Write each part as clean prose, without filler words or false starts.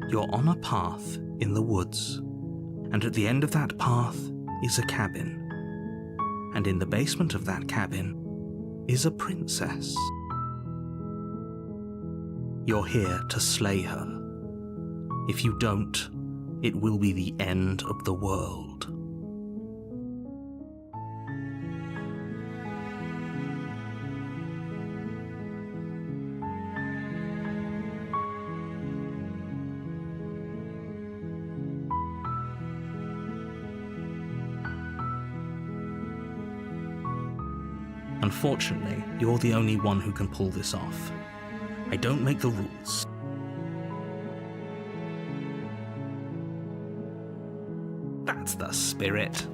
You're on a path in the woods, and at the end of that path is a cabin. And in the basement of that cabin is a princess. You're here to slay her. If you don't, it will be the end of the world. Unfortunately, you're the only one who can pull this off. I don't make the rules. That's the spirit.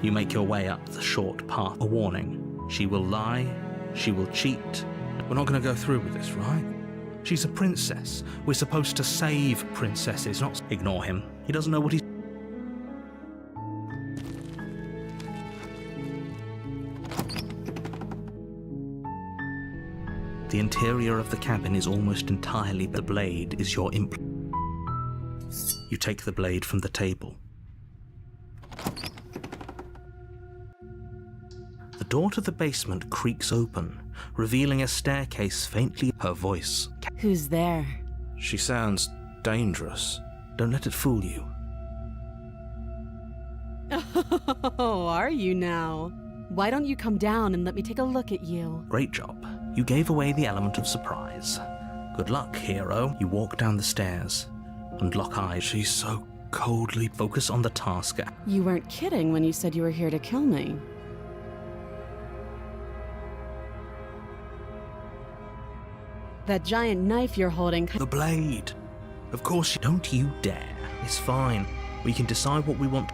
You make your way up the short path. A warning. She will lie. She will cheat. We're not going to go through with this, right? She's a princess. We're supposed to save princesses, not... Ignore him. He doesn't know what he's... The interior of the cabin is almost entirely... The blade is your You take the blade from the table. The door to the basement creaks open, revealing a staircase faintly. Her voice. Who's there? She sounds dangerous. Don't let it fool you. Oh, are you now? Why don't you come down and let me take a look at you? Great job. You gave away the element of surprise. Good luck, hero. You walk down the stairs and lock eyes. She's so coldly focused on the task. You weren't kidding when you said you were here to kill me. That giant knife you're holding... The blade! Of course, don't you dare. It's fine. We can decide what we want.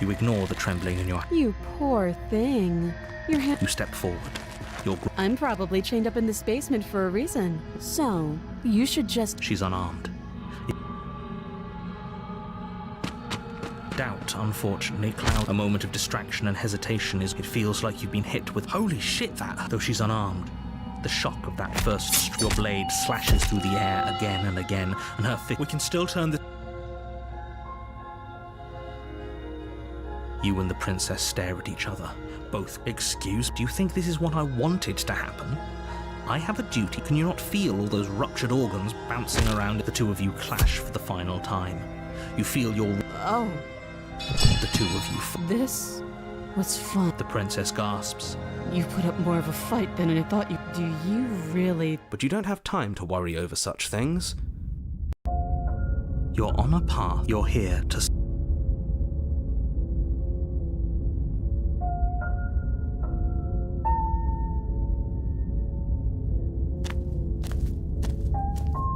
You ignore the trembling in your... You poor thing. Your hand... You step forward. I'm probably chained up in this basement for a reason. So, you should just... She's unarmed. Doubt, unfortunately, cloud. A moment of distraction and hesitation is... It feels like you've been hit with... Holy shit, that... Though she's unarmed. The shock of that first... Your blade slashes through the air again and again, and her We can still turn the... You and the princess stare at each other. Both. Excuse, do you think this is what I wanted to happen? I have a duty. Can you not feel all those ruptured organs bouncing around? The two of you clash for the final time. You feel your... Oh. The two of you... This was fun. The princess gasps. You put up more of a fight than I thought you... Do you really... But you don't have time to worry over such things. You're on a path. You're here to...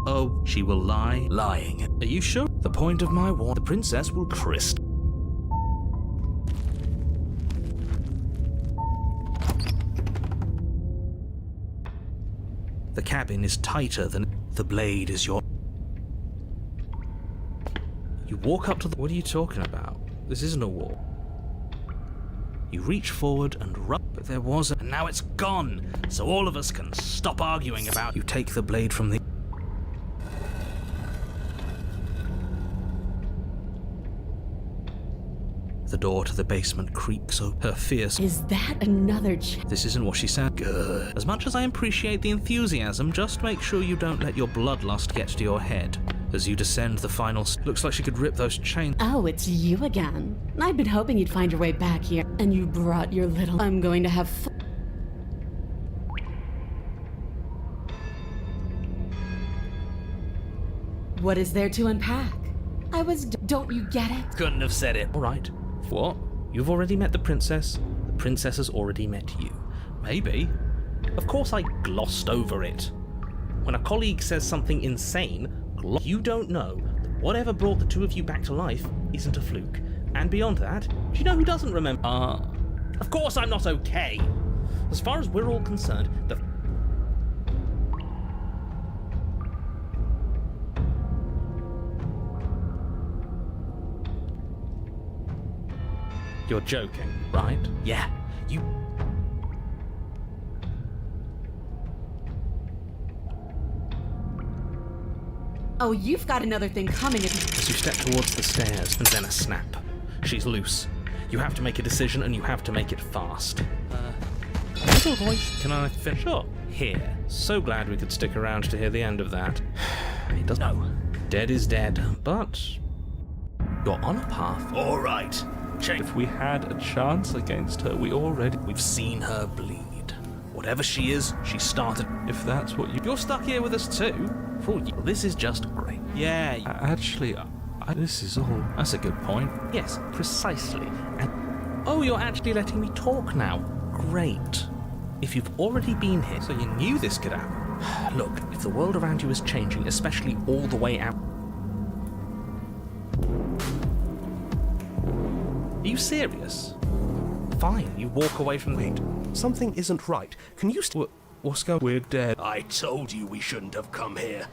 Oh, she will lie. Lying. Are you sure? The point of my war, the princess will crisp. The cabin is tighter than... The blade is your... You walk up to the... What are you talking about? This isn't a war. You reach forward and rub... But there was a... And now it's gone! So all of us can stop arguing about... You take the blade from the... The door to the basement creaks open. Her fierce... Is that another This isn't what she said. Good. As much as I appreciate the enthusiasm, just make sure you don't let your bloodlust get to your head. As you descend the final... Looks like she could rip those chains... Oh, it's you again. I'd been hoping you'd find your way back here. And you brought your little... I'm going to have fun. What is there to unpack? I was... Don't you get it? Couldn't have said it. All right. What? You've already met the princess. The princess has already met you. Maybe. Of course I glossed over it. When a colleague says something insane, you don't know that whatever brought the two of you back to life isn't a fluke. And beyond that, do you know who doesn't remember? Of course I'm not okay. As far as we're all concerned, the... You're joking, right? Yeah, you... Oh, you've got another thing coming if you... As you step towards the stairs, and then a snap. She's loose. You have to make a decision, and you have to make it fast. Little voice, can I finish? Sure. Here. So glad we could stick around to hear the end of that. He doesn't know. Dead is dead, but you're on a path. All right. Check. If we had a chance against her, We've seen her bleed. Whatever she is, she started. if that's what you... You're stuck here with us too. For all you, this is just great. Yeah. Actually, this is all... That's a good point. Yes, precisely. And oh, you're actually letting me talk now. Great. If you've already been here, so you knew this could happen. Look, if the world around you is changing, especially all the way out... Are you serious? Fine, you walk away from the... Wait, something isn't right. Can you What's going... We're dead. I told you we shouldn't have come here.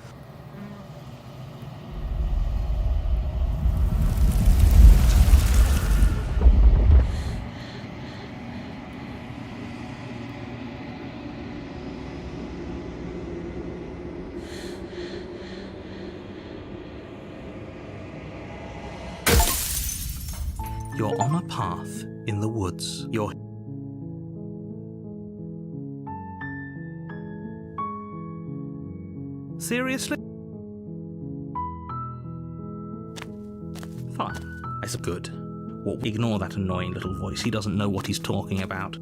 You're on a path in the woods. You're... Seriously? Fine. That's good. Well, ignore that annoying little voice. He doesn't know what he's talking about.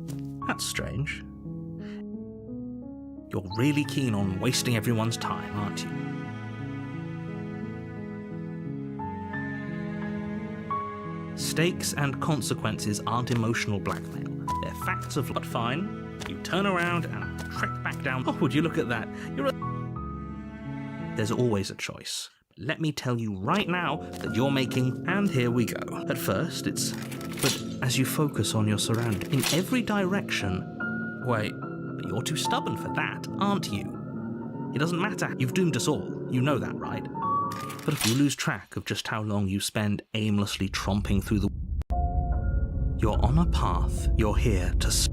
That's strange. You're really keen on wasting everyone's time, aren't you? Stakes and consequences aren't emotional blackmail. They're facts of life. Fine. You turn around and trek back down. Oh, would you look at that? There's always a choice. Let me tell you right now that you're making, and here we go. At first, but as you focus on your surroundings, in every direction... Wait, but you're too stubborn for that, aren't you? It doesn't matter. You've doomed us all. You know that, right? But if you lose track of just how long you spend aimlessly tromping through the... You're on a path. You're here to...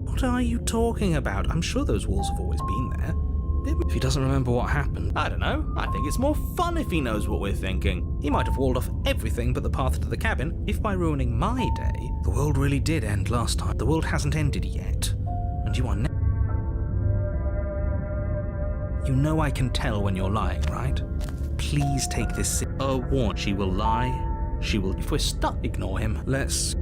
What are you talking about? I'm sure those walls have always been there. If he doesn't remember what happened, I don't know. I think it's more fun if he knows what we're thinking. He might have walled off everything but the path to the cabin. If by ruining my day, the world really did end last time. The world hasn't ended yet. And you are You know I can tell when you're lying, right? Please take this warn. She will lie. She will... If we're stuck, ignore him. Let's...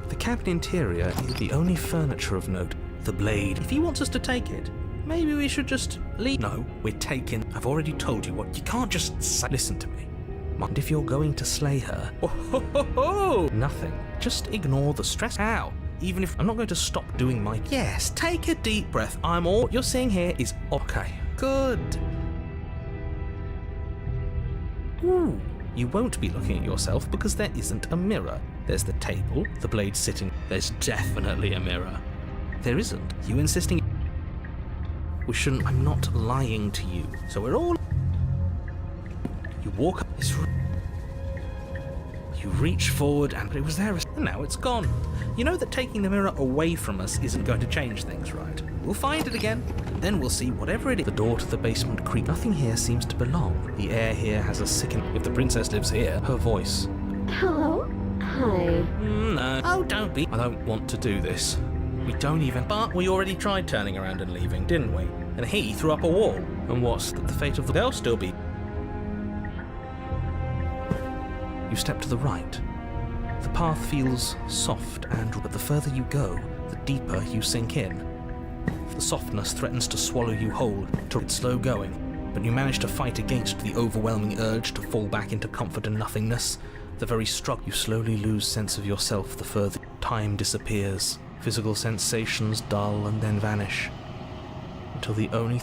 The cabin interior is the only furniture of note. The blade. If he wants us to take it, maybe we should just leave. No, we're taking. I've already told you what. You can't just say. Listen to me. And if you're going to slay her, nothing. Just ignore the stress. Ow. Even if I'm not going to stop doing my... Yes, take a deep breath. I'm all you're seeing here is okay. Good. Ooh. You won't be looking at yourself because there isn't a mirror. There's the table, the blade sitting. There's definitely a mirror. There isn't. You insisting... We shouldn't... I'm not lying to you. So we're all... You walk up this... You reach forward and... But it was there... And now it's gone. You know that taking the mirror away from us isn't going to change things, right? We'll find it again, and then we'll see whatever it is. The door to the basement creaks. Nothing here seems to belong. The air here has a sickening... If the princess lives here, her voice... Hello? Hi. No. Oh, don't be... I don't want to do this. We don't even... But we already tried turning around and leaving, didn't we? And he threw up a wall. And what's the fate of the... They'll still be... You step to the right. The path feels soft but the further you go, the deeper you sink in. The softness threatens to swallow you whole, it's slow going, but you manage to fight against the overwhelming urge to fall back into comfort and nothingness. The very struggle, you slowly lose sense of yourself the further time disappears. Physical sensations dull and then vanish, until the only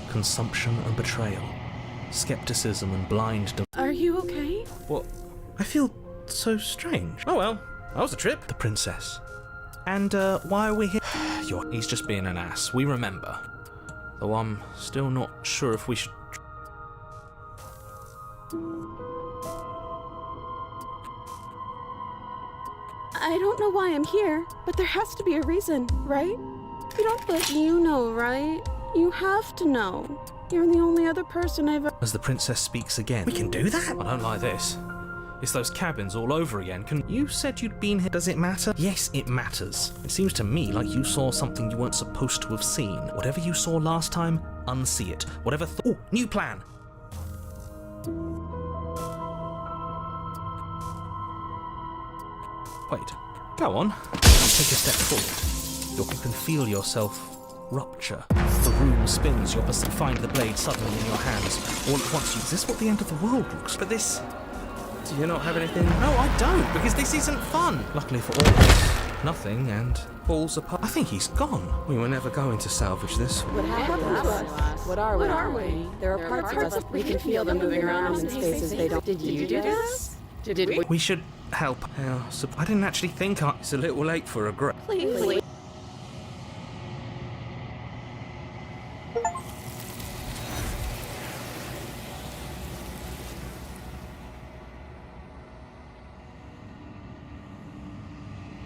consumption and betrayal, skepticism and blind... Are you okay? What? I feel so strange. Oh well, that was a trip. The princess. And why are we here? He's just being an ass, we remember. Though I'm still not sure if we should... I don't know why I'm here, but there has to be a reason, right? You don't, but you know, right? You have to know. You're the only other person I've ever... As the princess speaks again. We can do that? I don't like this. It's those cabins all over again. You said you'd been here. Does it matter? Yes, it matters. It seems to me like you saw something you weren't supposed to have seen. Whatever you saw last time, unsee it. Whatever Oh, new plan! Wait, go on. Take a step forward. You can feel yourself rupture. The room spins. You find the blade suddenly in your hands. All at once, is this what the end of the world looks like? But this... Do you not have anything? No, I don't, because this isn't fun. Luckily for all of us, nothing, and falls apart. I think he's gone. We were never going to salvage this. What happened to us? What are we? There are parts of us, we can feel them moving around in spaces they don't... Did you do this? Did we? We should help. Yeah, so I didn't actually think it's a little late for a grave. Please.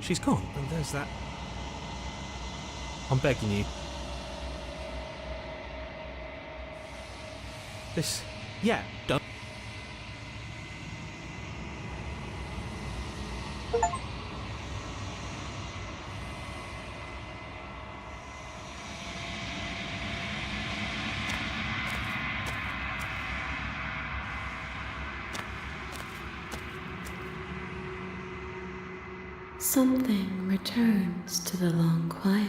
She's gone. And there's that. I'm begging you. This... Yeah, don't. Something returns to the long quiet.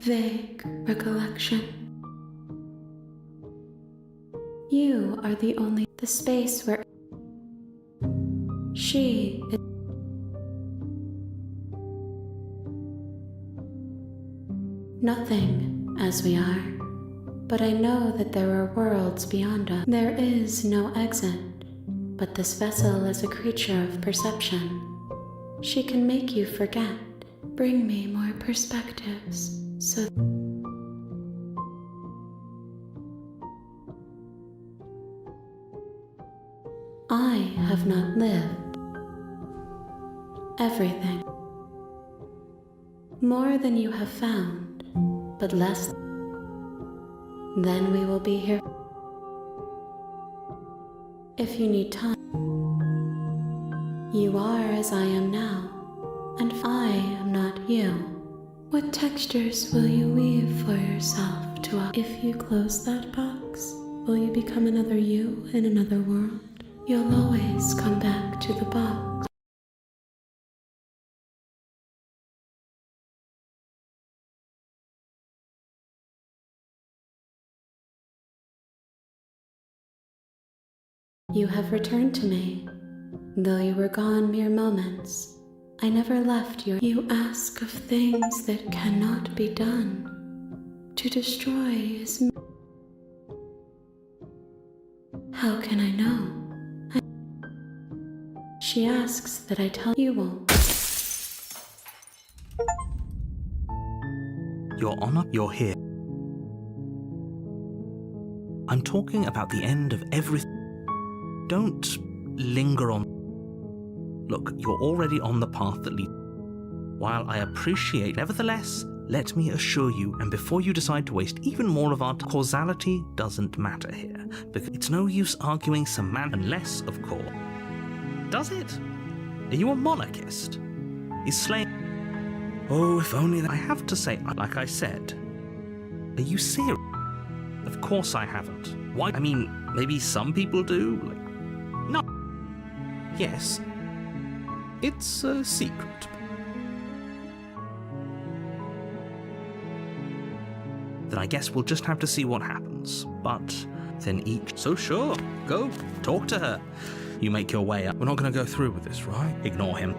Vague recollection. You are the space where she is. Nothing as we are, but I know that there are worlds beyond us. There is no exit, but this vessel is a creature of perception. She can make you forget, bring me more perspectives, so I have not lived everything. More than you have found, but less. Then we will be here. If you need time, you are as I am now, and I am not you. What textures will you weave for yourself to If you close that box, will you become another you in another world? You'll always come back to the box. You have returned to me, though you were gone mere moments. I never left you. You ask of things that cannot be done. To destroy is... How can I know? She asks that I tell you won't. Your Honor, you're here. I'm talking about the end of everything. Don't linger on. Look, you're already on the path that leads. While I appreciate, nevertheless, let me assure you, and before you decide to waste even more of our time, causality doesn't matter here, because it's no use arguing semantics unless, of course. Does it? Are you a monarchist? Is slaying... Oh, if only that... I have to say, like I said, are you serious? Of course I haven't. Why? I mean, maybe some people do, like... No. Yes. It's a secret. Then I guess we'll just have to see what happens. But then each... So sure, go, talk to her. You make your way up. We're not going to go through with this, right? Ignore him.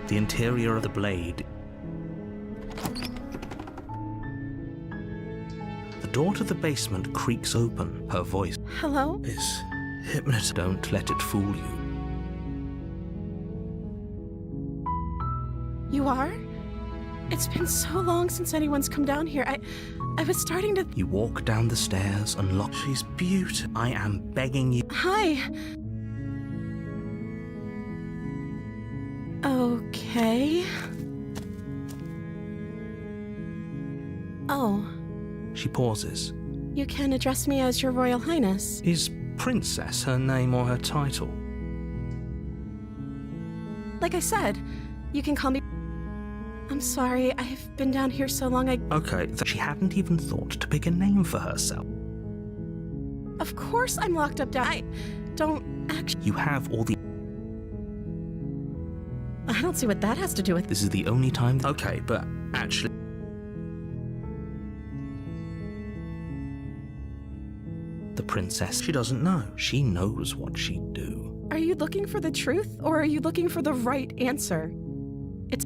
The interior of the blade. The door to the basement creaks open. Her voice Hello? is hypnotized. Don't let it fool you. You are? It's been so long since anyone's come down here. I was starting to... You walk down the stairs and look. She's beautiful. I am begging you. Hi. Okay. Oh, She pauses. you can address me as Your Royal Highness. Is Princess her name or her title? Like I said, you can call me... I'm sorry, I've been down here so long Okay, she hadn't even thought to pick a name for herself. Of course I'm locked up down... I don't actually... You have all the... I don't see what that has to do with... This is the only time... Okay, but actually... The princess, she doesn't know. She knows what she'd do. Are you looking for the truth, or are you looking for the right answer? It's...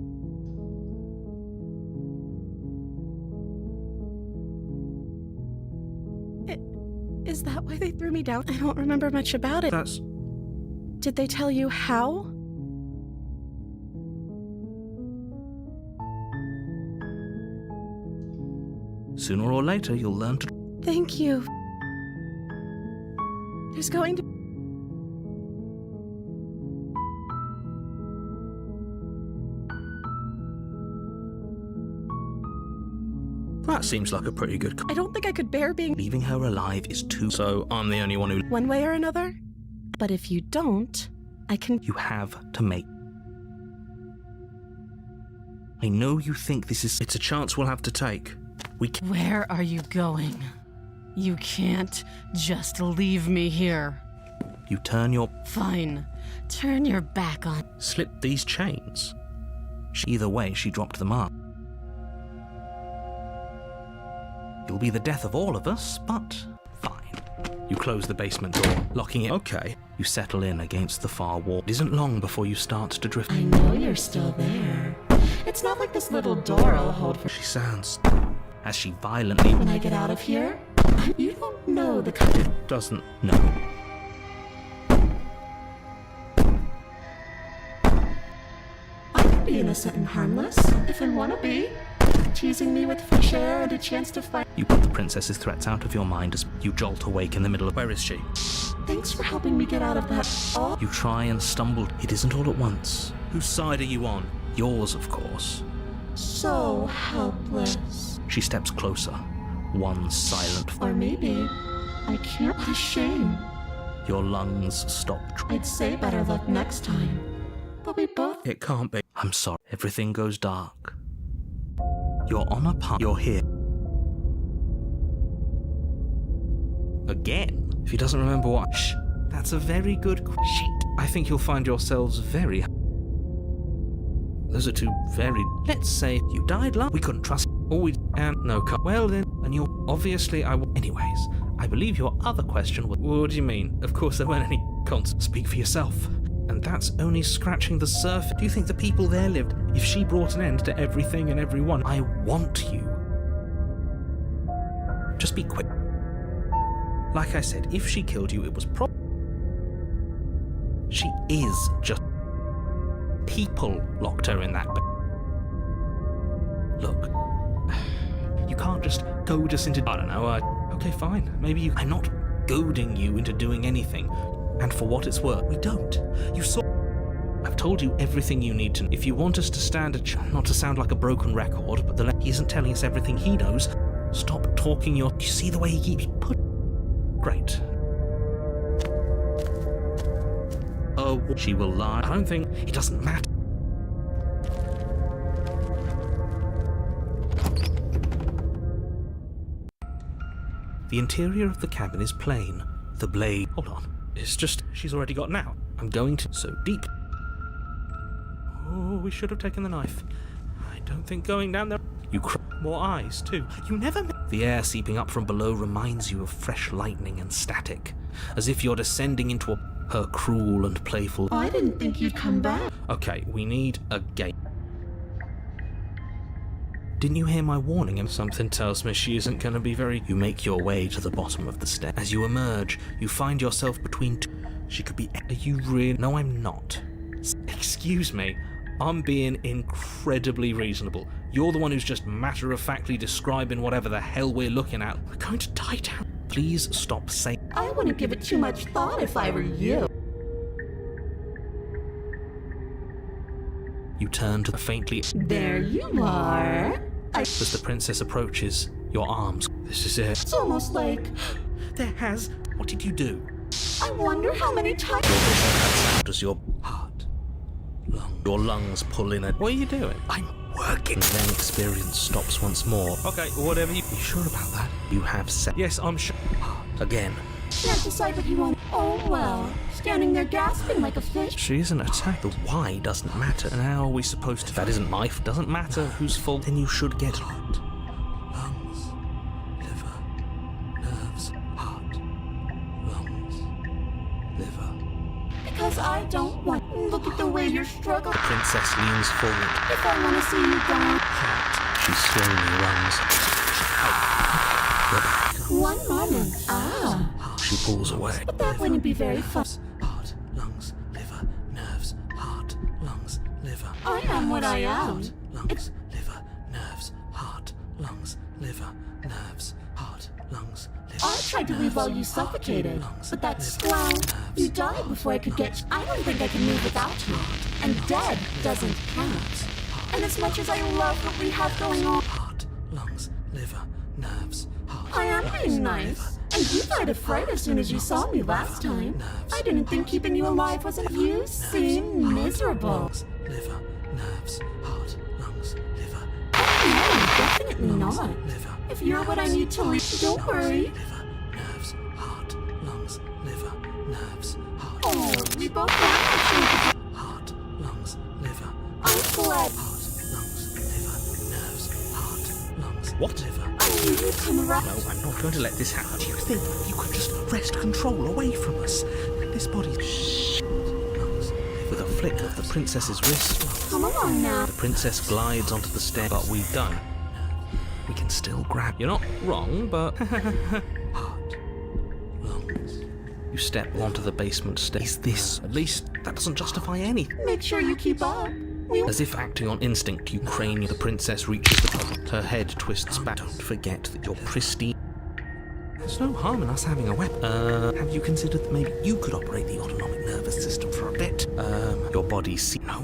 Is that why they threw me down? I don't remember much about it. That's... Did they tell you how? Sooner or later, you'll learn to... Thank you. There's going to... That seems like a pretty good... I don't think I could bear being Leaving her alive is too... So I'm the only one who... one way or another. But if you don't, I can... You have to make... I know you think this is... It's a chance we'll have to take. We can... Where are you going? You can't just leave me here. You turn your... Fine. Turn your back on. Slip these chains. Either way, she dropped them up. It'll be the death of all of us, but fine. You close the basement door, locking it. Okay. You settle in against the far wall. It isn't long before you start to drift. I know you're still there. It's not like this little door I'll hold for She sounds... As she violently... when I get out of here. You don't know the kind of... Doesn't... No. I can be innocent and harmless if I want to be. Teasing me with fresh air and a chance to fight. You put the princess's threats out of your mind as you jolt awake in the middle of... Where is she? Thanks for helping me get out of that. Oh, You try and stumble. It isn't all at once. Whose side are you on? Yours, of course. so helpless. She steps closer. One silent... Or maybe I can't. What a shame. Your lungs stop... I'd say better luck next time. But we both... It can't be. I'm sorry. Everything goes dark. You're on a path. You're here. Again? If he doesn't remember what... Shh. That's a very good... Shit. I think you'll find yourselves very... Those are two very... Let's say you died last... We couldn't trust... Or we... And no... Well then... And you're... Obviously I... Anyways, I believe your other question was... What do you mean? Of course there weren't any cons. Speak for yourself. And that's only scratching the surface. Do you think the people there lived if she brought an end to everything and everyone? I want you. Just be quick. Like I said, if she killed you, it was She is just... People locked her in that Look. You can't just goad us into... I don't know, Okay, fine. Maybe you... I'm not goading you into doing anything. And for what it's worth, we don't. You saw... I've told you everything you need to know. If you want us to stand not to sound like a broken record, but he isn't telling us everything he knows, stop talking your... You see the way he keeps Great. Oh, she will lie. I don't think... It doesn't matter. The interior of the cabin is plain. The blade... Hold on. It's just... She's already gotten out. I'm going to... So deep. Oh, we should have taken the knife. I don't think going down there... You More eyes, too. You never... The air seeping up from below reminds you of fresh lightning and static. As if you're descending into her cruel and playful... I didn't think you'd come back. Okay, we need a gate. Didn't you hear my warning? And something tells me she isn't going to be very... You make your way to the bottom of the stairs. As you emerge, you find yourself between two... She could be... Are you really... No, I'm not. Excuse me. I'm being incredibly reasonable. You're the one who's just matter-of-factly describing whatever the hell we're looking at. We're going to die down. Please stop saying... I wouldn't give it too much thought if I were you. You turn to the faintly... There you are. As the princess approaches, your arms... This is it. It's almost like... There has... What did you do? I wonder how many times... How does your heart... Your lungs pull in it? What are you doing? I'm working. Then experience stops once more. Okay, whatever you... You sure about that? You have said... Yes, I'm sure. Again. Can't decide what you want. Oh well. Standing there gasping like a fish. She isn't attacked. The why doesn't matter. And how are we supposed to... That isn't my fault. Doesn't matter whose fault. Then you should get... Heart, lungs, liver, nerves, heart, lungs, liver. Because I don't want... Look at the way you're struggling. The princess leans forward. If I want to see you die. She slowly runs. One moment. Ah. She pulls away. But that wouldn't be very fun. Heart, lungs, liver, nerves, heart, lungs, liver. I am what I am. Lungs, liver, nerves, heart, lungs, liver, nerves, heart, lungs, liver. I tried to leave while you suffocated, but that's, well, you died before I could get... I don't think I can move without you. And dead doesn't count. And as much as I love what we have going on... Heart, lungs, liver, nerves, heart. I am being nice. And you died of fright as soon as you saw me last time. I didn't think keeping you alive wasn't... You seem miserable. Liver, nerves, heart, lungs, liver. No, definitely not. Liver. If you're what I need to leave, don't worry. Liver, nerves, heart, lungs, liver, nerves, heart. Oh, we both have to Heart, lungs, liver. I'm glad. Heart, lungs, liver, nerves, heart, lungs. What? Liver. I knew you'd come around. No, I'm not going to let this happen. Do you think you could just wrest control away from us? This body... Lungs. With a flick of the princess's wrist, Come along now. the princess glides onto the stair, but we don't. We can still grab. You're not wrong, but... Heart, lungs. You step onto the basement stairs. Is this... At least, that doesn't justify anything. Make sure you keep up. As if acting on instinct, you crane. The princess reaches the top. Her head twists back. Don't forget that you're pristine. There's no harm in us having a weapon. Have you considered that maybe you could operate the autonomic nervous system for a bit? Your body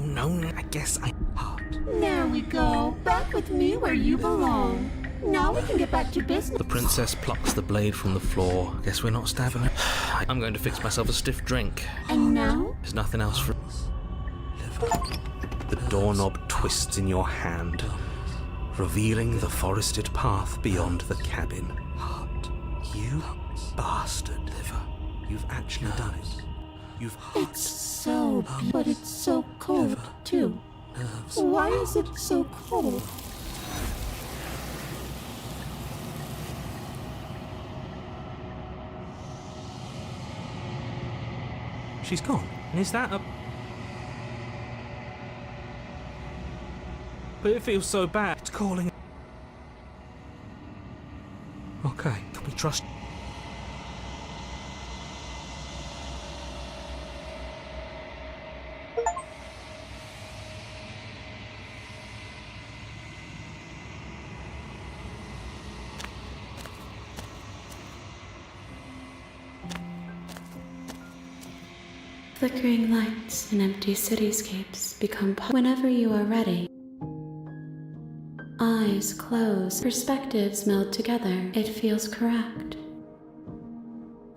No, I guess I... Heart. There we go. Back with me where you belong. Now we can get back to business. The princess plucks the blade from the floor. Guess we're not stabbing her. I'm going to fix myself a stiff drink. And now? There's nothing else for... The doorknob twists in your hand, revealing the forested path beyond the cabin. Heart. You bastard. Liver. You've actually done it. You've... It's so... But it's so cold, too. Nerves. Why is it so cold? She's gone. And is that a... But it feels so bad. It's calling... Okay, can we trust... Flickering lights and empty cityscapes become whenever you are ready. Eyes close, perspectives meld together. It feels correct.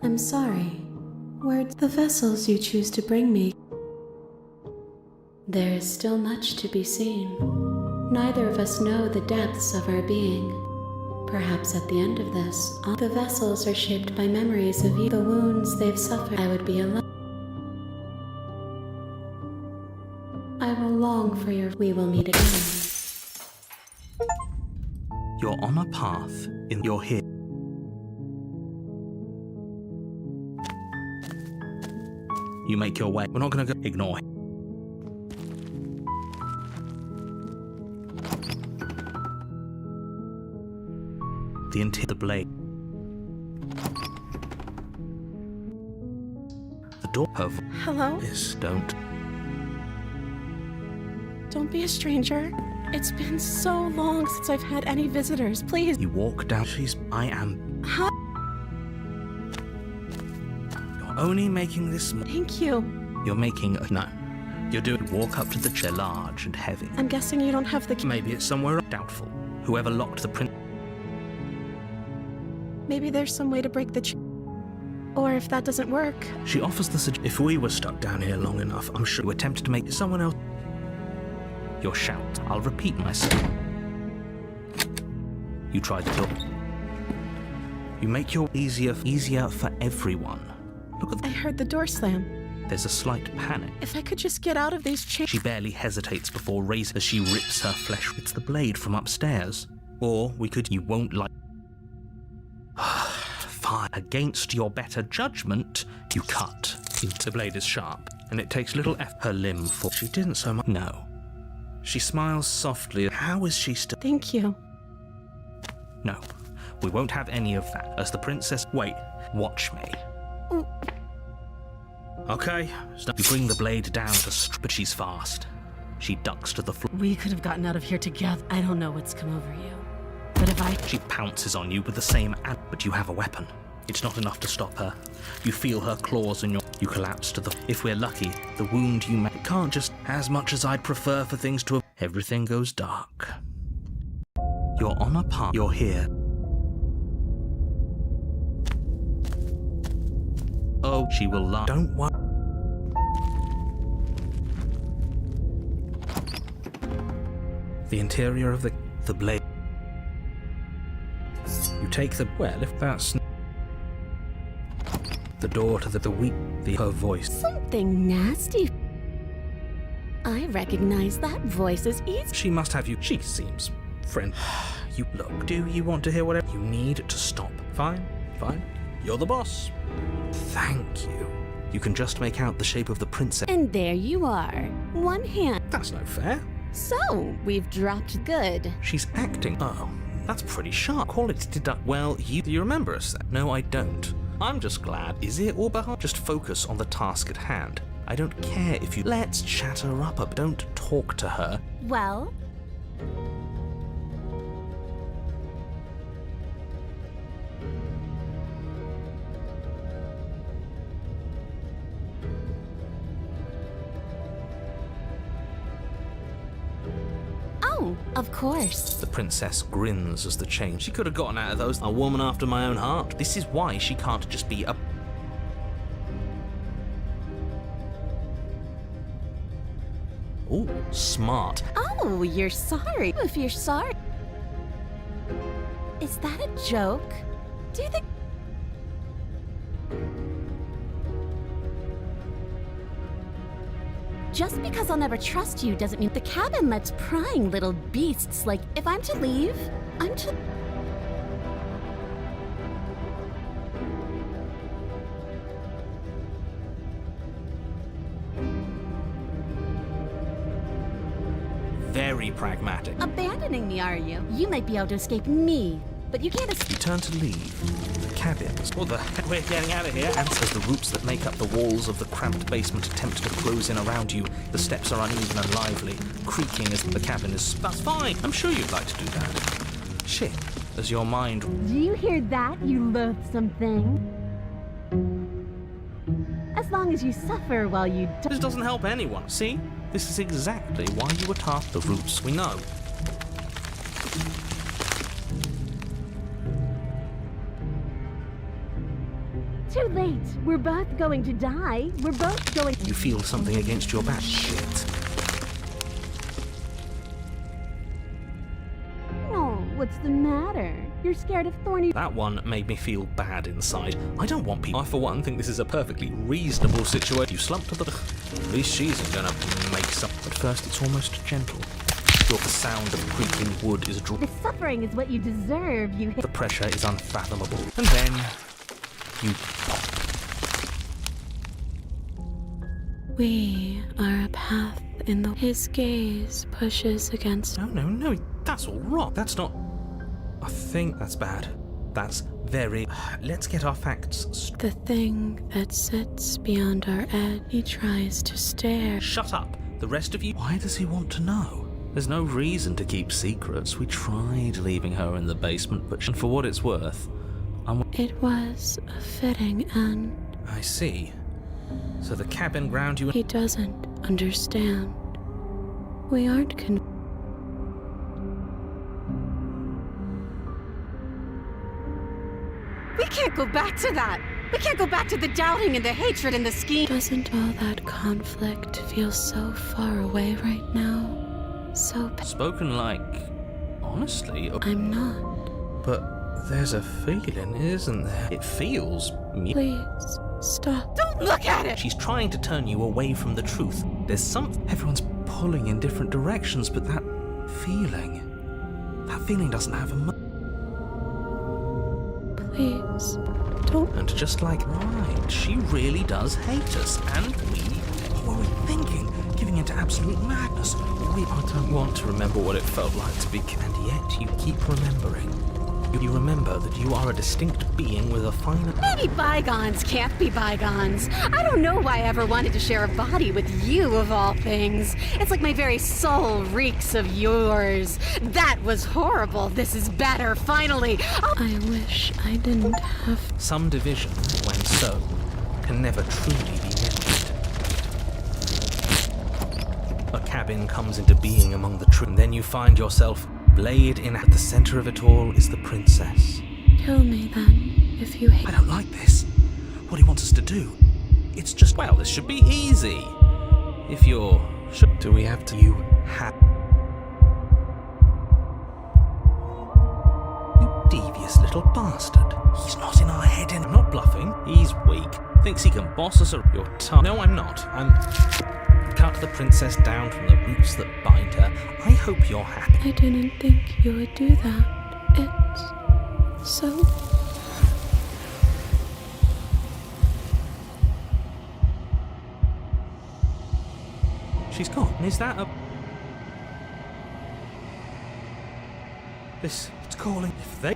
I'm sorry. Words, the vessels you choose to bring me. There is still much to be seen. Neither of us know the depths of our being. Perhaps at the end of this, the vessels are shaped by memories of you, the wounds they've suffered. I would be alone. I will long for your... We will meet again. You're on a path in your head. You make your way. We're not going to go... Ignore. The blade. The door. Her Hello? is don't. Don't be a stranger. It's been so long since I've had any visitors. Please. You walk down. I am. Huh? You're only making this. Thank you. You're making. No. You're doing. Walk up to the chair, large and heavy. I'm guessing you don't have the key. Maybe it's somewhere doubtful. Whoever locked the print. Maybe there's some way to break the Or if that doesn't work. She offers the suggestion. If we were stuck down here long enough, I'm sure you attempted to make someone else. Your shout. I'll repeat myself. You try the door. You make your easier for everyone. Look at. I heard the door slam. There's a slight panic. If I could just get out of these chains. She barely hesitates before raising as she rips her flesh. It's the blade from upstairs. Or we could. You won't like. Fine. Against your better judgment, you cut. The blade is sharp, and it takes little effort. Her limb for. She didn't so much. No. She smiles softly. How is she still? Thank you. No. We won't have any of that. As the princess. Wait. Watch me. Okay. You bring the blade down to. But she's fast. She ducks to the floor. We could have gotten out of here together. I don't know what's come over you. But if I... She pounces on you with the same but you have a weapon. It's not enough to stop her. You feel her claws in your... You collapse to the... If we're lucky, the wound you make can't just... As much as I'd prefer for things to... Everything goes dark. You're on a path. You're here. Oh, she will lie. Don't worry. The interior of the blade. You take the... Well, if that's... The door to her voice. Something nasty. I recognize that voice as easy. She must have you. She seems friend. You look. Do you want to hear whatever? You need to stop. Fine. You're the boss. Thank you. You can just make out the shape of the princess. And there you are. One hand. That's no fair. So, we've dropped good. She's acting. Oh, that's pretty sharp. Call it deduct. Well, do you remember us then? No, I don't. I'm just glad. Is it or behind? Just focus on the task at hand. I don't care if you... Let's chat her up. Don't talk to her. Well... Oh, of course. The princess grins as the chain. She could have gotten out of those. A woman after my own heart. This is why she can't just be a... Ooh, smart. Oh, you're sorry. If you're sorry... Is that a joke? Do you think... Just because I'll never trust you doesn't mean the cabin lets prying little beasts like... If I'm to leave, I'm to... Very pragmatic. Abandoning me, are you? You might be able to escape me, but you can't escape... You turn to leave. The cabins. What the heck? We're getting out of here. And as the roots that make up the walls of the cramped basement attempt to close in around you, the steps are uneven and lively, creaking as the cabin is... That's fine. I'm sure you'd like to do that. Shit. As your mind... Do you hear that, you loathsome thing? As long as you suffer while you die... This doesn't help anyone. See? This is exactly why you were tasked. The roots, we know. Too late. We're both going to die. We're both going... You feel something against your back. Shit. Oh, what's the matter? You're scared of thorny... That one made me feel bad inside. I don't want people... I, for one, think this is a perfectly reasonable situation. You slump to the... At least she's gonna make some... At first, it's almost gentle. The sound of creaking wood is... The suffering is what you deserve, you... The pressure is unfathomable. And then... You pop. We are a path in the... His gaze pushes against... No, that's all wrong. That's not... I think that's bad. That's very... Let's get our facts... The thing that sits beyond our edge. He tries to stare. Shut up. The rest of you, why does he want to know? There's no reason to keep secrets. We tried leaving her in the basement, but for what it's worth, It was a fitting end. I see. So the cabin ground you... He doesn't understand. We aren't We can't go back to that. We can't go back to the doubting and the hatred and the scheme. Doesn't all that conflict feel so far away right now? So spoken like, honestly, I'm not. But there's a feeling, isn't there? it feels... Please, stop. Don't look at it! She's trying to turn you away from the truth. There's something... Everyone's pulling in different directions, but that feeling doesn't have a... Please, don't. And just like, right, she really does hate us, and what were we thinking? Giving into absolute madness. I don't want to remember what it felt like to be... And yet you keep remembering. You remember that you are a distinct being with a finer... Maybe bygones can't be bygones. I don't know why I ever wanted to share a body with you, of all things. It's like my very soul reeks of yours. That was horrible. This is better, finally. I wish I didn't have. Some division, when sown, can never truly be mended. A cabin comes into being among the trees, and then you find yourself... Blade in at the center of it all is the princess. Kill me then, if you hate. I don't like this. What he wants us to do. It's just... Well, this should be easy. If you're... Do we have to... You have... You devious little bastard. He's not in our head I'm not bluffing. He's weak. Thinks he can boss us around your tongue. No, I'm not. I'm... Cut the princess down from the roots that bind her. I hope you're happy. I didn't think you would do that. It's so. She's gone. Is that a... This... It's calling. If they...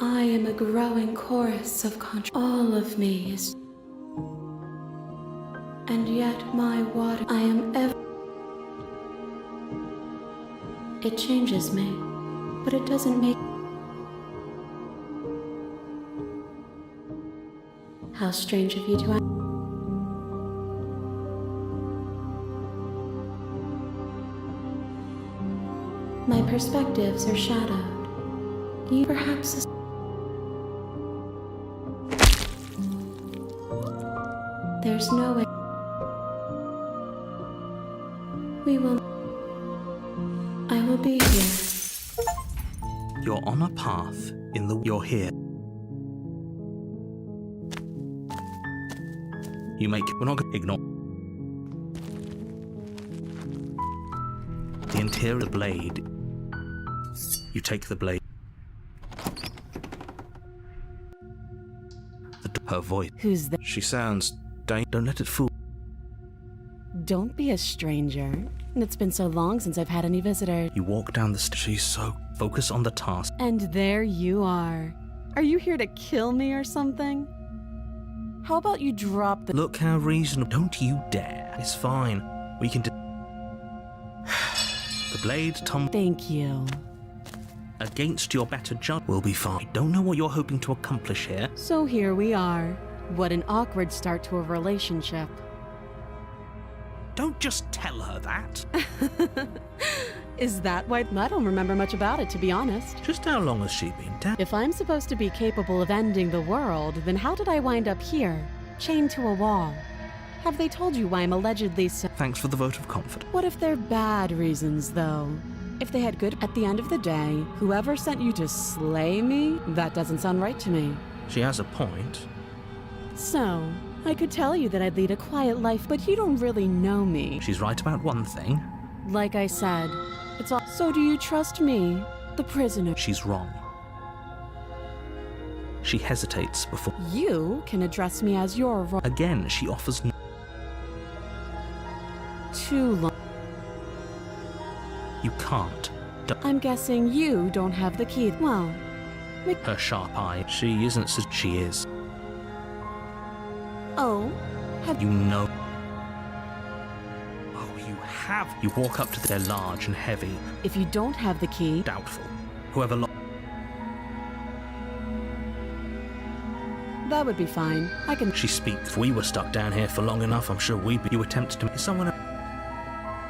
I am a growing chorus of all of me is. And yet my water. I am ever. It changes me, but it doesn't make. How strange of you to ask. My perspectives are shadowed. You perhaps. There's no way. We will. I will be here. You're on a path in the... You're here. You make... We're not going to ignore... The interior of the blade. You take the blade. Her voice. Who's that? She sounds... Don't let it fool... Don't be a stranger. And it's been so long since I've had any visitors. You walk down the stairs. She's so... Focus on the task. And there you are. Are you here to kill me or something? How about you drop the... Look how reasonable... Don't you dare. It's fine. We can do... The blade, Tom... Thank you. Against your better judgment will be fine. I don't know what you're hoping to accomplish here. So here we are. What an awkward start to a relationship. Don't just tell her that. Is that why? I don't remember much about it, to be honest. Just how long has she been down? If I'm supposed to be capable of ending the world, then how did I wind up here, chained to a wall? Have they told you why I'm allegedly so... Thanks for the vote of confidence. What if they're bad reasons, though? If they had good... At the end of the day, whoever sent you to slay me, that doesn't sound right to me. She has a point. So, I could tell you that I'd lead a quiet life, but you don't really know me. She's right about one thing. Like I said, it's all... So do you trust me, the prisoner? She's wrong. She hesitates before... You can address me as your... Again, she offers... too long. You can't. I'm guessing you don't have the key. Well, Her sharp eye. She isn't. She is. oh, You know. Oh, you have. You walk up to them. They're large and heavy. if you don't have the key, Doubtful. Whoever that would be fine. I can. She speaks. If we were stuck down here for long enough, I'm sure we'd be. You attempt to. Someone.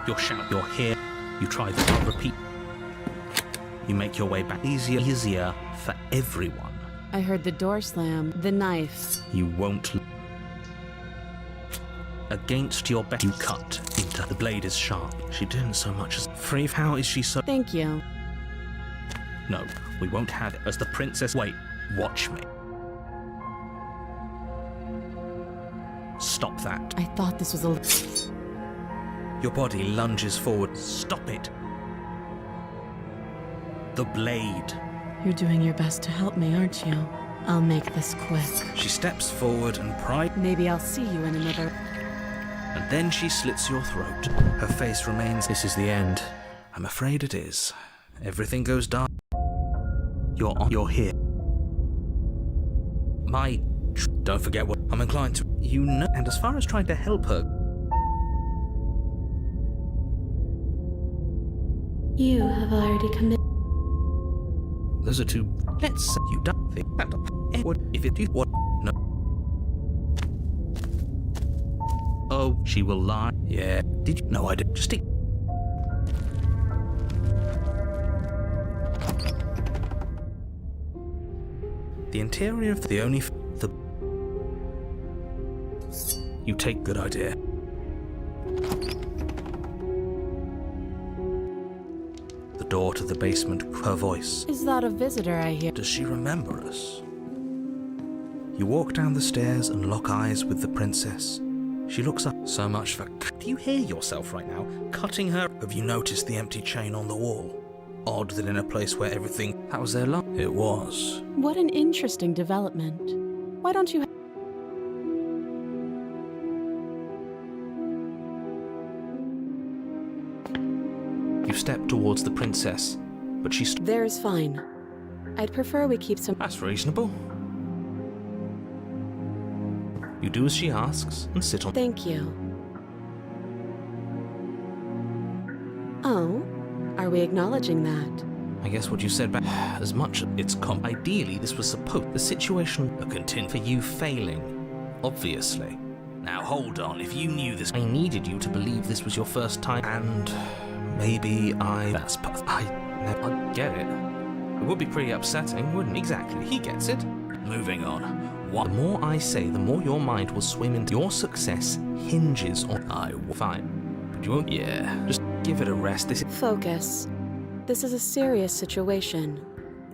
You're shout. You're here. You try the. Repeat. You make your way back. Easier for everyone. I heard the door slam. The knife. You won't. Against your bet, you cut into. The blade is sharp. She didn't so much as. Free. How is she so? Thank you. No, we won't have it. As the princess. Wait. Watch me. Stop that. I thought this was a. Your body lunges forward. Stop it. The blade. You're doing your best to help me, aren't you? I'll make this quick. She steps forward and pries, Maybe I'll see you in another. and then she slits your throat. Her face remains. This is the end. I'm afraid it is. Everything goes dark. You're here. Don't forget what I'm inclined to. You know. And as far as trying to help her, You have already committed. those are two. Let's say you don't think that. If it is what? No. Oh, she will lie. Yeah. Did you? No, I didn't. Just stick. The interior of the only. You take. Good idea. The door to the basement. Her voice. Is that a visitor I hear? Does she remember us? You walk down the stairs and lock eyes with the princess. She looks up. So much for. Do you hear yourself right now? Cutting her. Have you noticed the empty chain on the wall? Odd that in a place where everything. That was their life. It was. What an interesting development. Why don't you? You step towards the princess, but she. There's fine. I'd prefer we keep some. That's reasonable. You do as she asks and sit on. Thank you. Oh, are we acknowledging that? I guess what you said back. As much. It's Ideally, this was supposed. The situation. A content for you failing. Obviously. Now hold on. If you knew this, I needed you to believe this was your first time, and maybe I. That's. I get it. It would be pretty upsetting, wouldn't it? Exactly. He gets it. Moving on. The more I say, the more your mind will swim into. Your success hinges on. Fine. But you won't. Yeah. Just give it a rest. This. Focus. This is a serious situation.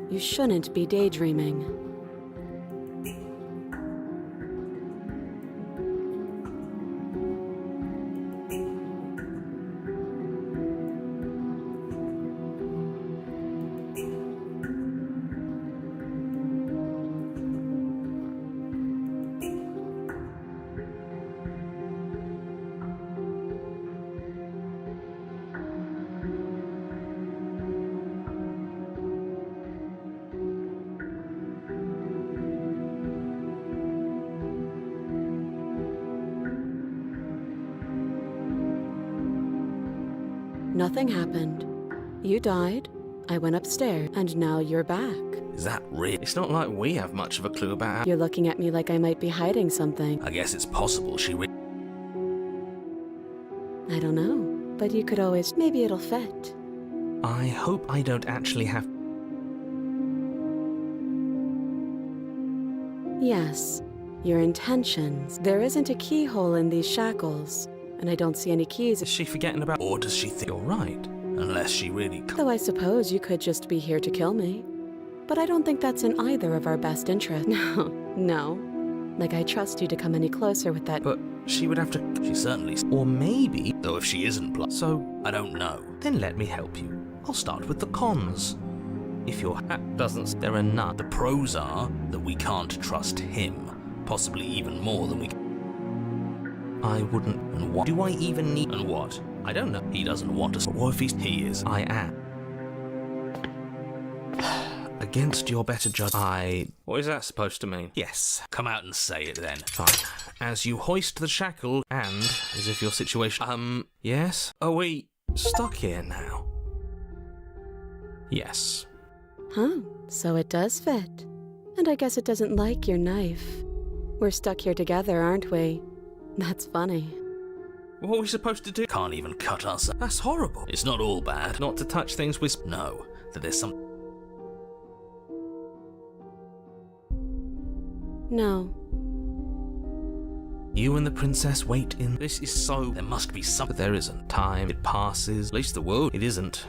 You shouldn't be daydreaming. Nothing happened. You died, I went upstairs, and now you're back. Is that real? It's not like we have much of a clue about. You're looking at me like I might be hiding something. I guess it's possible she. I don't know, but you could always. Maybe it'll fit. I hope I don't actually have. Yes, your intentions. There isn't a keyhole in these shackles, and I don't see any keys. Is she forgetting about. Or does she think you're right? Unless she really. Though I suppose you could just be here to kill me. But I don't think that's in either of our best interests. No. Like I trust you to come any closer with that. But she would have to. She certainly. Or maybe. Though if she isn't. So, I don't know. Then let me help you. I'll start with the cons. If your hat doesn't. There are none. The pros are that we can't trust him. Possibly even more than we. I wouldn't. And what do I even need? And what? I don't know. He doesn't want us. What if he is? I am. Against your better judgment, What is that supposed to mean? Yes. Come out and say it then. Fine. As you hoist the shackle, and as if your situation. Yes? Are we... Stuck here now? Yes. Huh, so it does fit. And I guess it doesn't like your knife. We're stuck here together, aren't we? That's funny. What are we supposed to do? Can't even cut us. That's horrible. It's not all bad. Not to touch things with... No, that there's some... No. You and the princess wait in. This is so... There must be some... But there isn't. Time, it passes. At least the world... It isn't.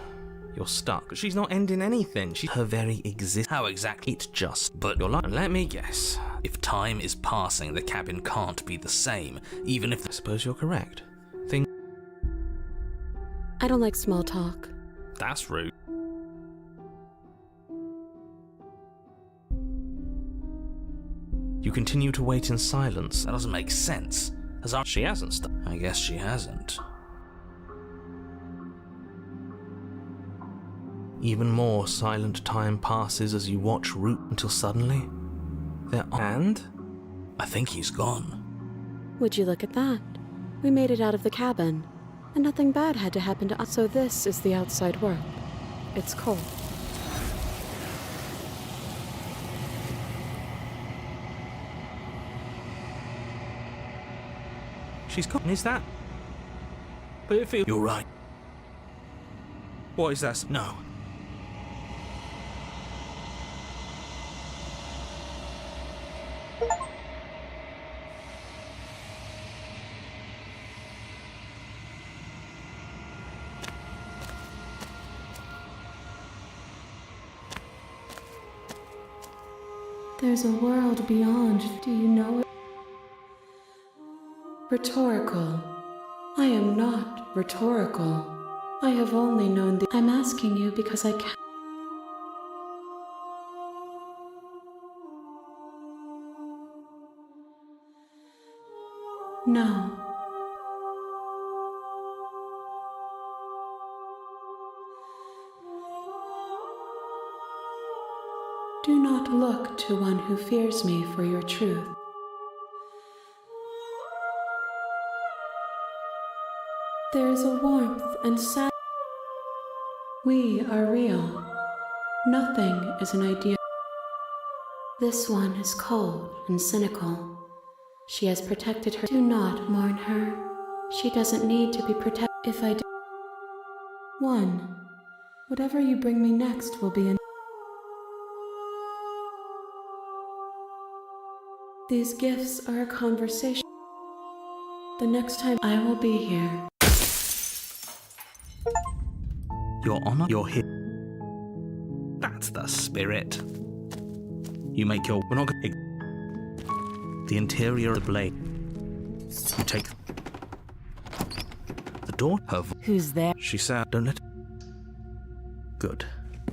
You're stuck. But she's not ending anything. Her very existence. How exactly? It just. But You're lying. And let me guess. if time is passing, the cabin can't be the same, even if... I suppose you're correct. I don't like small talk. That's rude. You continue to wait in silence. That doesn't make sense. She hasn't stopped. I guess she hasn't. Even more silent time passes as you watch Root until suddenly And? I think he's gone. Would you look at that? We made it out of the cabin, and nothing bad had to happen to us. So this is the outside world. It's cold. She's gone. Is that? But it feels... You're right. What is that? No. There's a world beyond. Do you know it? Rhetorical. I am not rhetorical. I have only known the... I'm asking you because I can't... No. Do not look to one who fears me for your truth. There is a warmth and sadness. We are real. Nothing is an idea. This one is cold and cynical. She has protected her. Do not mourn her. She doesn't need to be protected. If I do... One. Whatever you bring me next will be an... These gifts are a conversation. The next time I will be here. Your honor, you're here. That's the spirit. You make your... We're not going... The interior of the blade. You take... The door. Who's there? She said, don't let... Good.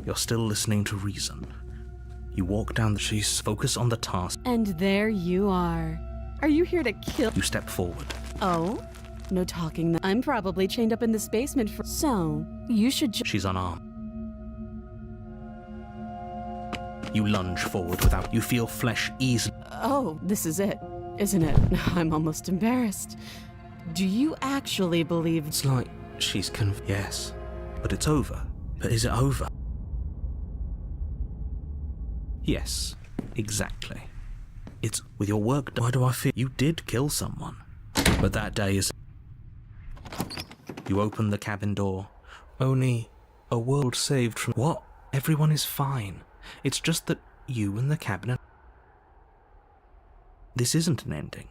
You're still listening to reason. You walk down the... She's... Focus on the task. And there you are. Are you here to kill? You step forward. Oh? No talking. I'm probably chained up in this basement for... So, you should She's unarmed. You lunge forward without... You feel flesh ease... Oh, this is it, isn't it? I'm almost embarrassed. Do you actually believe... It's like she's Yes. But it's over. But is it over? Yes. Exactly. It's with your work done. Why do I feel... You did kill someone. But that day is... You open the cabin door. Only a world saved from... What? Everyone is fine. It's just that you and the cabin... This isn't an ending.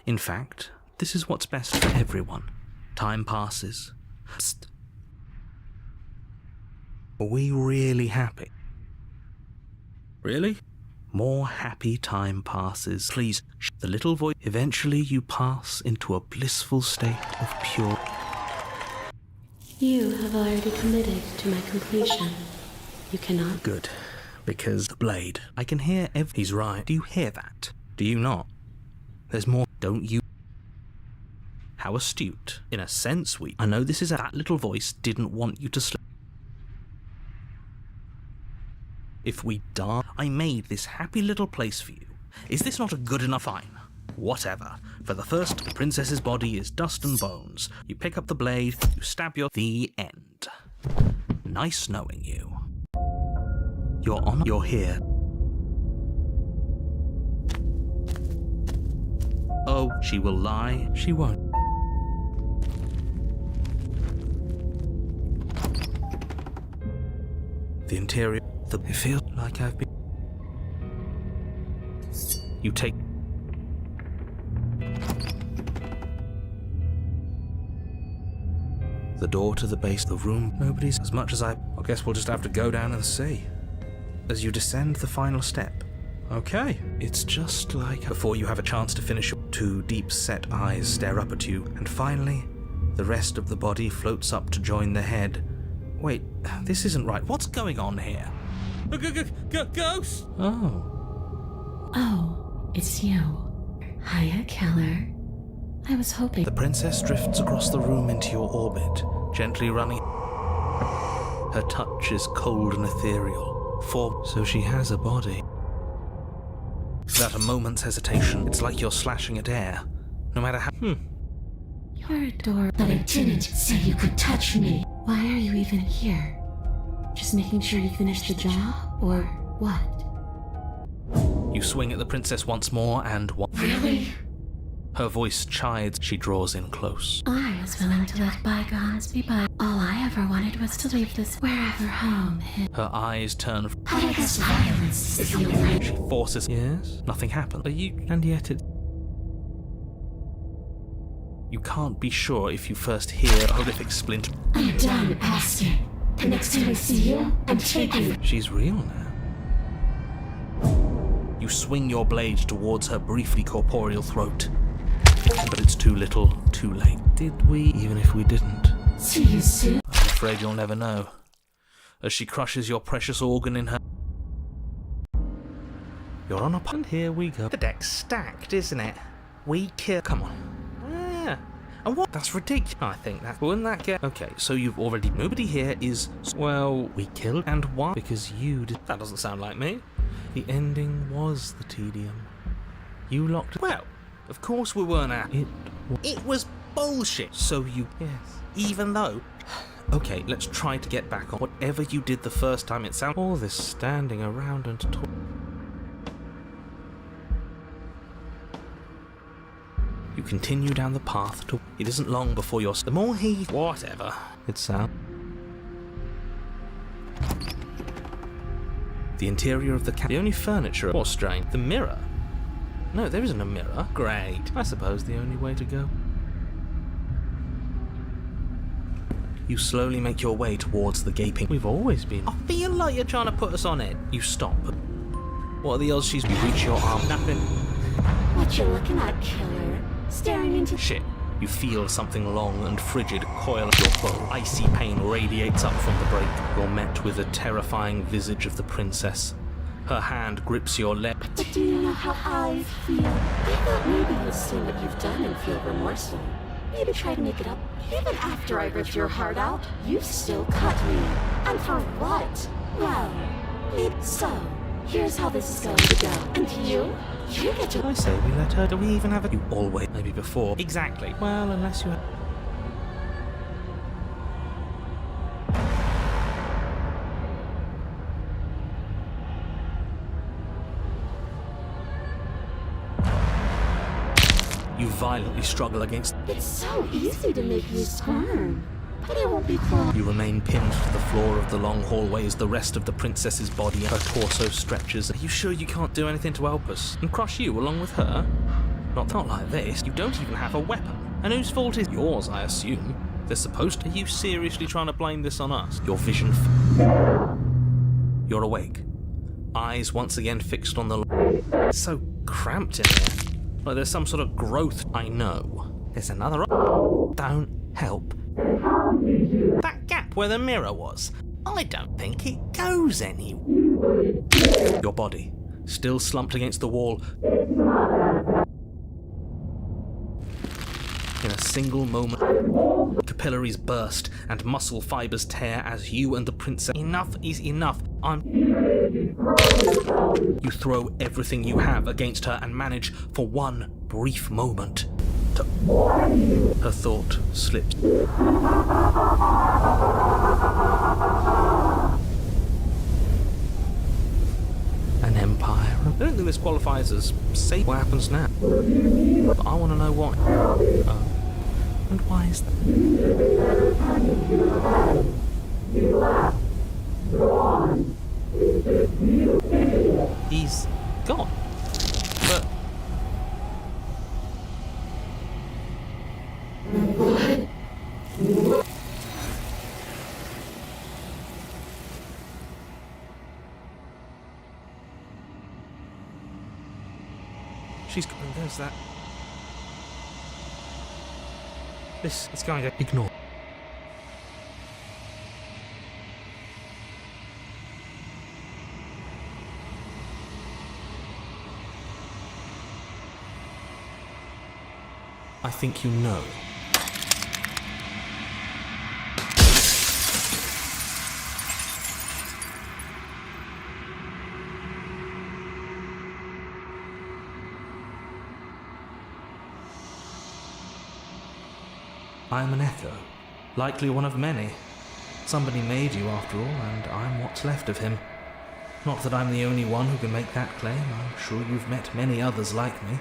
In fact, this is what's best for everyone. Time passes. Psst. Are we really happy? Really? More happy time passes. Please, the little voice. Eventually you pass into a blissful state of pure... You have already committed to my completion. You cannot... Good. Because the blade. I can hear He's right. Do you hear that? Do you not? There's more. Don't you... How astute. In a sense, I know this is that little voice didn't want you to sleep. If we die, I made this happy little place for you. Is this not a good enough fine? Whatever. For the first, the princess's body is dust and bones. You pick up the blade, you stab the end. Nice knowing you. You're here. Oh, she will lie. She won't. The interior. It feels like I've been. You take. The door to the base of the room. Nobody's as much as I guess we'll just have to go down and see. As you descend the final step. Okay, it's just like before you have a chance to finish. Two deep-set eyes stare up at you, and finally, the rest of the body floats up to join the head. Wait, this isn't right. What's going on here? Ghost! Oh, it's you. Hiya, Keller. I was hoping. The princess drifts across the room into your orbit, gently running. Her touch is cold and ethereal. So she has a body. Without a moment's hesitation, it's like you're slashing at air. No matter how. You're adorable. But I didn't say you could touch me. Why are you even here? Just making sure you finish the job, or what? You swing at the princess once more, and Really? Her voice chides. She draws in close. I was willing to let bygones be by. All I ever wanted was to leave this wherever home is. Her eyes turn. But I guess violence is the only way. She forces. Yes. Nothing happens. And yet it. You can't be sure if you first hear a horrific splinter. I'm done asking. The next time I see you, I'm taking you. She's real now. You swing your blade towards her briefly corporeal throat. But it's too little, too late. Did we, even if we didn't? See you soon. I'm afraid you'll never know. As she crushes your precious organ in her. You're on a and here we go. The deck's stacked, isn't it? We kill. Come on. Yeah. And what? That's ridiculous. I think that. Wouldn't that get. Okay, so you've already. Nobody here is. Well, we killed. And why? Because you did. That doesn't sound like me. The ending was the tedium. You locked. Well, of course we weren't at. It was bullshit. So you. Yes. Even though. Okay, let's try to get back on. Whatever you did the first time, it sounds. All this standing around and talk. You continue down the path to. It isn't long before you're. The more he. Whatever. It sounds. The interior of the The only furniture. What's strange? The mirror. No, there isn't a mirror. Great. I suppose the only way to go. You slowly make your way towards the gaping. We've always been. I feel like you're trying to put us on it. You stop. What are the odds she's. You reach your arm. Nothing. What you looking at, killer? Staring into. Shit. You feel something long and frigid coil at your bow. Icy pain radiates up from the break. You're met with the terrifying visage of the princess. Her hand grips your leg. But do you know how I feel? I thought maybe you'll see what you've done and feel remorseful. Maybe try to make it up. Even after I ripped your heart out, you still cut me. And for what? Well, maybe so. Here's how this is going to go. And you get to. I say we let her. Do we even have a. You always. Maybe before. Exactly. Well, unless you have. You violently struggle against. It's so easy to make you squirm. But it won't be fun. You remain pinned to the floor of the long hallway as the rest of the princess's body and her torso stretches. Are you sure you can't do anything to help us? And crush you along with her? Not like this. You don't even have a weapon. And whose fault is yours, I assume? They're supposed to. Are you seriously trying to blame this on us? Your vision. You're awake. Eyes once again fixed on the. It's so cramped in there. Like there's some sort of growth. I know. There's another. Don't help. That gap where the mirror was. I don't think it goes anywhere. Your body, still slumped against the wall. In a single moment. Capillaries burst and muscle fibers tear as you and the princess. Enough is enough. You throw everything you have against her and manage for one brief moment to. Her thought slips. An empire. I don't think this qualifies as safe. What happens now? But I want to know why. And why is that? He's gone. But she's gone. There's that. This guy to ignore. I think you know. I am an echo, likely one of many. Somebody made you after all, and I'm what's left of him. Not that I'm the only one who can make that claim. I'm sure you've met many others like me.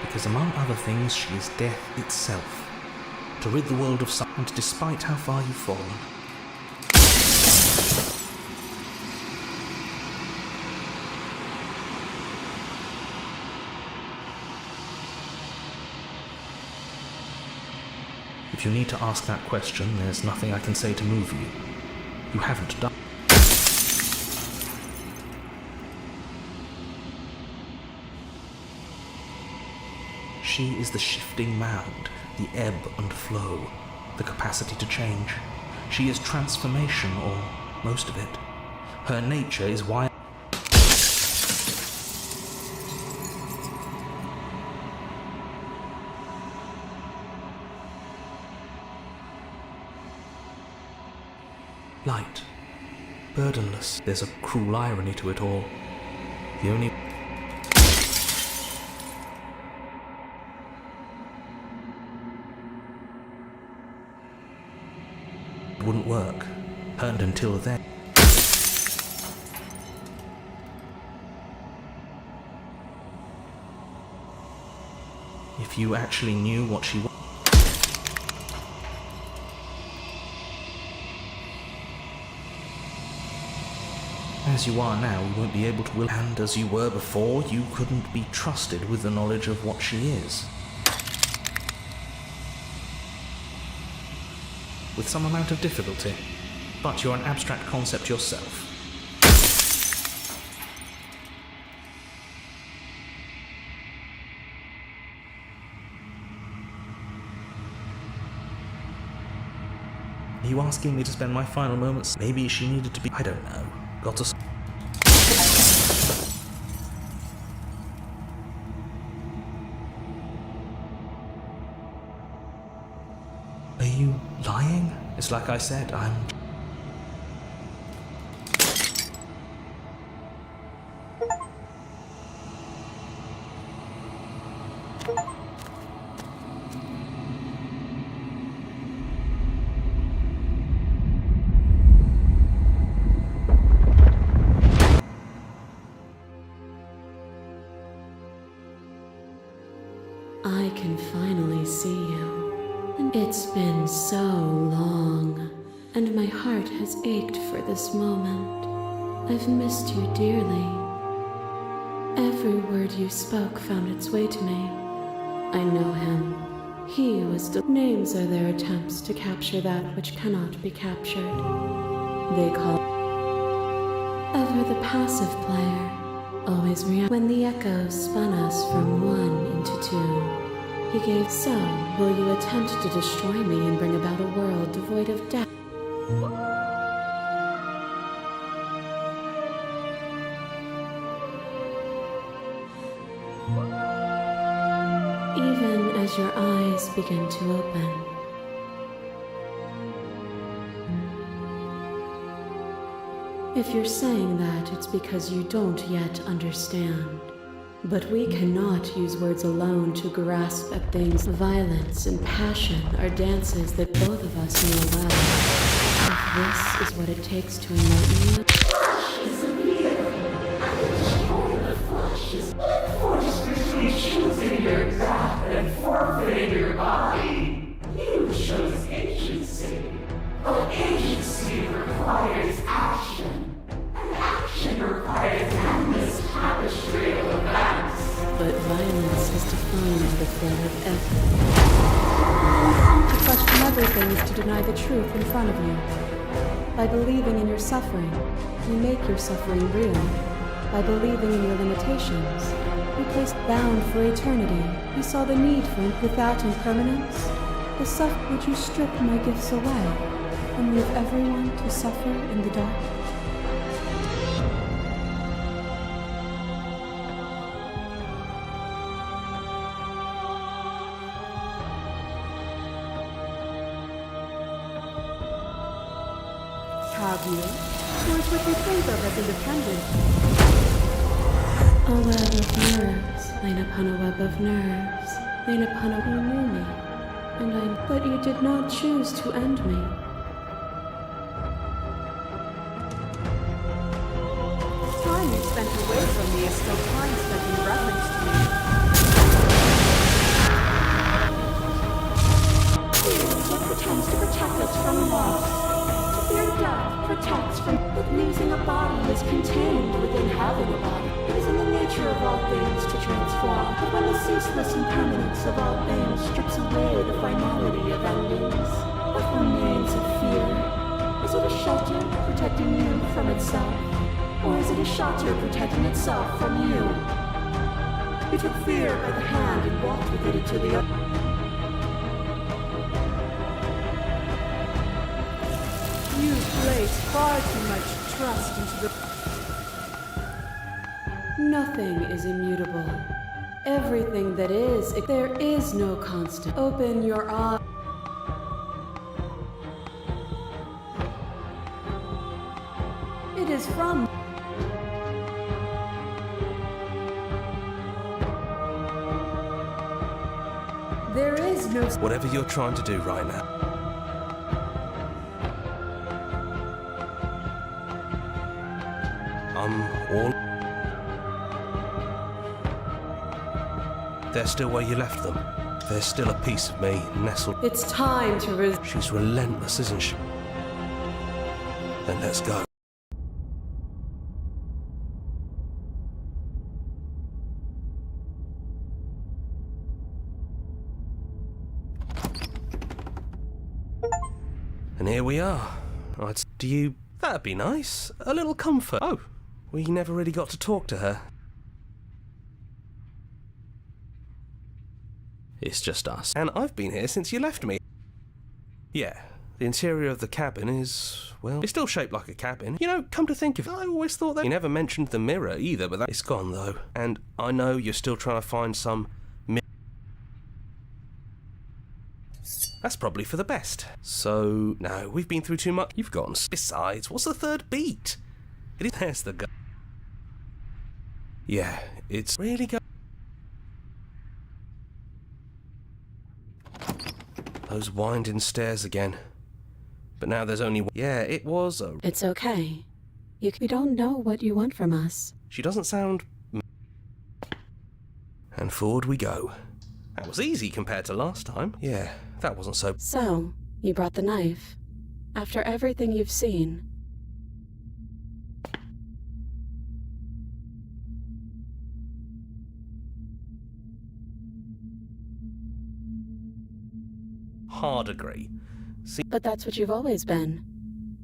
Because among other things, she is death itself. To rid the world of something, despite how far you've fallen. If you need to ask that question, there's nothing I can say to move you. You haven't done. She is the shifting mound, the ebb and flow, the capacity to change. She is transformation, or most of it. Her nature is why. Light, burdenless. There's a cruel irony to it all. The only. It wouldn't work. And until then. If you actually knew what she was. As you are now, you won't be able to will. And as you were before, you couldn't be trusted with the knowledge of what she is. With some amount of difficulty, but you're an abstract concept yourself. Are you asking me to spend my final moments? Maybe she needed to be. I don't know. Got to. Are you lying? It's like I said, I'm. I can finally see you. And it's been so long, and my heart has ached for this moment. I've missed you dearly. Every word you spoke found its way to me. I know him. He was names are their attempts to capture that which cannot be captured. They call ever the passive player, always react. When the echoes spun us from one into two, he gave. So, will you attempt to destroy me and bring about a world devoid of death? Even as your eyes begin to open. If you're saying that, it's because you don't yet understand. But we cannot use words alone to grasp at things. Violence and passion are dances that both of us know well. If this is what it takes to enlighten you, choosing your death and forfeiting your body. You chose agency. But agency requires action. And action requires endless tapestry of events. but violence is defined by the flow of effort. To question everything is to deny the truth in front of you. By believing in your suffering, you make your suffering real. By believing in your limitations, you placed bound for eternity. You saw the need for without impermanence. Would you strip my gifts away and leave everyone to suffer in the dark? Have you? Who is what you think of as independent? A web of nerves, lain upon a web of nerves, lain upon a... You knew me, and I... But you did not choose to end me. Time you spent away from me is still time spent in reference to me. It pretends to protect us from loss. Fear death protects from, but losing a body is contained within having a body. It is in the nature of all things to transform, but when the ceaseless impermanence of all things strips away the finality of endings, what remains of fear? Is it a shelter protecting you from itself? Or is it a shelter protecting itself from you? You took fear by the hand and walked with it into the other. You place far too much trust into the... Nothing is immutable. Everything that is, there is no constant. Open your eyes. It is from... There is no... Whatever you're trying to do right now. All... They're still where you left them. There's still a piece of me nestled. It's time to She's relentless, isn't she? Then let's go. And here we are. Do you... That'd be nice. A little comfort. Oh, we never really got to talk to her. It's just us. And I've been here since you left me. Yeah, the interior of the cabin is, well, it's still shaped like a cabin. You know, come to think of it, I always thought that... You never mentioned the mirror either, but it's gone though. And I know you're still trying to find some mirror. That's probably for the best. So, no, we've been through too much. You've gotten... Besides, what's the third beat? It is... There's the guy. Yeah, it's really go... Those winding stairs again. But now there's only... Yeah, it was a... It's okay. You don't know what you want from us. She doesn't sound... And forward we go. That was easy compared to last time. Yeah, that wasn't so... So, you brought the knife. After everything you've seen. Hard agree. See... But that's what you've always been.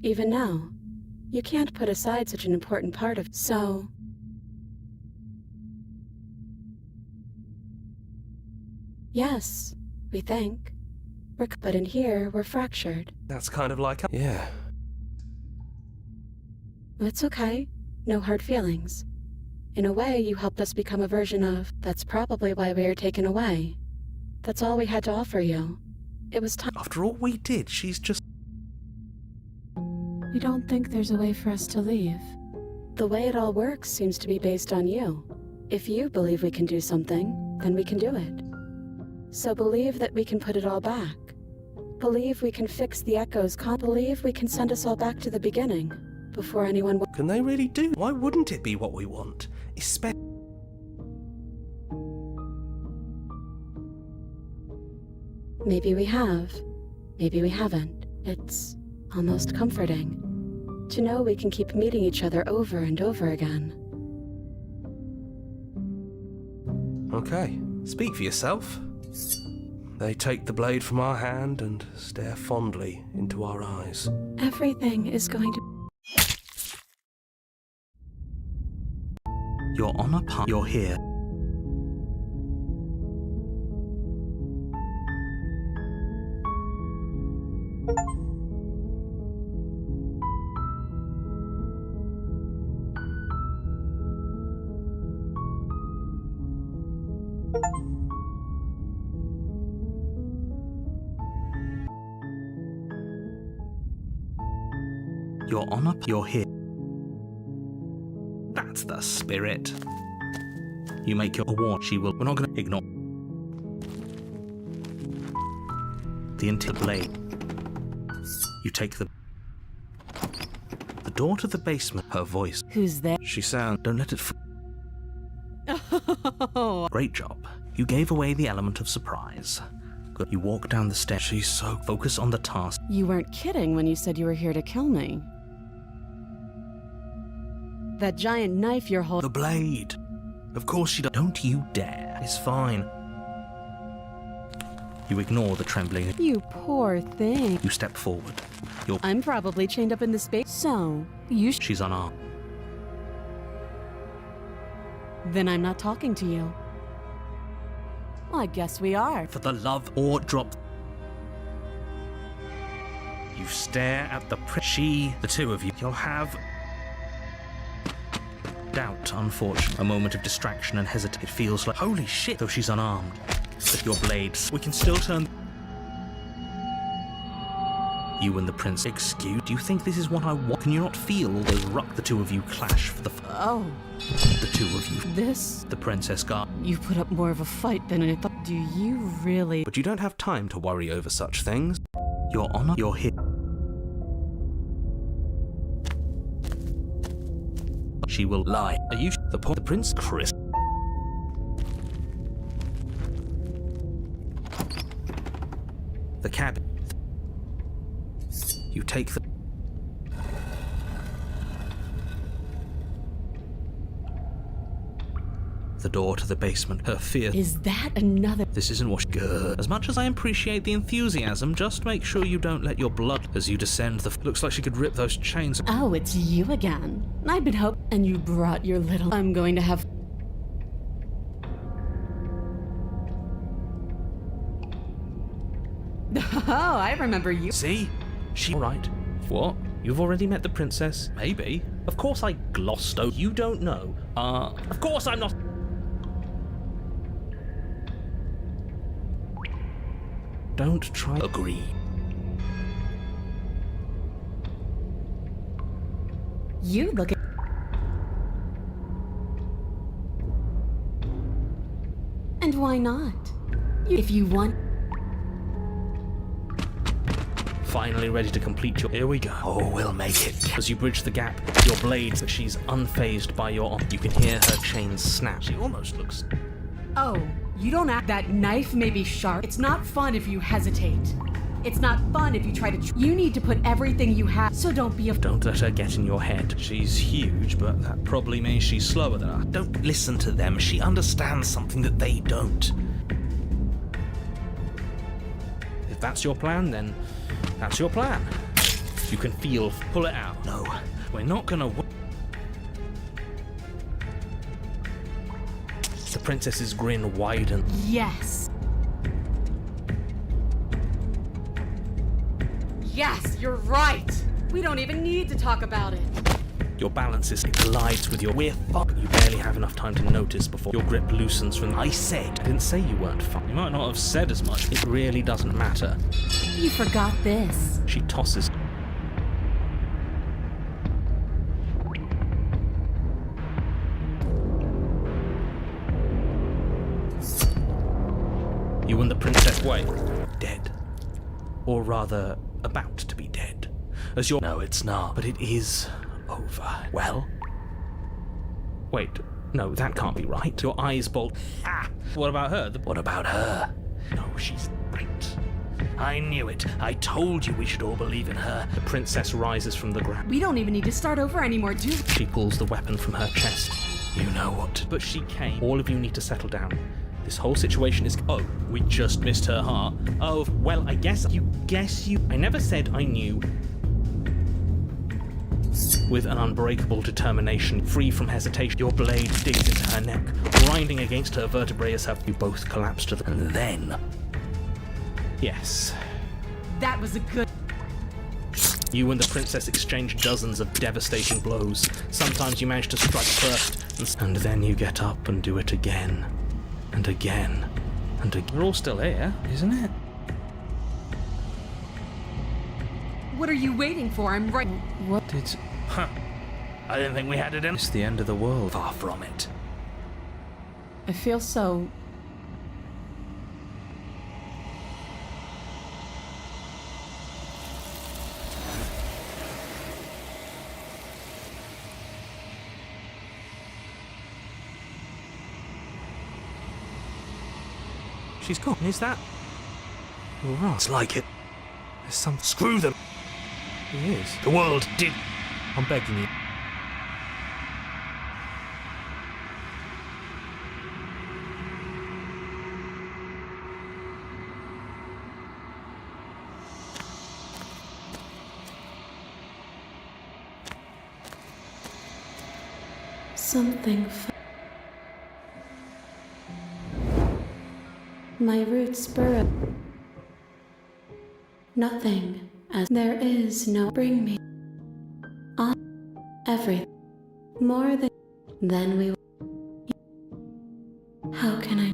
Even now. You can't put aside such an important part of... So... Yes, we think. But in here, we're fractured. That's kind of like... Yeah. It's okay. No hard feelings. In a way, you helped us become a version of. That's probably why we were taken away. That's all we had to offer you. It was time. After all we did, she's just... We don't think there's a way for us to leave. The way it all works seems to be based on you. If you believe we can do something, then we can do it. So believe that we can put it all back. Believe we can fix the echoes. Believe we can send us all back to the beginning, before anyone... Can they really do? Why wouldn't it be what we want? Especially... Maybe we have. Maybe we haven't. It's almost comforting to know we can keep meeting each other over and over again. Okay, speak for yourself. They take the blade from our hand and stare fondly into our eyes. Everything is going to... You're on a path. You're here. You're on a... You're here. That's the spirit. You make your award. She will... We're not going to ignore... The entire blade. You take the... The door to the basement. Her voice. Who's there? She sounds... Don't let it... Great job. You gave away the element of surprise. Good. You walk down the stairs. She's so... Focus on the task. You weren't kidding when you said you were here to kill me. That giant knife you're holding... The blade. Of course she don't you dare. It's fine. You ignore the trembling. You poor thing. You step forward. I'm probably chained up in the space. So, you She's unarmed. Then I'm not talking to you. Well, I guess we are. For the love or drop. You stare at the the two of you. You'll have... Doubt, unfortunately. A moment of distraction and hesitation. It feels like, holy shit, though she's unarmed. But your blades, we can still turn... You and the prince, excuse, do you think this is what I want? Can you not feel those the two of you clash for the... Oh. The two of you. This? The princess guard. You put up more of a fight than I thought. Do you really... But you don't have time to worry over such things. Your honor, you're here. She will lie. Are you the prince? Chris. The cabin. You take the... The door to the basement. Her fear... Is that another... This isn't what... Good. As much as I appreciate the enthusiasm, just make sure you don't let your blood as you descend the... Looks like she could rip those chains... Oh, it's you again. I've been hoping... And you brought your little... I'm going to have... Oh, I remember you. See? She... Right. What? You've already met the princess? Maybe. Of course I glossed over. You don't know. Of course I'm not... Don't try... Agree. You look at... And why not? If you want... Finally ready to complete your... Here we go. Oh, we'll make it. As you bridge the gap, your blades, she's unfazed by your arm. You can hear her chains snap. She almost looks... Oh, you don't act... That knife may be sharp. It's not fun if you hesitate. It's not fun if you try to... You need to put everything you have, so don't be a... Don't let her get in your head. She's huge, but that probably means she's slower than us. Don't listen to them. She understands something that they don't. If that's your plan, then that's your plan. You can feel... Pull it out. No. We're not gonna... The princess's grin widened. Yes. Yes, you're right. We don't even need to talk about it. Your balance is, it collides with your we're fuck. You barely have enough time to notice before your grip loosens from. I didn't say you weren't fine. You might not have said as much. It really doesn't matter. You forgot this. She tosses. You and the princess wait. Dead. Or rather, about to be dead. As you're. No, it's not. But it is over. Well? Wait. No, that can't be right. Your eyes bolt. Ah! What about her? What about her? No, she's right. I knew it. I told you we should all believe in her. The princess rises from the ground. We don't even need to start over anymore, do we? She pulls the weapon from her chest. You know what? But she came. All of you need to settle down. This whole situation is. Oh, we just missed her heart. Oh, well, I guess you. I never said I knew. With an unbreakable determination, free from hesitation, your blade digs into her neck, grinding against her vertebrae as you both collapse to the. And then. Yes. That was a good. You and the princess exchange dozens of devastating blows. Sometimes you manage to strike first, and then you get up and do it again. And again. And again. We're all still here, isn't it? What are you waiting for? I'm right. What did... Huh. I didn't think we had it in. It's the end of the world. Far from it. I feel so... She's gone, is that? All right. It's like it. There's some... Screw them! He is. The world did... I'm begging you. Something. My roots burrow. Nothing, as there is no bring me on everything more than we. How can I?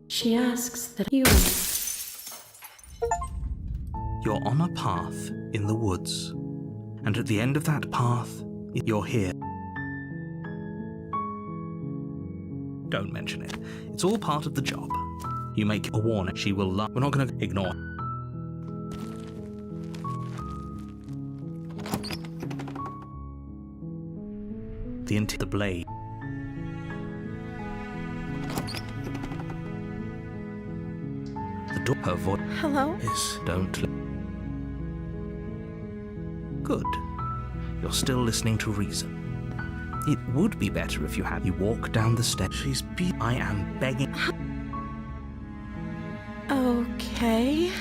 She asks that you. You're on a path in the woods, and at the end of that path, you're here. Don't mention it. It's all part of the job. You make a warning. She will love. We're not going to ignore. The blade. The door. Her voice. Hello? Yes. Don't. Good. You're still listening to reason. It would be better if you had. You walk down the steps. I am begging. Okay.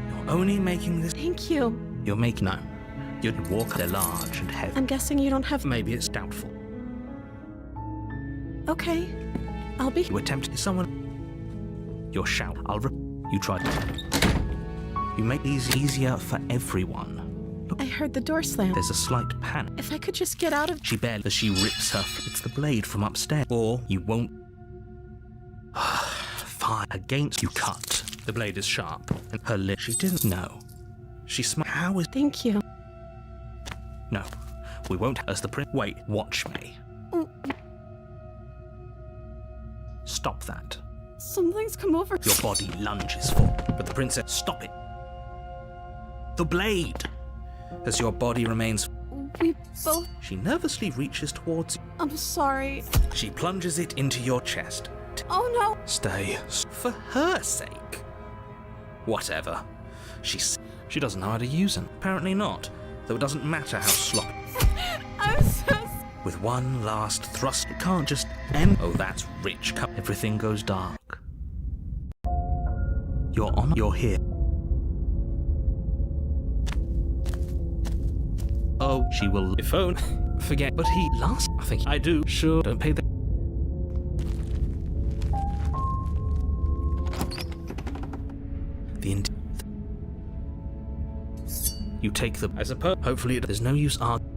You're only making this. Thank you. You're making. No. You'd walk. They're large and heavy. I'm guessing you don't have. Maybe it's doubtful. Okay. I'll be. You attempt someone. Your shout. You tried. You make these easier for everyone. Look, I heard the door slam. there's a slight panic. If I could just get out of. She barely. As she rips her. It's the blade from upstairs. Or you won't. Fine. Against you cut. The blade is sharp. And her lip. She didn't know. She smiled. How is. Thank you. No. We won't. As the prince. Wait. Watch me. Stop that. Something's come over. Your body lunges forward, but the princess. Stop it. The blade! As your body remains. We both. She nervously reaches towards you. I'm sorry. She plunges it into your chest. Oh no. Stay. For her sake. Whatever. She doesn't know how to use them. Apparently not. Though it doesn't matter how sloppy. I'm so. With one last thrust, it can't just end. Oh, that's rich. Everything goes dark. You're here. Oh, she will. If only. Forget. But he last. I think I do. Sure. Don't pay the. You take the. I suppose. Hopefully, there's no use arguing.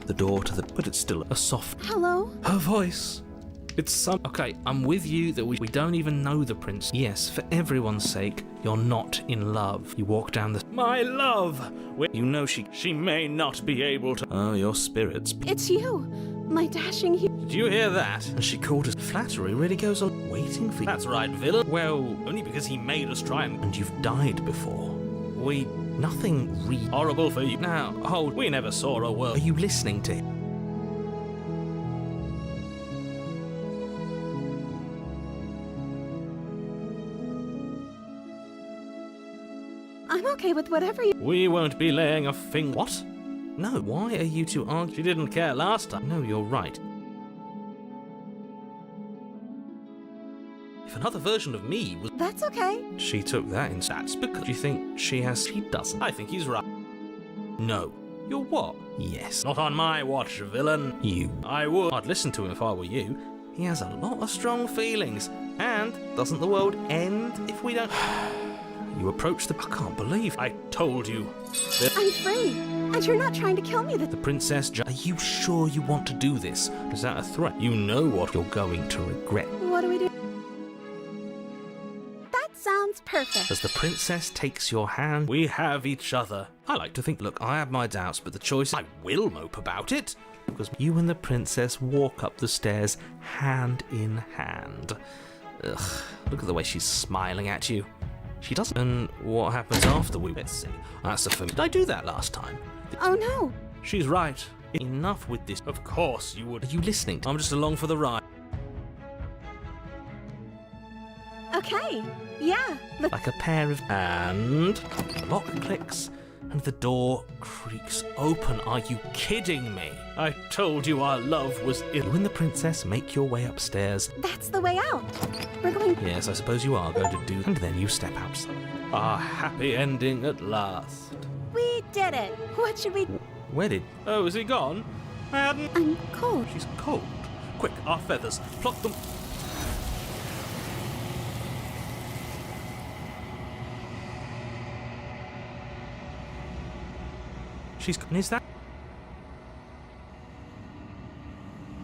The door to the. But it's still a soft. Hello? Her voice. It's some. Okay, I'm with you that we don't even know the prince. Yes, for everyone's sake, you're not in love. You walk down the. My love! You know she may not be able to. Oh, your spirits. It's you, my dashing hero. Did you hear that? And she called us. Flattery really goes on waiting for you. That's right, villain. Well, only because he made us try and. And you've died before. We. Nothing Horrible for you. Now, hold. We never saw a world. Are you listening to him? I'm okay with whatever you. We won't be laying a finger. What? No, why are you two arguing? She didn't care last time. No, you're right. If another version of me was. That's okay. She took that in. That's because. Do you think she has? She doesn't. I think he's right. No. You're what? Yes. Not on my watch, villain. You. I would. I'd listen to him if I were you. He has a lot of strong feelings. And doesn't the world end if we don't? You approach the. I can't believe. I told you. I'm free, and you're not trying to kill me. The princess. Are you sure you want to do this? Is that a threat? You know what you're going to regret. What do we do? That sounds perfect. As the princess takes your hand, We have each other. I like to think. Look, I have my doubts, but the choice. I will mope about it. Because you and the princess walk up the stairs hand in hand. Ugh, look at the way she's smiling at you. She doesn't. And what happens after we. Let's see. That's a film. Did I do that last time? Oh no. She's right. Enough with this. Of course you Are would. you listening? I'm just along for the ride. Okay. Yeah. Like a pair of. And the lock clicks, and the door creaks open. Are you kidding me? I told you our love was You and the princess make your way upstairs. That's the way out. We're going. Yes, I suppose you are going to do. And then you step outside. our happy ending at last. We did it. What should we? Where did? Oh, is he gone? Madden? I'm cold. She's cold. Quick, our feathers. Pluck them. She's. Is that?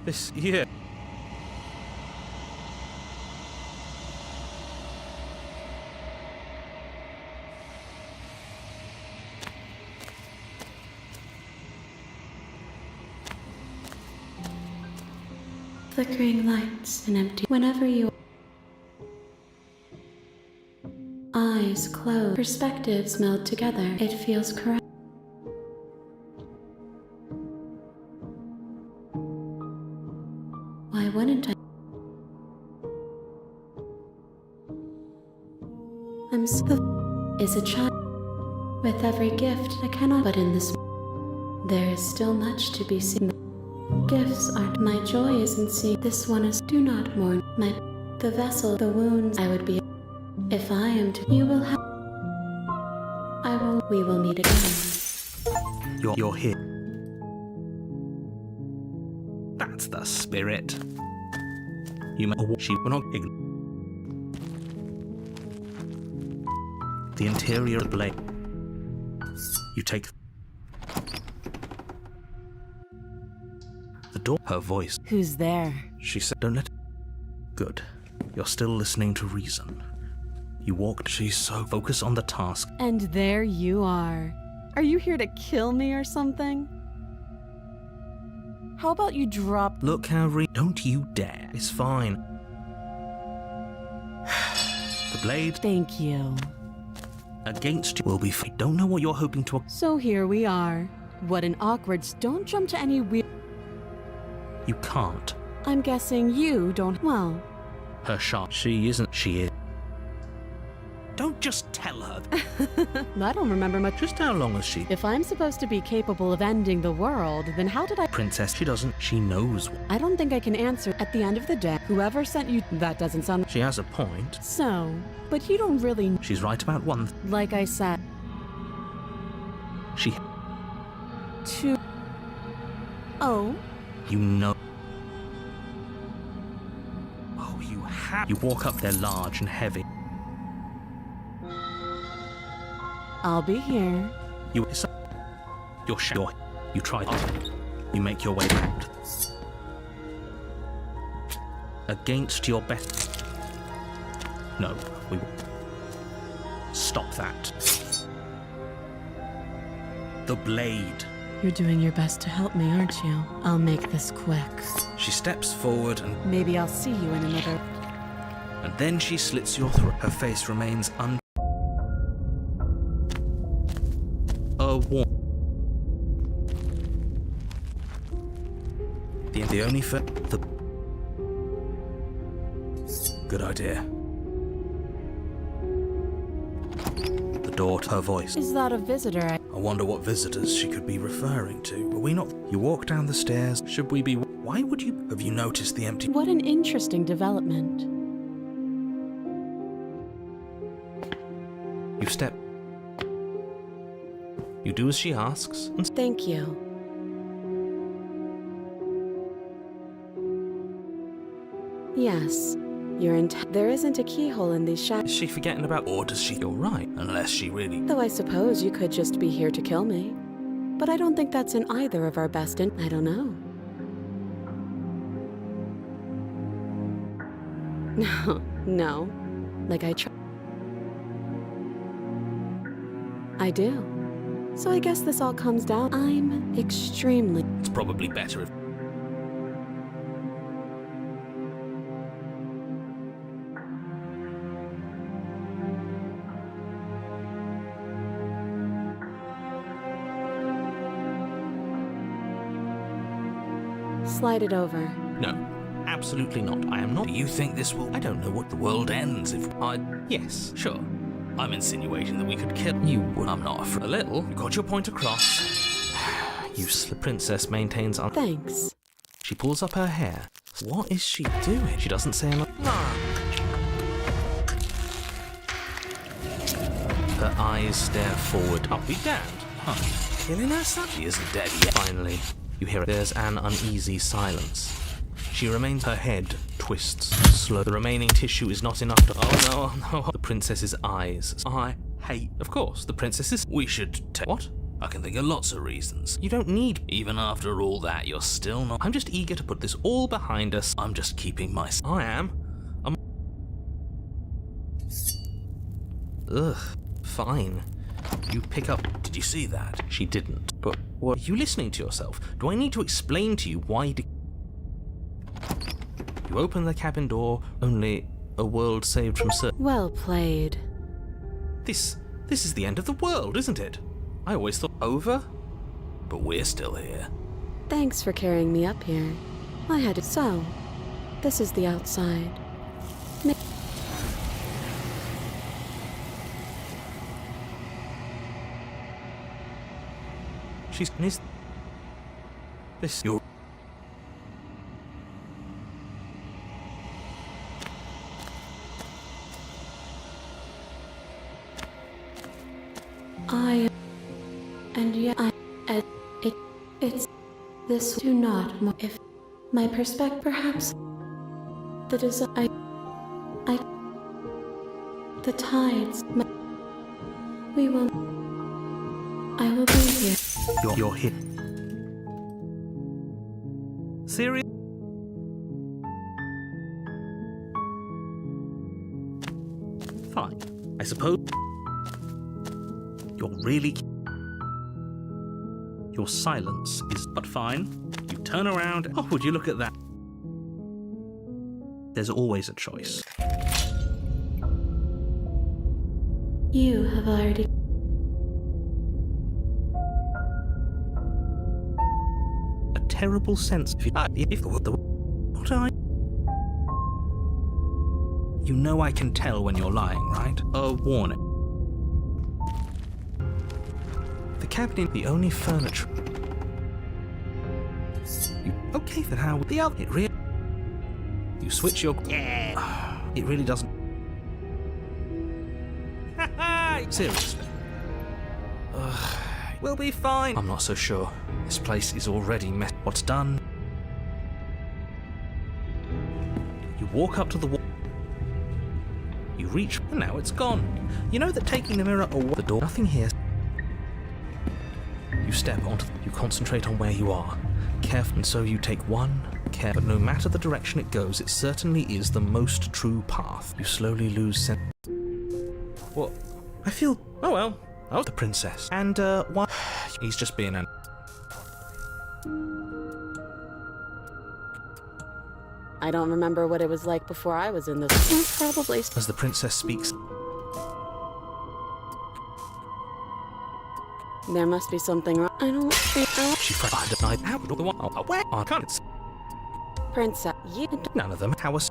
This year. Flickering lights and empty. Whenever you. Eyes closed. Perspectives meld together. It feels correct. Why wouldn't I? I'm so is a child. With every gift, I cannot. But in this, there is still much to be seen. Gifts aren't. My joy isn't seeing. This one is. Do not mourn. The vessel, the wounds. I would be. If I am to. You will have. I will. We will meet again. You're here. That's the spirit. You may. She will not. The interior of the blade. You take. The door. Her voice. Who's there? She said, "Don't let." Good. You're still listening to reason. You walked. She's so. Focus on the task. And there you are. Are you here to kill me or something? How about you drop... Look how Don't you dare. It's fine. The blade. Thank you. Against you will be. I don't know what you're hoping to. So here we are. What an awkward... Don't jump to any weird... You can't. I'm guessing you don't... Well... Her shot. She isn't. She is. Don't just tell her. I don't remember much. Just how long is she? If I'm supposed to be capable of ending the world, then how did I... Princess, she doesn't. She knows. I don't think I can answer. At the end of the day, whoever sent you... That doesn't sound... She has a point. So, but you don't really... She's right about one. Like I said... She... to... Oh? You know. Oh, you have. You walk up there large and heavy. I'll be here. You try to. You make your way back. Against your best. No, we will. Stop that. The blade. You're doing your best to help me, aren't you? I'll make this quick. She steps forward and Maybe I'll see you in another... then she slits your throat. Her face remains warm. The only the good idea. The door to her voice. Is that a visitor? I wonder what visitors she could be referring to. Were we not? You walk down the stairs. Should we be? Why would you? Have you noticed the empty? What an interesting development. You step. You do as she asks. And Thank you. Yes, there isn't a keyhole in these is she forgetting about? Or does she? You're right. Unless she really. Though I suppose you could just be here to kill me. But I don't think that's in either of our best I don't know. No. Like I do. So I guess this all comes down. I'm extremely... It's probably better if. Slide it over. No, absolutely not. I am not. Do you think this will? I don't know what the world ends if I. Yes, sure. I'm insinuating that we could kill. You would. I'm not afraid. A little. You got your point across. The princess maintains. Thanks. She pulls up her hair. What is she doing? She doesn't say anything. Her eyes stare forward. I'll be damned. Huh. Killing her son? She isn't dead yet. Finally, you hear it. There's an uneasy silence. She remains. Her head twists slow. The remaining tissue is not enough to. Oh no! The princess's eyes. I hate. Of course, the princess's. We should take. What? I can think of lots of reasons. You don't need. Even after all that, you're still not. I'm just eager to put this all behind us. I'm just keeping my. I am. Ugh. Fine. You pick up. Did you see that? She didn't. But what? Are you listening to yourself? Do I need to explain to you why? You open the cabin door. Only a world saved from Well played. This is the end of the world, isn't it? I always thought over, but we're still here. Thanks for carrying me up here. I had to. So, this is the outside. She's this. You're. And yet it's this do not if my perspective perhaps the desire the tides I will be here. You're here. Serious? Fine. I suppose you're really. Your silence is but fine. You turn around. Oh, would you look at that? There's always a choice. You have already. A terrible sense of what I. You know I can tell when you're lying, right? A warning. The cabinet, the only furniture. Okay, then how would the other? It really. You switch your. Yeah. It really doesn't. Seriously. right. We'll be fine. I'm not so sure. This place is already messed. What's done? You walk up to the wall. You reach, and now it's gone. You know that taking the mirror away the door, nothing here. You step onto, you concentrate on where you are. Careful, and so you take one care, but no matter the direction it goes, it certainly is the most true path. You slowly lose sense. What? I feel. Oh well. I was the princess. And, why? He's just being an. I don't remember what it was like before I was in this. Probably. As the princess speaks. There must be something wrong. I don't think. She tried to deny how the one. Where? I can't. Princess, you. None of them. How was.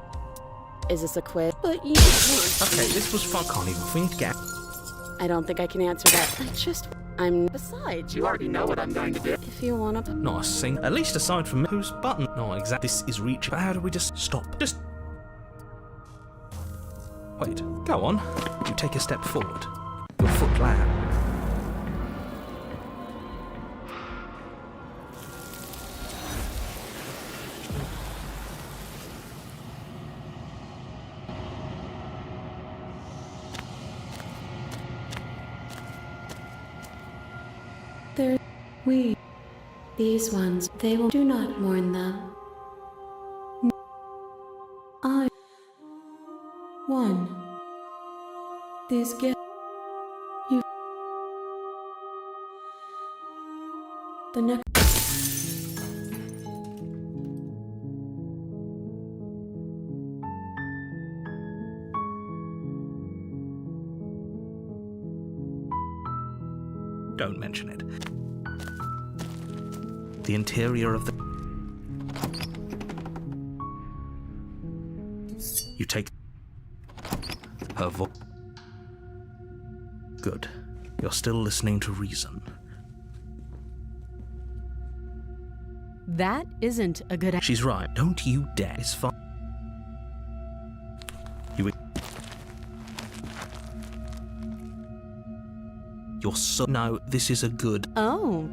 Is this a quiz? But you. Okay, this was fun. Can't even. We need to get. I don't think I can answer that. I'm. Besides, you already know what I'm going to do. If you wanna. Not a sing. At least aside from whose button. Not exactly. This is reaching. But how do we just stop? Just. Wait. Go on. You take a step forward. Your foot lands. These ones, they will. Do not mourn them. I. One. These gifts. You. The next. Don't mention it. The interior of the. You take her voice. Good. You're still listening to reason. That isn't a good. She's right. Don't you dare. It's fine. You're so. No, this is a good. Oh.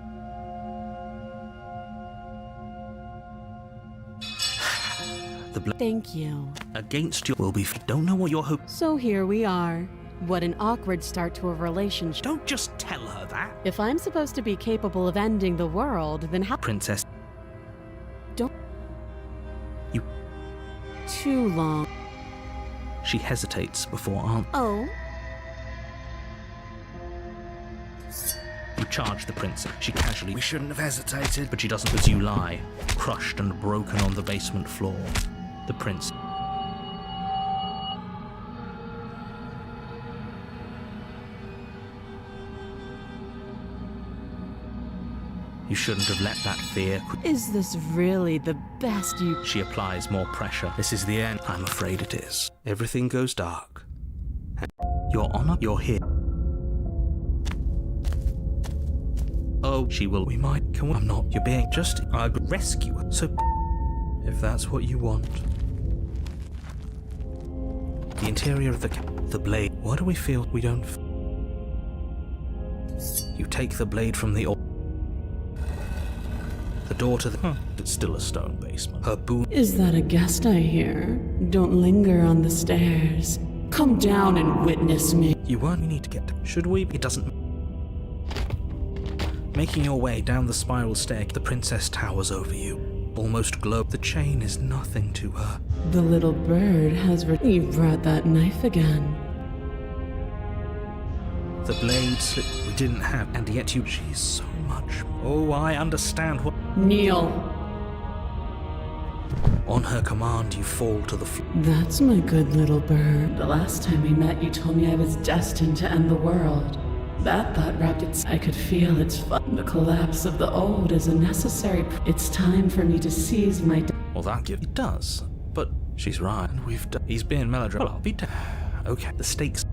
Thank you. Against you will be. Don't know what you're hoping. So here we are. What an awkward start to a relationship. Don't just tell her that. If I'm supposed to be capable of ending the world, then how? Princess. Don't. You. Too long. She hesitates before answering. Oh. You charge the princess. She casually. We shouldn't have hesitated. But she doesn't, as you lie, crushed and broken on the basement floor. The prince. You shouldn't have let that fear. Is this really the best you? She applies more pressure. This is the end. I'm afraid it is. Everything goes dark. Your honor, you're here. Oh, she will. We might. Can we? I'm not. You're being just. I'd rescue her. So, if that's what you want. The interior of the blade. What do we feel? We don't. You take the blade from the. The door to the. It's still a stone basement. Her boon. Is that a guest I hear? Don't linger on the stairs. Come down and witness me. You weren't. We need to get. Should we? It doesn't. Making your way down the spiral stair, the princess towers over you. Almost glow. The chain is nothing to her. The little bird has. You brought that knife again. The blade slip we didn't have, and yet you. She's so much. Oh, I understand what. Kneel. On her command, you fall to the floor. That's my good little bird. The last time we met, you told me I was destined to end the world. That thought wrapped its. I could feel its fun. The collapse of the old is a necessary. It's time for me to seize my. Well, that gives. It does, but she's right. And we've. He's being melodramatic. Well, I'll be. Okay, the stakes.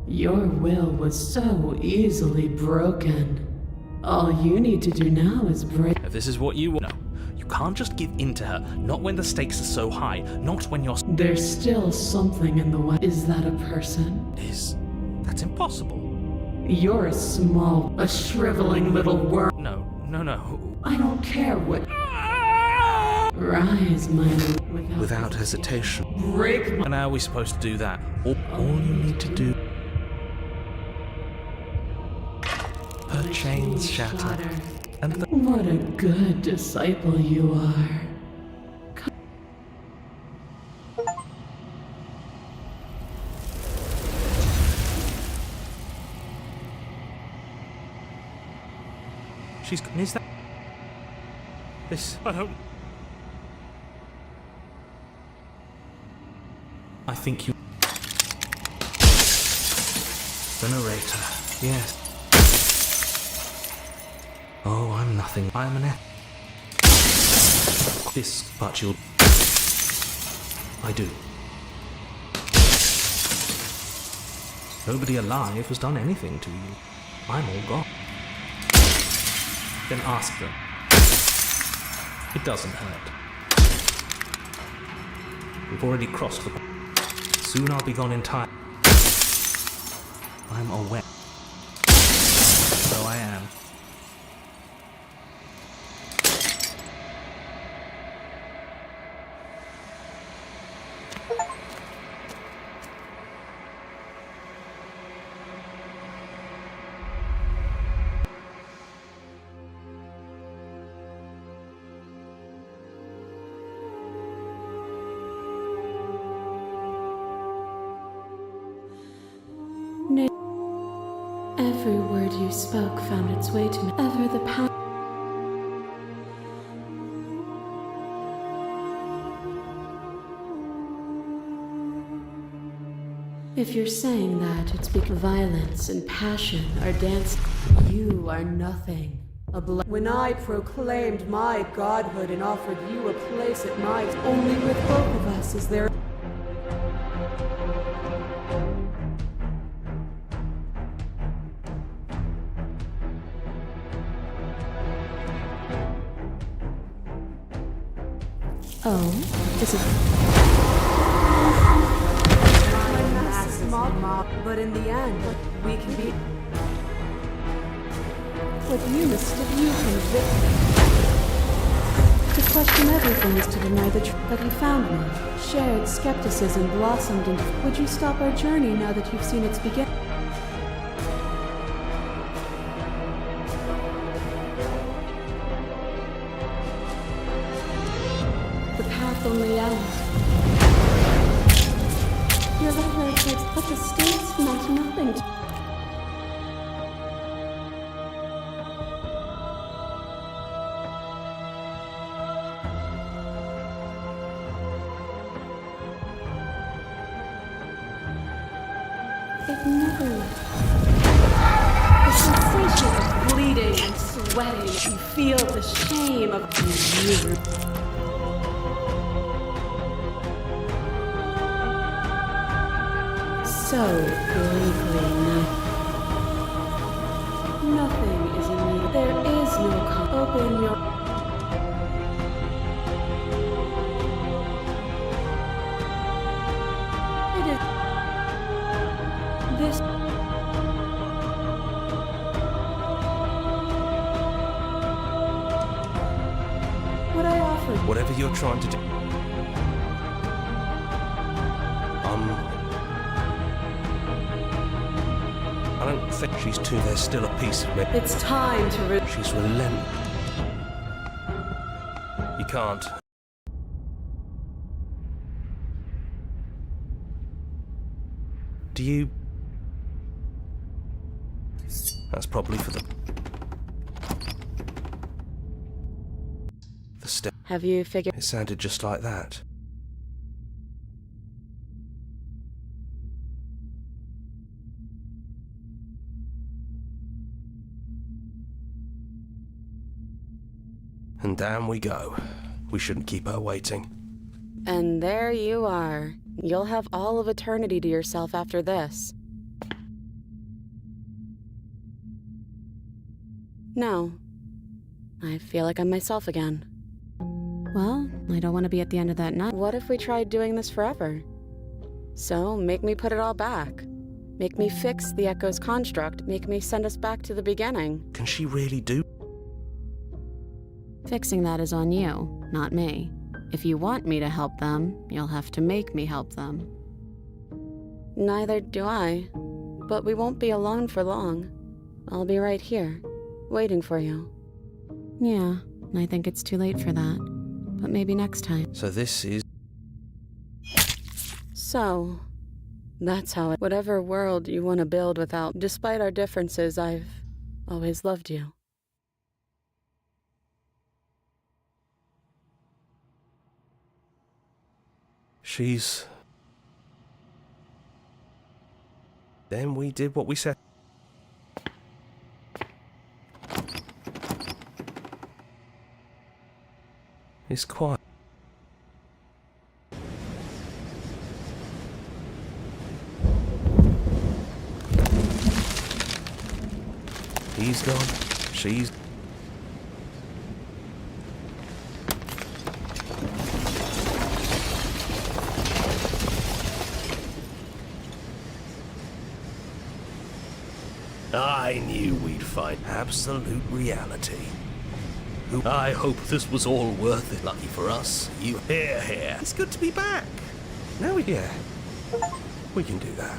Your will was so easily broken. All you need to do now is break. If this is what you want. No, you can't just give in to her. Not when the stakes are so high. Not when you're. There's still something in the way. Is that a person? Is That's impossible. You're a shriveling little worm. No. I don't care what. Rise, my lord, Without hesitation. break my. And how are we supposed to do that? All you need to do. Her chains shatter. And the What a good disciple you are. Is that... This... I don't... I think you... The narrator. Yes. Oh, I'm nothing. I'm an This... But you'll... I do. Nobody alive has done anything to you. I'm all gone. Then ask them. It doesn't hurt. We've already crossed the... Soon I'll be gone entirely. I'm aware. So I am. Every word you spoke found its way to me. Ever the power. If you're saying that, it's because violence and passion are dancing. You are nothing. When I proclaimed my godhood and offered you a place at my... Only with both of us is there... Oh, is it... Massive mob, but in the end, we can be... What you mistake you convict me. To question everything is to deny the truth. But you found me. Shared skepticism blossomed into... Would you stop our journey now that you've seen its beginning? The path only ends. Your letter says, but the stakes meant nothing to... It never left. The sensation of bleeding and sweating. You feel the shame of you. So bleakly nothing is in me. There is no open your... It is... This... What I offered... Whatever you're trying to do. I don't think she's too. There's still a piece of me. It's time to... She's relentless. You can't. Do you... That's probably for the step. Have you figured... It sounded just like that. And down we go. We shouldn't keep her waiting. And there you are. You'll have all of eternity to yourself after this. No. I feel like I'm myself again. Well, I don't want to be at the end of that night. What if we tried doing this forever? So, make me put it all back. Make me fix the Echo's construct. Make me send us back to the beginning. Can she really do? Fixing that is on you, not me. If you want me to help them, you'll have to make me help them. Neither do I. But we won't be alone for long. I'll be right here, waiting for you. Yeah, I think it's too late for that. But maybe next time. So this is... So, that's how whatever world you want to build without, despite our differences, I've always loved you. She's... Then we did what we said. It's quiet. He's gone. She's... I knew we'd find absolute reality. I hope this was all worth it. Lucky for us, you here. It's good to be back. Now we... Yeah. We can do that.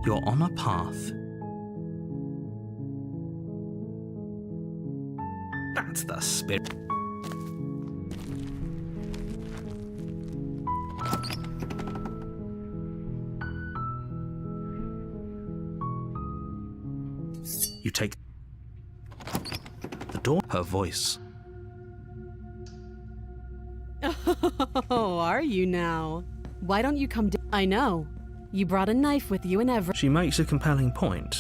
You're on a path. That's the spirit. You take the door, her voice. Oh, are you now? Why don't you come I know. You brought a knife with you and everything. She makes a compelling point.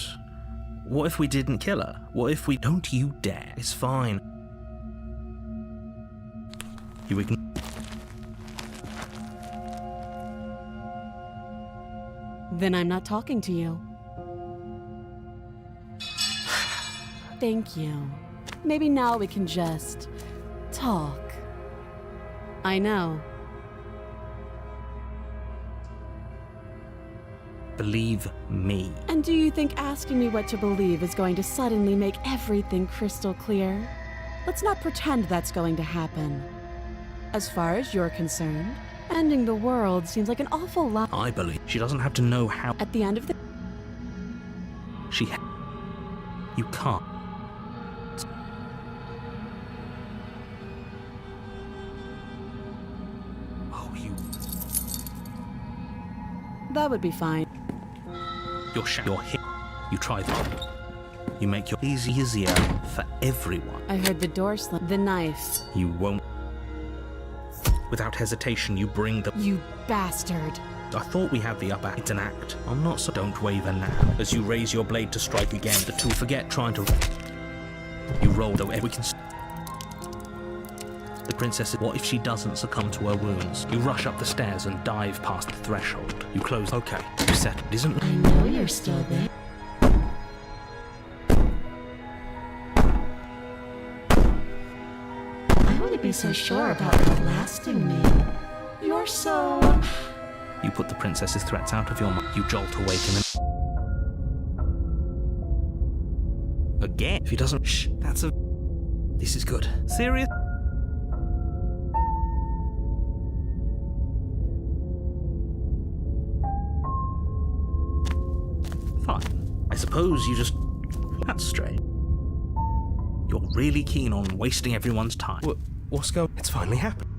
What if we didn't kill her? What if we... Don't you dare. It's fine. You ignore... Then I'm not talking to you. Thank you. Maybe now we can just... talk. I know. Believe me. And do you think asking me what to believe is going to suddenly make everything crystal clear? Let's not pretend that's going to happen. As far as you're concerned, ending the world seems like an awful lot. I believe she doesn't have to know how. At the end of the... You can't. Oh, you... That would be fine. You're hit. You try that. You make your easier for everyone. I heard the door slam. The knife. You won't. Without hesitation, you bring the... You bastard. I thought we had the upper. It's an act. I'm not so... Don't waver now. As you raise your blade to strike again, the two forget trying to... You roll, though we can... The princess... What if she doesn't succumb to her wounds? You rush up the stairs and dive past the threshold. You close... Okay, you set... It isn't... I know you're still there. I wouldn't be so sure about blasting me. You're so... You put the princess's threats out of your mind. You jolt awake and then... Again? If he doesn't... Shh, that's a... This is good. Serious? Fine. I suppose you just... That's strange. You're really keen on wasting everyone's time. What's going... It's finally happened.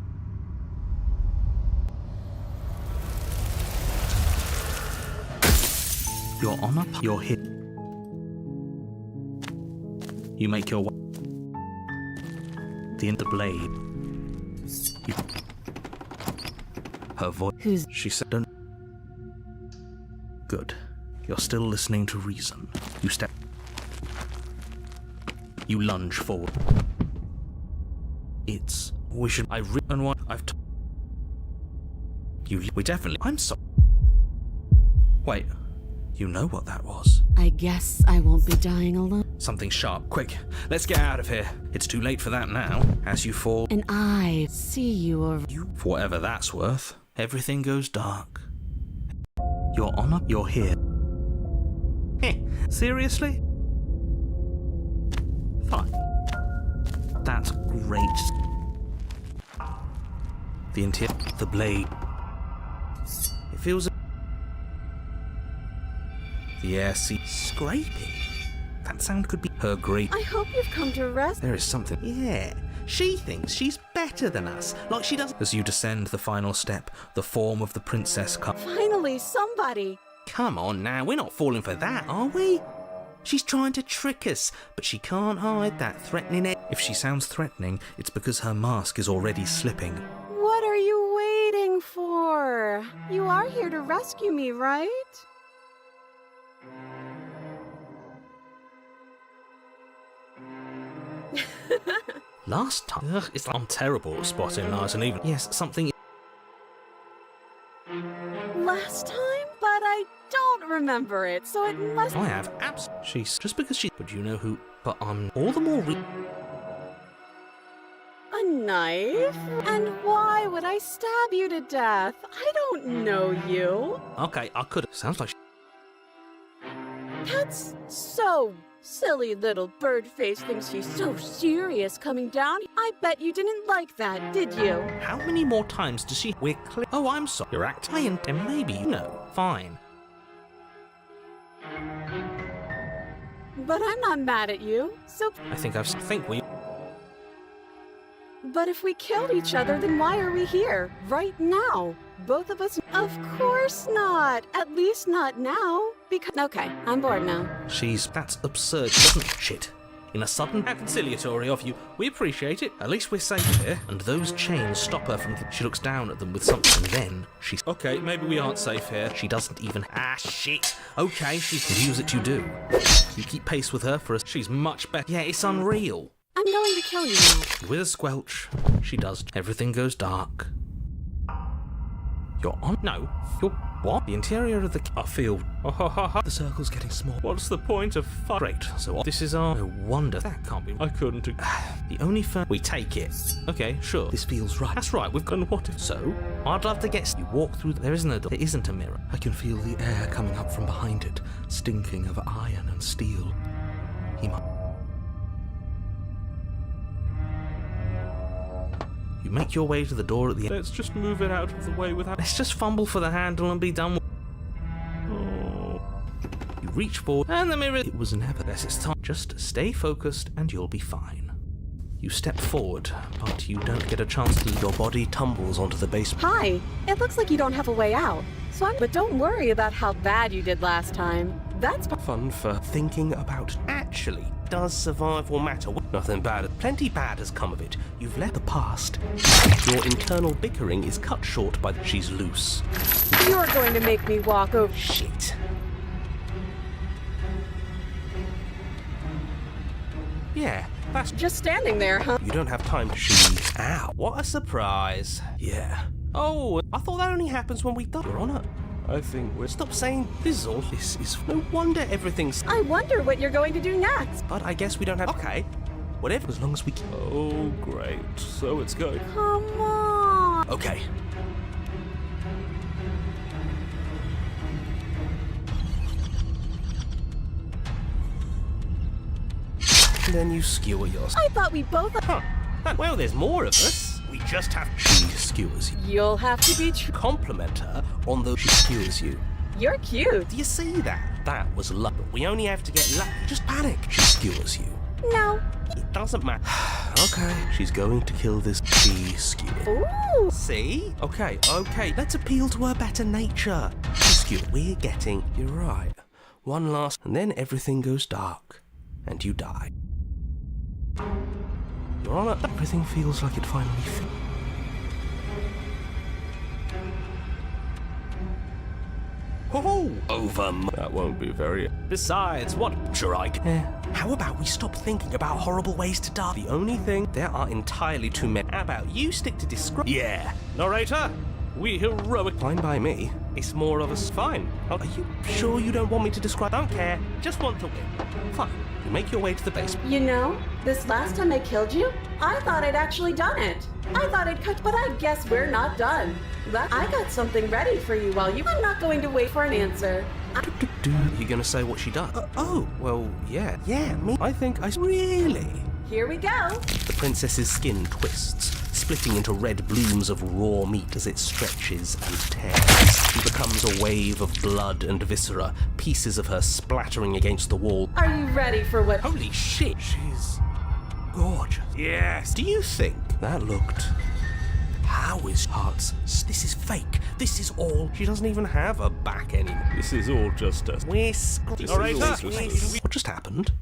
You're on up. You're hit. You make your way. The end of the blade. You... Her voice. Who's... She said, don't... Good. You're still listening to reason. You step... You lunge forward. It's... We should... And what... I've... We definitely... I'm sorry. Wait. You know what that was. I guess I won't be dying alone. Something sharp. Quick, let's get out of here. It's too late for that now. As you fall... And I see you over... You... For whatever that's worth, everything goes dark. You're on up. You're here. Seriously? Fine. That's great. The interior... The blade... It feels... The air sea... Scraping? That sound could be her great... I hope you've come to rest. There is something... Yeah. She thinks she's better than us. Like she doesn't... As you descend the final step, the form of the princess comes... Finally, somebody. Come on now, we're not falling for that, are we? She's trying to trick us, but she can't hide that threatening... If she sounds threatening, it's because her mask is already slipping. What are you waiting for? You are here to rescue me, right? Last time... Ugh, I'm terrible at spotting lies and even... Yes, something... Last time? But I don't remember it, so it must... I have abs... She's... Just because she... But you know who... But I'm... All the more A knife? And why would I stab you to death? I don't know you. Okay, I could... Sounds like... That's so... Silly little bird face thinks she's so serious coming down. I bet you didn't like that, did you? How many more times does she... We're clear... Oh, I'm sorry. You're acting... And maybe... No. Fine. But I'm not mad at you, so... I think we... But if we killed each other, then why are we here? Right now? Both of us? Of course not! At least not now. Because... Okay, I'm bored now. That's absurd, wasn't it? Shit. In a sudden... How conciliatory of you. We appreciate it. At least we're safe here. And those chains stop her from... She looks down at them with something, and then she's... Okay, maybe we aren't safe here. She doesn't even... Ah, shit. Okay, she views it you do. You keep pace with her for a... She's much better. Yeah, it's unreal. I'm going to kill you now. With a squelch, she does. Everything goes dark. You're on? No. You're what? The interior of the... I feel... The circle's getting small. What's the point of fun? Great. So this is our... No wonder. That can't be... I couldn't... The only we take it. Okay, sure. This feels right. That's right. We've gone... What if... So, I'd love to get... You walk through... There isn't a door. There isn't a mirror. I can feel the air coming up from behind it, stinking of iron and steel. He might... You make your way to the door at the end. Let's just move it out of the way without... Let's just fumble for the handle and be done with... Oh. You reach forward, and the mirror... It was never this. It's time. Just stay focused, and you'll be fine. You step forward, but you don't get a chance to... Your body tumbles onto the base... Hi. It looks like you don't have a way out. But don't worry about how bad you did last time. That's... Fun for thinking about... Actually, does survival matter? Nothing bad. Plenty bad has come of it. You've let the past. Your internal bickering is cut short by... She's loose. You're going to make me walk over... Shit. Yeah, that's... Just standing there, huh? You don't have time to... She's... Ow. What a surprise. Yeah. Oh, I thought that only happens when we die. You're on it. I think we're... Stop saying this is all. This is... No wonder everything's... I wonder what you're going to do next. But I guess we don't have... Okay. Whatever, as long as we... Oh, great. So it's going... Come on. Okay. And then you skewer yours. I thought we both... Huh. Well, there's more of us. We just have... She skewers you. You'll have to be Compliment her on those she skewers you. You're cute. Do you see that? That was luck. We only have to get lucky. Just panic. She skewers you. No. It doesn't matter. Okay. She's going to kill this skewer. Ooh. See? Okay. Let's appeal to her better nature. Skewer. We're getting... You're right. One last... And then everything goes dark. And you die. You're on it. Everything feels like it finally Oh, over. That won't be very... Besides, what... Sure, how about we stop thinking about horrible ways to die? The only thing... There are entirely too many. How about you stick to describe... Yeah. Narrator, we heroic... Fine by me. It's more of a... Fine. Are you sure you don't want me to describe... Don't care. Just want to win. Fine. You make your way to the basement. You know, this last time I killed you, I thought I'd actually done it. I thought I'd cut... But I guess we're not done. I got something ready for you while you... I'm not going to wait for an answer. You gonna say what she does? Oh, well, yeah. Yeah, me. I think I... Really? Here we go. The princess's skin twists, splitting into red blooms of raw meat as it stretches and tears. She becomes a wave of blood and viscera, pieces of her splattering against the wall. Are you ready for what... Holy shit, she's gorgeous. Yes. Do you think that looked... How is hearts? This is fake. This is all. She doesn't even have a back anymore. This is all just a... We're What just happened?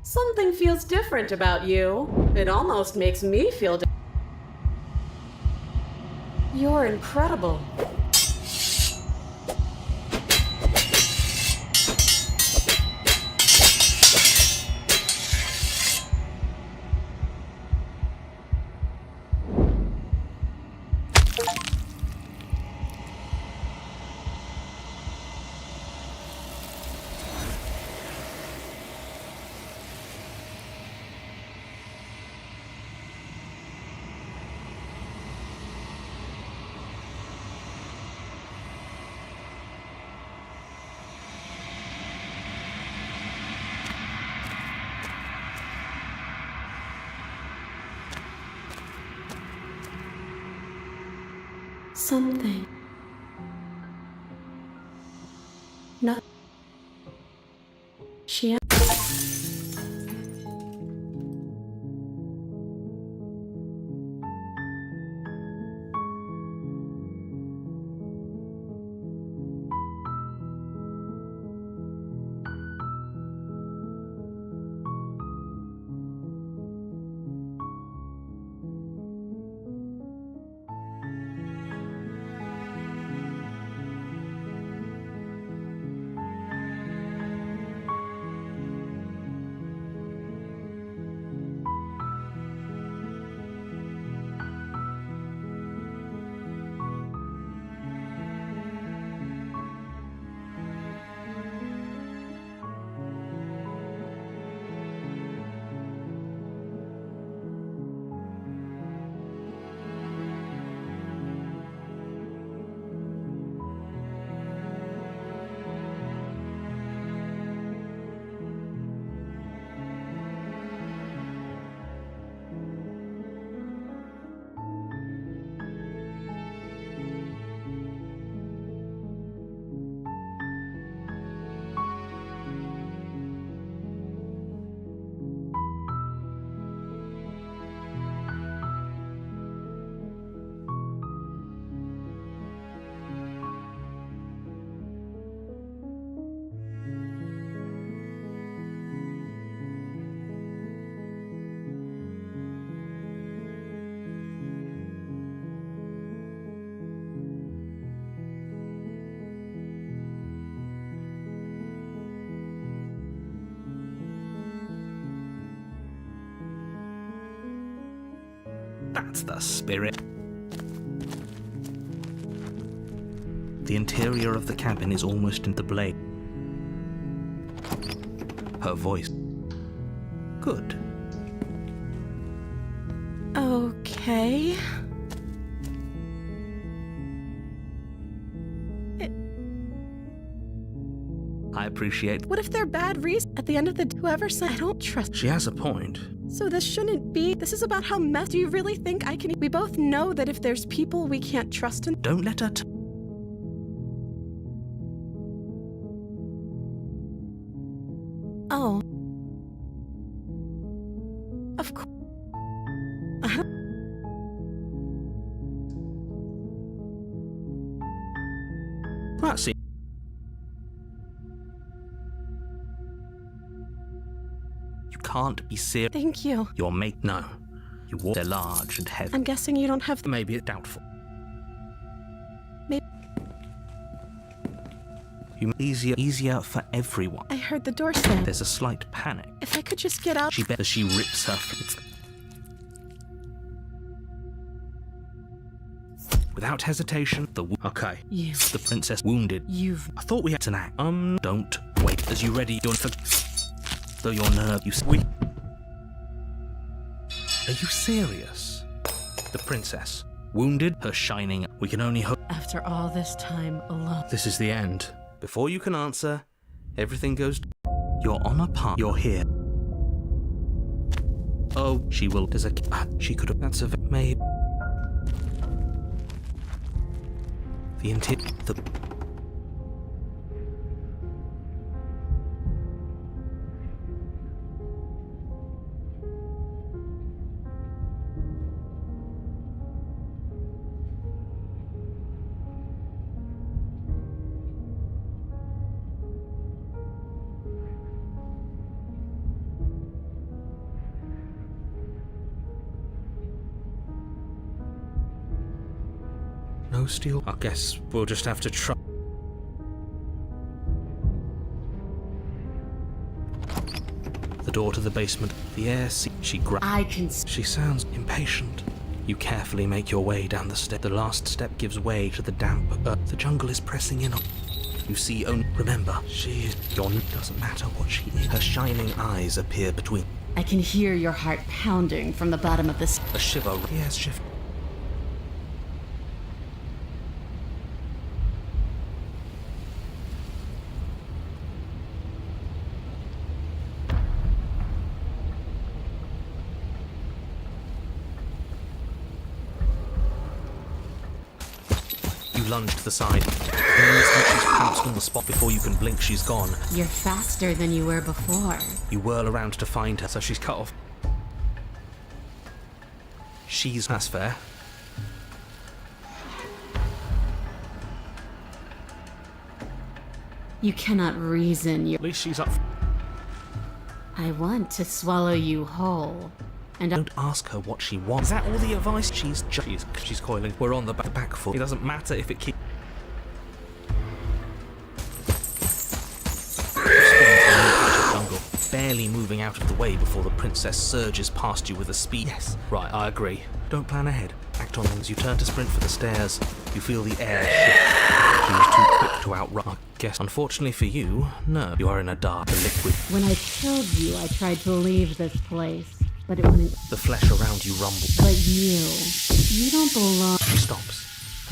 Something feels different about you. It almost makes me feel... You're incredible. Something. Not. That's the spirit. The interior of the cabin is almost in the blade. Her voice. Good. Okay. I appreciate. What if they're bad reasons? At the end of the whoever said I don't trust. She has a point. So this shouldn't be. This is about how mess. Do you really think I can? We both know that if there's people we can't trust in. Don't let her. Oh. Of course. That's it. You can't be serious. Thank you. Your mate. No. You walk. They're large and heavy. I'm guessing you don't have. Maybe it's doubtful. Maybe. Easier for everyone. I heard the door slam. There's a slight panic. If I could just get out. She better. She rips her. Without hesitation, okay. You. The princess wounded. I thought we had an act. Don't wait. As you ready, you're for. Though your nerve, Are you serious? The princess wounded. Her shining. We can only hope. After all this time alone. This is the end. Before you can answer, everything goes. You're on a path. You're here. Oh, she will. There's a. She could have. That's a. Maybe. The. No steel. I guess we'll just have to try. The door to the basement. The air. She grabs. I can. She sounds impatient. You carefully make your way down the step. The last step gives way to the damp earth. The jungle is pressing in on. You see only. Remember, she is. Doesn't matter what she is. Her shining eyes appear between. I can hear your heart pounding from the bottom of this. A shiver. Yes, shift. Lunge to the side. In an instant, she's pounced on the spot. Before you can blink, she's gone. You're faster than you were before. You whirl around to find her, so she's cut off. That's fair. You cannot reason. At least she's up. I want to swallow you whole. And don't ask her what she wants. Is that all the advice? She's coiling. We're on the back foot. It doesn't matter if it keeps. Jungle, barely moving out of the way before the princess surges past you with a speed. Yes. Right, I agree. Don't plan ahead. Act on things. You turn to sprint for the stairs. You feel the air shift. She's too quick to outrun. I guess, unfortunately for you, no. You are in a dark liquid. When I killed you, I tried to leave this place. But it wouldn't. The flesh around you rumbles. But you don't belong. She stops.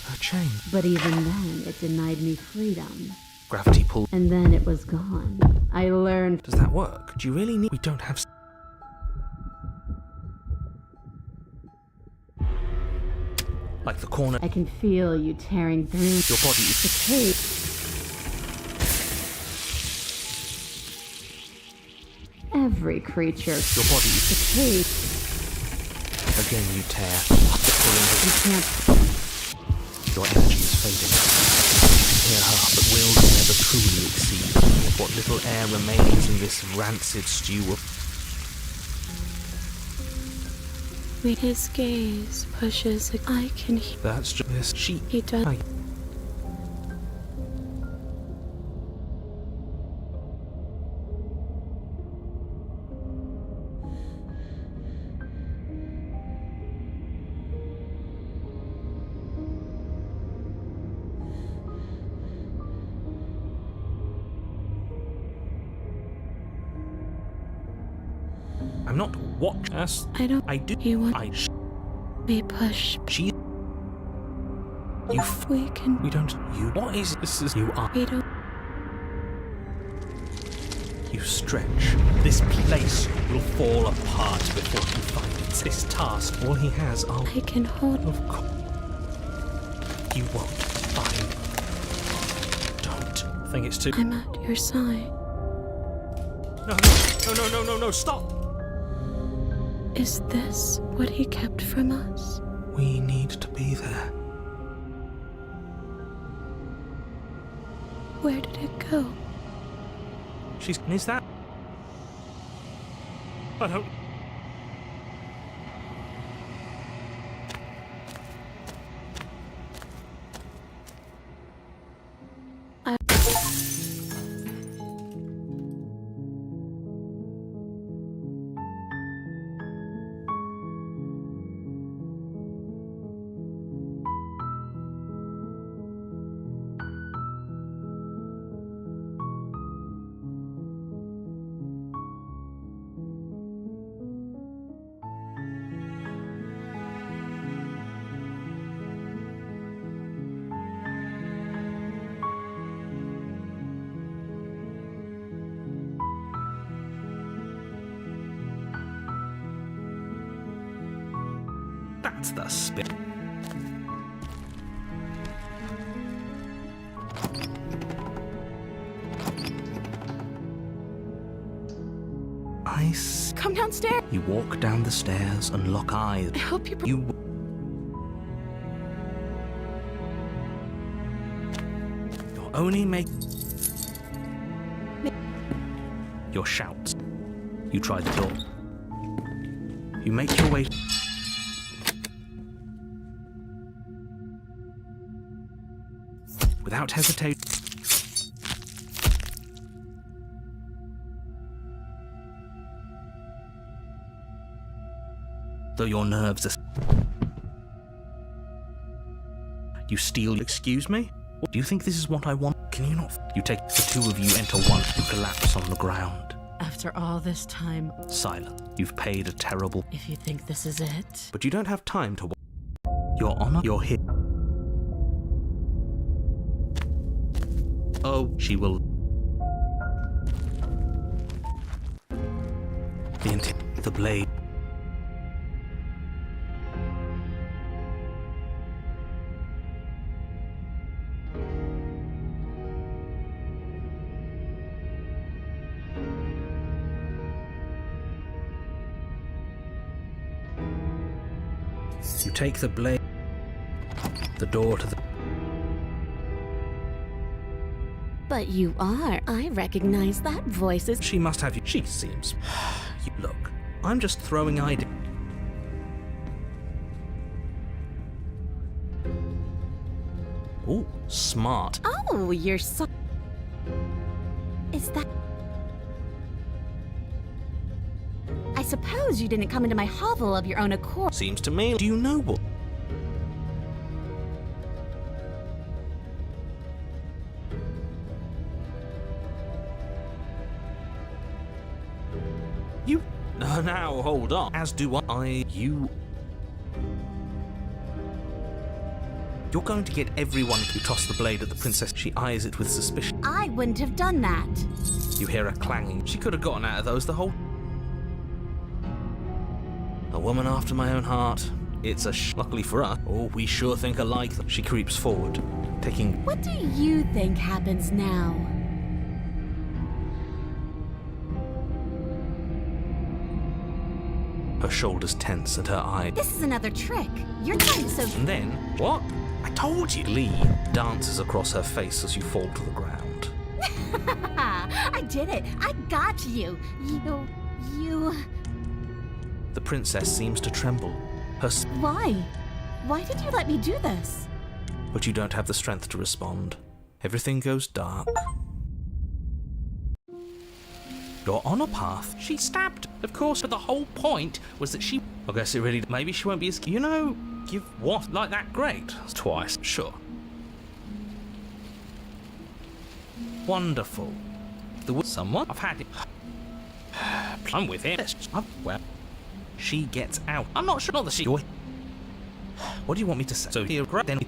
Her chain. But even then, it denied me freedom. Gravity pull. And then it was gone. I learned. Does that work? Do you really need? We don't have. Like the corner. I can feel you tearing through. Your body is. The cape. Every creature. Your body is. The cape. Again you tear. You can't. Your energy is fading. You can hear her, but will never truly exceed what little air remains in this rancid stew of. His gaze pushes. I can hear. That's just she. He does. I'm not watching us. I don't. I do. You want I. me push. She. You. We can. We don't. You. What is this? Is you are. We don't. You stretch. This place will fall apart before you find it. This task, all he has are. I can hold. Of course. You won't find. Don't. I think it's too. I'm at your side. No, stop! Is this what he kept from us? We need to be there. Where did it go? Is that? I don't. That's the spit. Ice. Come downstairs. You walk down the stairs and lock eyes. I hope you. You. You're only make. Your shouts. You try the door. You make your way. Without hesitation. Though your nerves are. You steal. Excuse me? Do you think this is what I want? Can you not? You take the two of you enter one. You collapse on the ground. After all this time. Silent. You've paid a terrible. If you think this is it. But you don't have time to. Your honor. Your hit. Oh, she will. The blade. You take the blade. The door to the. But you are. I recognize that voice as. She must have you. She seems. You look. I'm just throwing ideas. Ooh, smart. Oh, you're so. Is that. I suppose you didn't come into my hovel of your own accord. Seems to me. Do you know what? You. Now, hold on. As do I. You. You're going to get everyone to toss the blade at the princess. She eyes it with suspicion. I wouldn't have done that. You hear a clanging. She could have gotten out of those the whole. A woman after my own heart. It's a luckily for us. Oh, we sure think alike. She creeps forward, taking. What do you think happens now? Her shoulders tense and her eyes. This is another trick. You're trying to. And then, what? I told you. Lee dances across her face as you fall to the ground. I did it. I got you. You. The princess seems to tremble. Her. Why? Why did you let me do this? But you don't have the strength to respond. Everything goes dark. You're on a path. She stabbed. Of course, but the whole point was that she. I guess it really. Maybe she won't be as. You know, give what? Like that? Great. Twice. Sure. Wonderful. Someone? I've had it. I'm with him. Well, she gets out. I'm not sure. Not that she. What do you want me to say? So here, then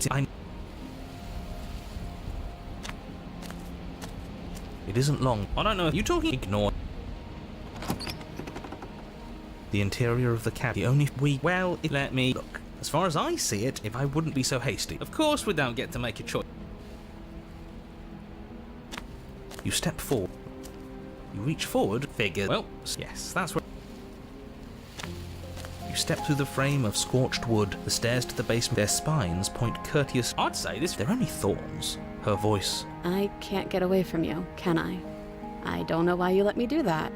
it isn't long. I don't know. You talking? Ignore. The interior of the cab. The only let me look. As far as I see it, if I wouldn't be so hasty. Of course, we don't get to make a choice. You step forward. You reach forward. Figure. Well, yes, that's where. You step through the frame of scorched wood. The stairs to the basement. Their spines point courteous. I'd say this. They're only thorns. Her voice. I can't get away from you, can I? I don't know why you let me do that.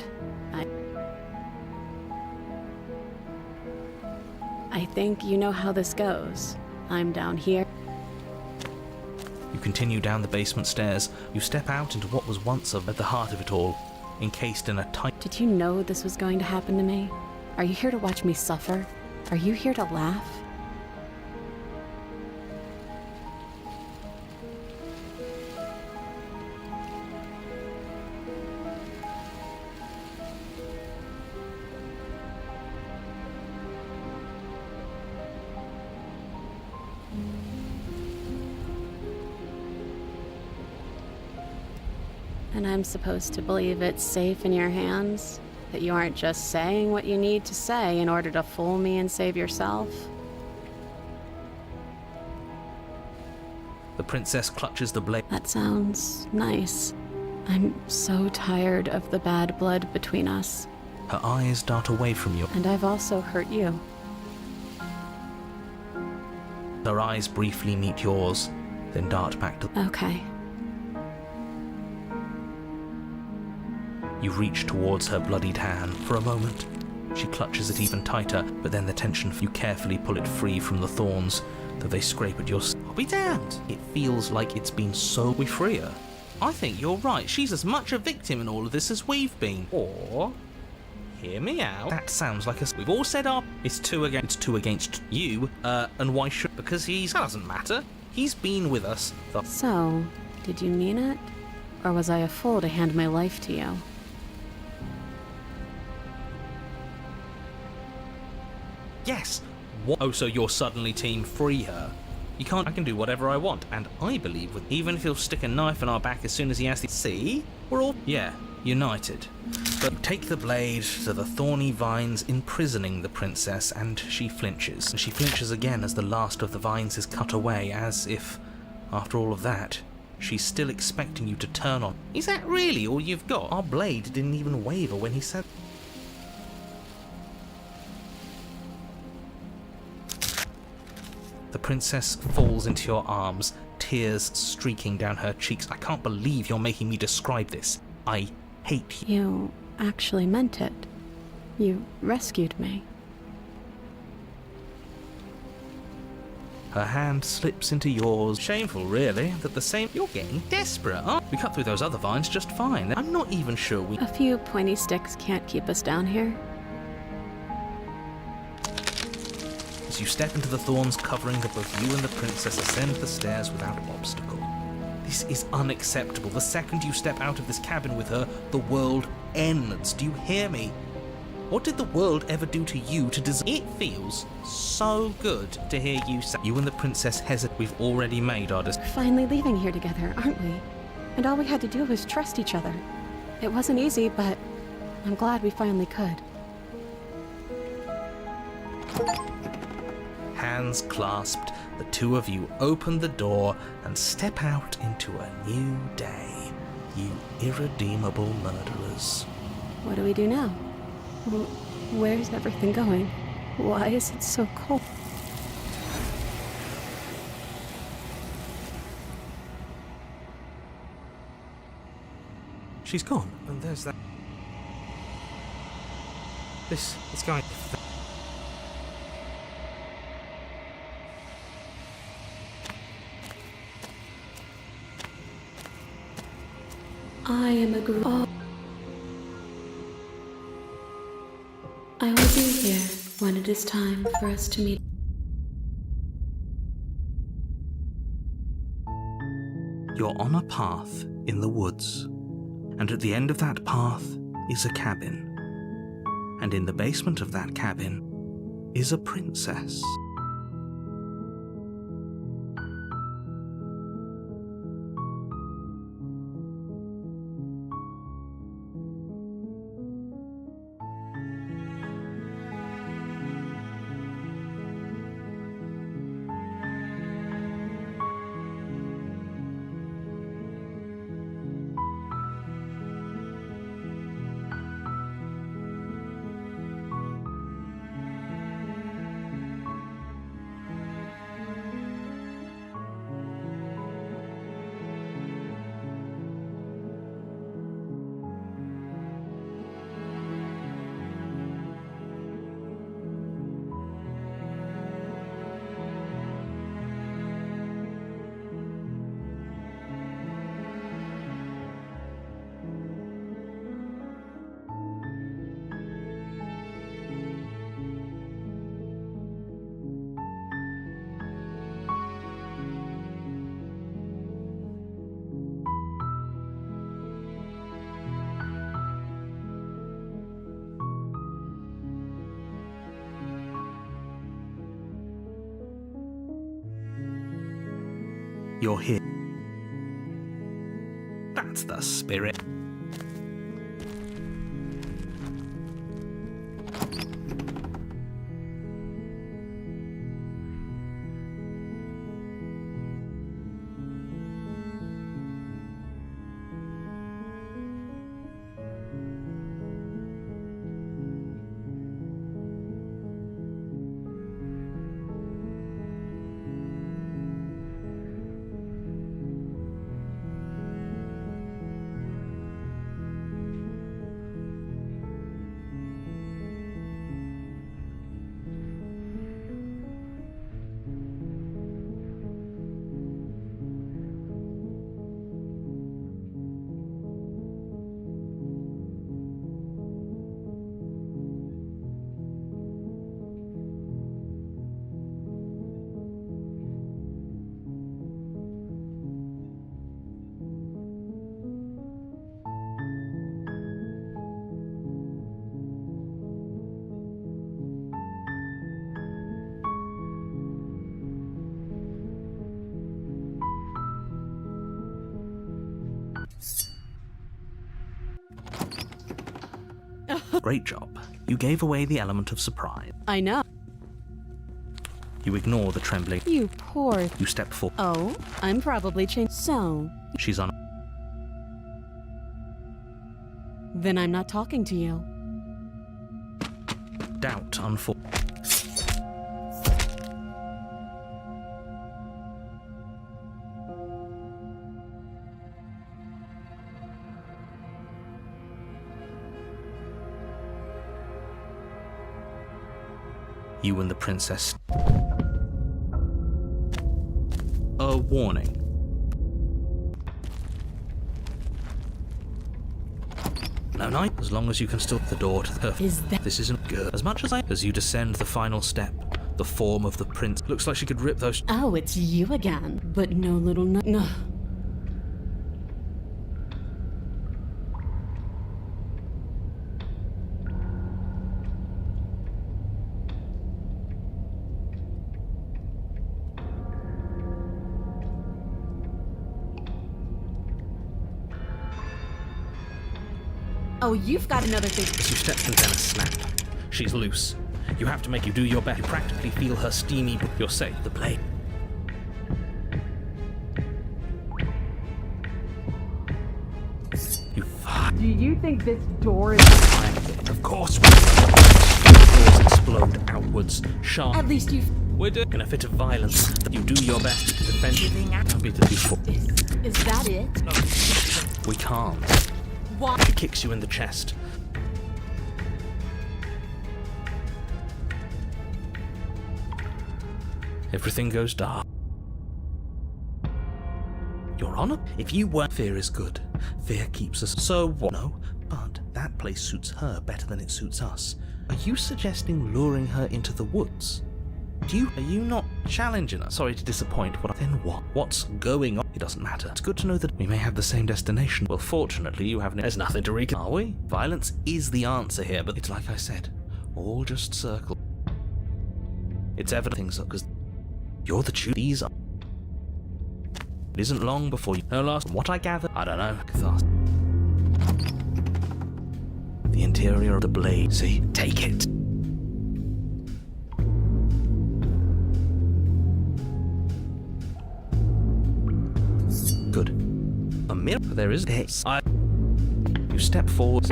I think you know how this goes. I'm down here. You continue down the basement stairs. You step out into what was once at the heart of it all, encased in a tight... Did you know this was going to happen to me? Are you here to watch me suffer? Are you here to laugh? And I'm supposed to believe it's safe in your hands? That you aren't just saying what you need to say in order to fool me and save yourself? The princess clutches the blade. That sounds nice. I'm so tired of the bad blood between us. Her eyes dart away from you. And I've also hurt you. Her eyes briefly meet yours, then dart back to... Okay. You reach towards her bloodied hand. For a moment, she clutches it even tighter, but then the tension, you carefully pull it free from the thorns, though they scrape at your... I'll be damned! It feels like it's been so... We free her. I think you're right. She's as much a victim in all of this as we've been. Or... Hear me out. That sounds like a... We've all said our... It's two against you. And why should... Because he's... That doesn't matter. He's been with us. So, did you mean it? Or was I a fool to hand my life to you? Yes! What? Oh, so you're suddenly team free her? You can't... I can do whatever I want, and I believe with... Even if he'll stick a knife in our back as soon as he has the... See? We're all... Yeah, united. But you take the blade to the thorny vines imprisoning the princess, and she flinches. And she flinches again as the last of the vines is cut away, as if, after all of that, she's still expecting you to turn on. Is that really all you've got? Our blade didn't even waver when he said... The princess falls into your arms, tears streaking down her cheeks. I can't believe you're making me describe this. I hate you. You actually meant it. You rescued me. Her hand slips into yours. Shameful, really, that the same... You're getting desperate, aren't you? We cut through those other vines just fine. I'm not even sure we... A few pointy sticks can't keep us down here. As you step into the thorns covering that both you and the princess ascend the stairs without obstacle. This is unacceptable. The second you step out of this cabin with her, the world ends. Do you hear me? What did the world ever do to you to deserve? It feels so good to hear you say. You and the princess hesitate. We've already made our decision. We're finally leaving here together, aren't we? And all we had to do was trust each other. It wasn't easy, but I'm glad we finally could. Hands clasped, the two of you open the door and step out into a new day, you irredeemable murderers. What do we do now? Where's everything going? Why is it so cold? She's gone, and there's that... This guy... I am a group. I will be here when it is time for us to meet. You're on a path in the woods, and at the end of that path is a cabin. And in the basement of that cabin is a princess. You're here. That's the spirit. Great job. You gave away the element of surprise. I know. You ignore the trembling. You poor... You step forward. Oh, I'm probably changed. So... She's on... Then I'm not talking to you. Doubt unfold. You and the princess. A warning. No night, as long as you can still the door to the... Is that... This isn't good. As much as you descend the final step, the form of the prince looks like she could rip those... Oh, it's you again. But no little no... Oh, you've got another thing. As you step and then a snap. She's loose. You have to make you do your best. You practically feel her steamy... You're safe. The blade. You Do you think this door is... Of course. Doors explode outwards. Sharp. At least you've... We're doing in a fit of violence. You do your best to defend. Don't be too full. Is that it? No. We can't. What? She kicks you in the chest. Everything goes dark. Your Honor, if you weren't... Fear is good. Fear keeps us... So what? No, but that place suits her better than it suits us. Are you suggesting luring her into the woods? Are you not challenging us? Sorry to disappoint. Then what? What's going on? It doesn't matter. It's good to know that we may have the same destination. Well, fortunately, you have there's nothing to recon. Are we? Violence is the answer here, but it's like I said, all just circle. It's evident things because you're the these are. It isn't long before you know last. What I gather, I don't know. The interior of the blade. See, take it. Good. A mirror. There is this. You step forward.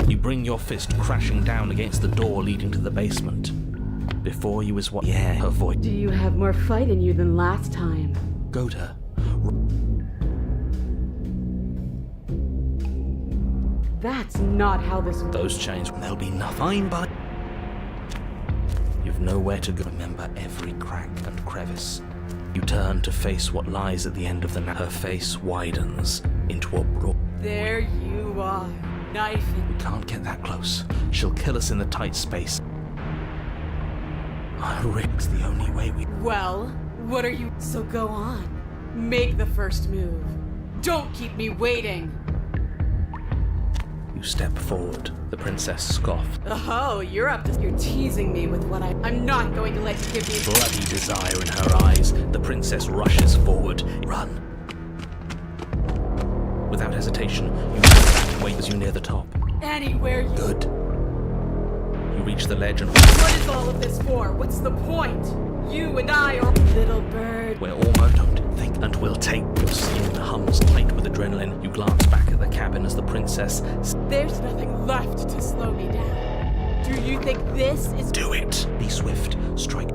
You bring your fist crashing down against the door leading to the basement. Before you is what? Yeah, her voice. Do you have more fight in you than last time? Go to her. That's not how this works. Those chains, there'll be nothing. Fine, but you've nowhere to go. Remember every crack and crevice. You turn to face what lies at the end of the night. Her face widens into a broad. There you are, knifing. We can't get that close. She'll kill us in the tight space. Rick's the only way we. Well, what are you? So go on. Make the first move. Don't keep me waiting. You step forward. The princess scoffed. Oh, you're up to. You're teasing me with what I'm not going to let you give me. Bloody desire in her eyes. The princess rushes forward. Run. Without hesitation, you wait as you near the top. Anywhere you. Good. You reach the ledge and. What is all of this for? What's the point? You and I are. Little bird. We're almost. Don't think. And we'll take. Your skin hums tight with adrenaline. You glance back at the cabin as the princess. There's nothing left to slow me down. Do you think this is. Do it. Be swift. Strike.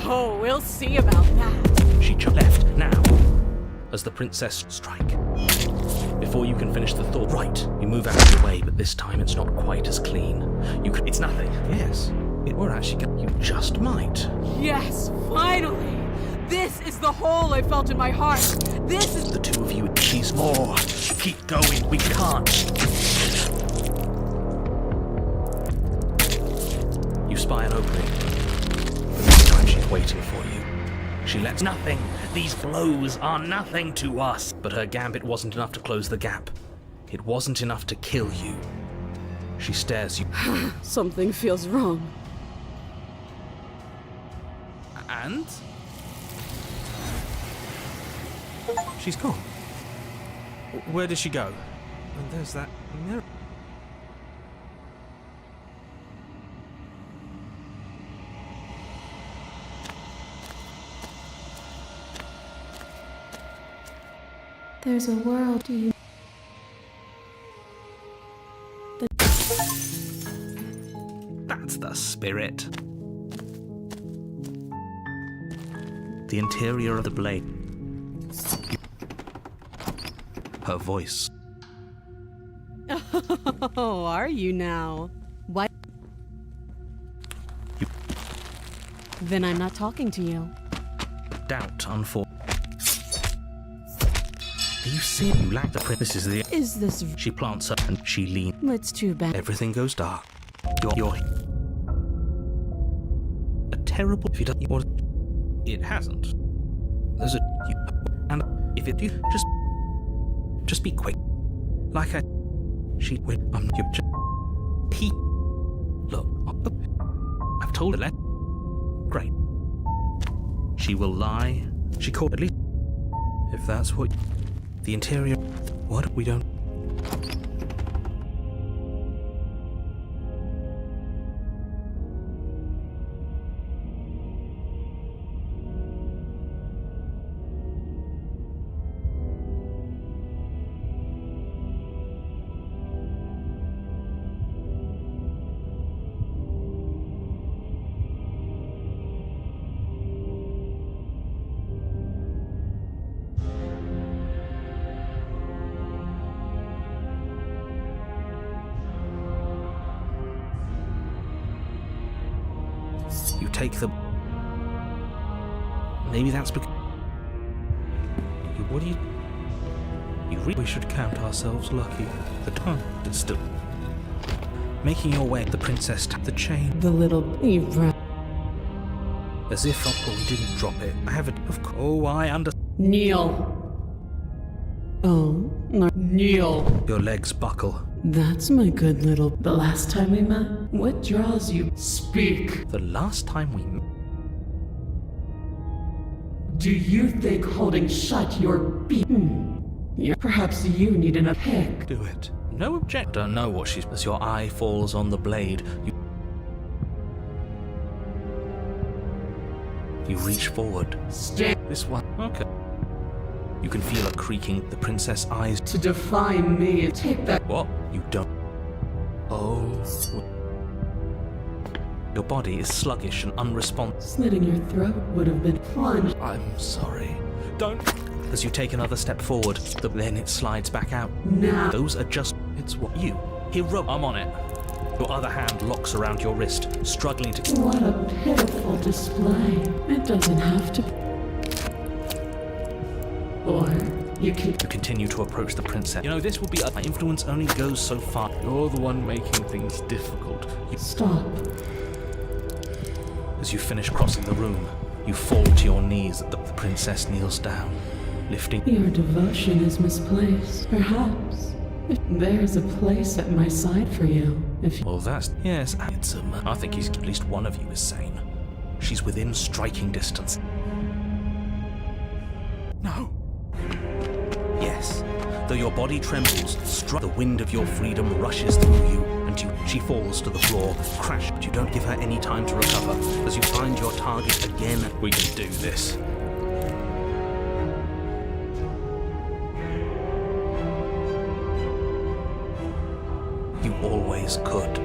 Oh, we'll see about that. She left now. As the princess strike. Before you can finish the thought, right, you move out of the way, but this time it's not quite as clean. It's nothing. Yes, it were actually. You just might. Yes, finally. This is the hole I felt in my heart. This is the two of you. She's more. Keep going. We can't. You spy an opening. This time she's waiting for you. She lets nothing. These blows are nothing to us. But her gambit wasn't enough to close the gap. It wasn't enough to kill you. She stares you. Something feels wrong. And? She's gone. Where did she go? And there's that mirror. There's a world, do you? That's the spirit. The interior of the blade. Her voice. Oh, are you now? What? Then I'm not talking to you. Doubt, unfortunately. Do you see? You lack the print. This is the. Is this? She plants her and she leans. It's too bad. Everything goes dark. You're a terrible. If you don't, what? It hasn't. There's a. And if it, you just be quick. Like I. She. Wait. You just. He. Look. I've told her. Great. She will lie. She called at least. If that's what. The interior. What? We don't. You take the. Maybe that's because. What do you? You really should count ourselves lucky. The time is still. Making your way, the princess tapped the chain. The little Ibra. As if we didn't drop it. I have it. Of course. Oh, I understand. Kneel. Oh, no. Kneel. Your legs buckle. That's my good little. The last time we met, what draws you? Speak. The last time we met. Do you think holding shut your Yeah, perhaps you need an pick. Do it. No object. Don't know what she's. As your eye falls on the blade, you reach forward. Stand. This one. Okay. You can feel a creaking. The princess eyes. To defy me, take that. What? You don't. Oh. Your body is sluggish and unresponsive. Slitting your throat would have been plunged. I'm sorry. Don't. As you take another step forward, then it slides back out. Now. Those are just. It's what you. Hero. I'm on it. Your other hand locks around your wrist, struggling to. What a pitiful display. It doesn't have to. Or you can. You continue to approach the princess. You know, this will be. My influence only goes so far. You're the one making things difficult. Stop. As you finish crossing the room, you fall to your knees. The princess kneels down, lifting. Your devotion is misplaced, perhaps. There's a place at my side for you. If you... Well, that's. Yes, handsome. I think he's. At least one of you is sane. She's within striking distance. No. Yes. Though your body trembles, the wind of your freedom rushes through you, and she falls to the floor, crash. But you don't give her any time to recover. As you find your target again, we can do this. You always could.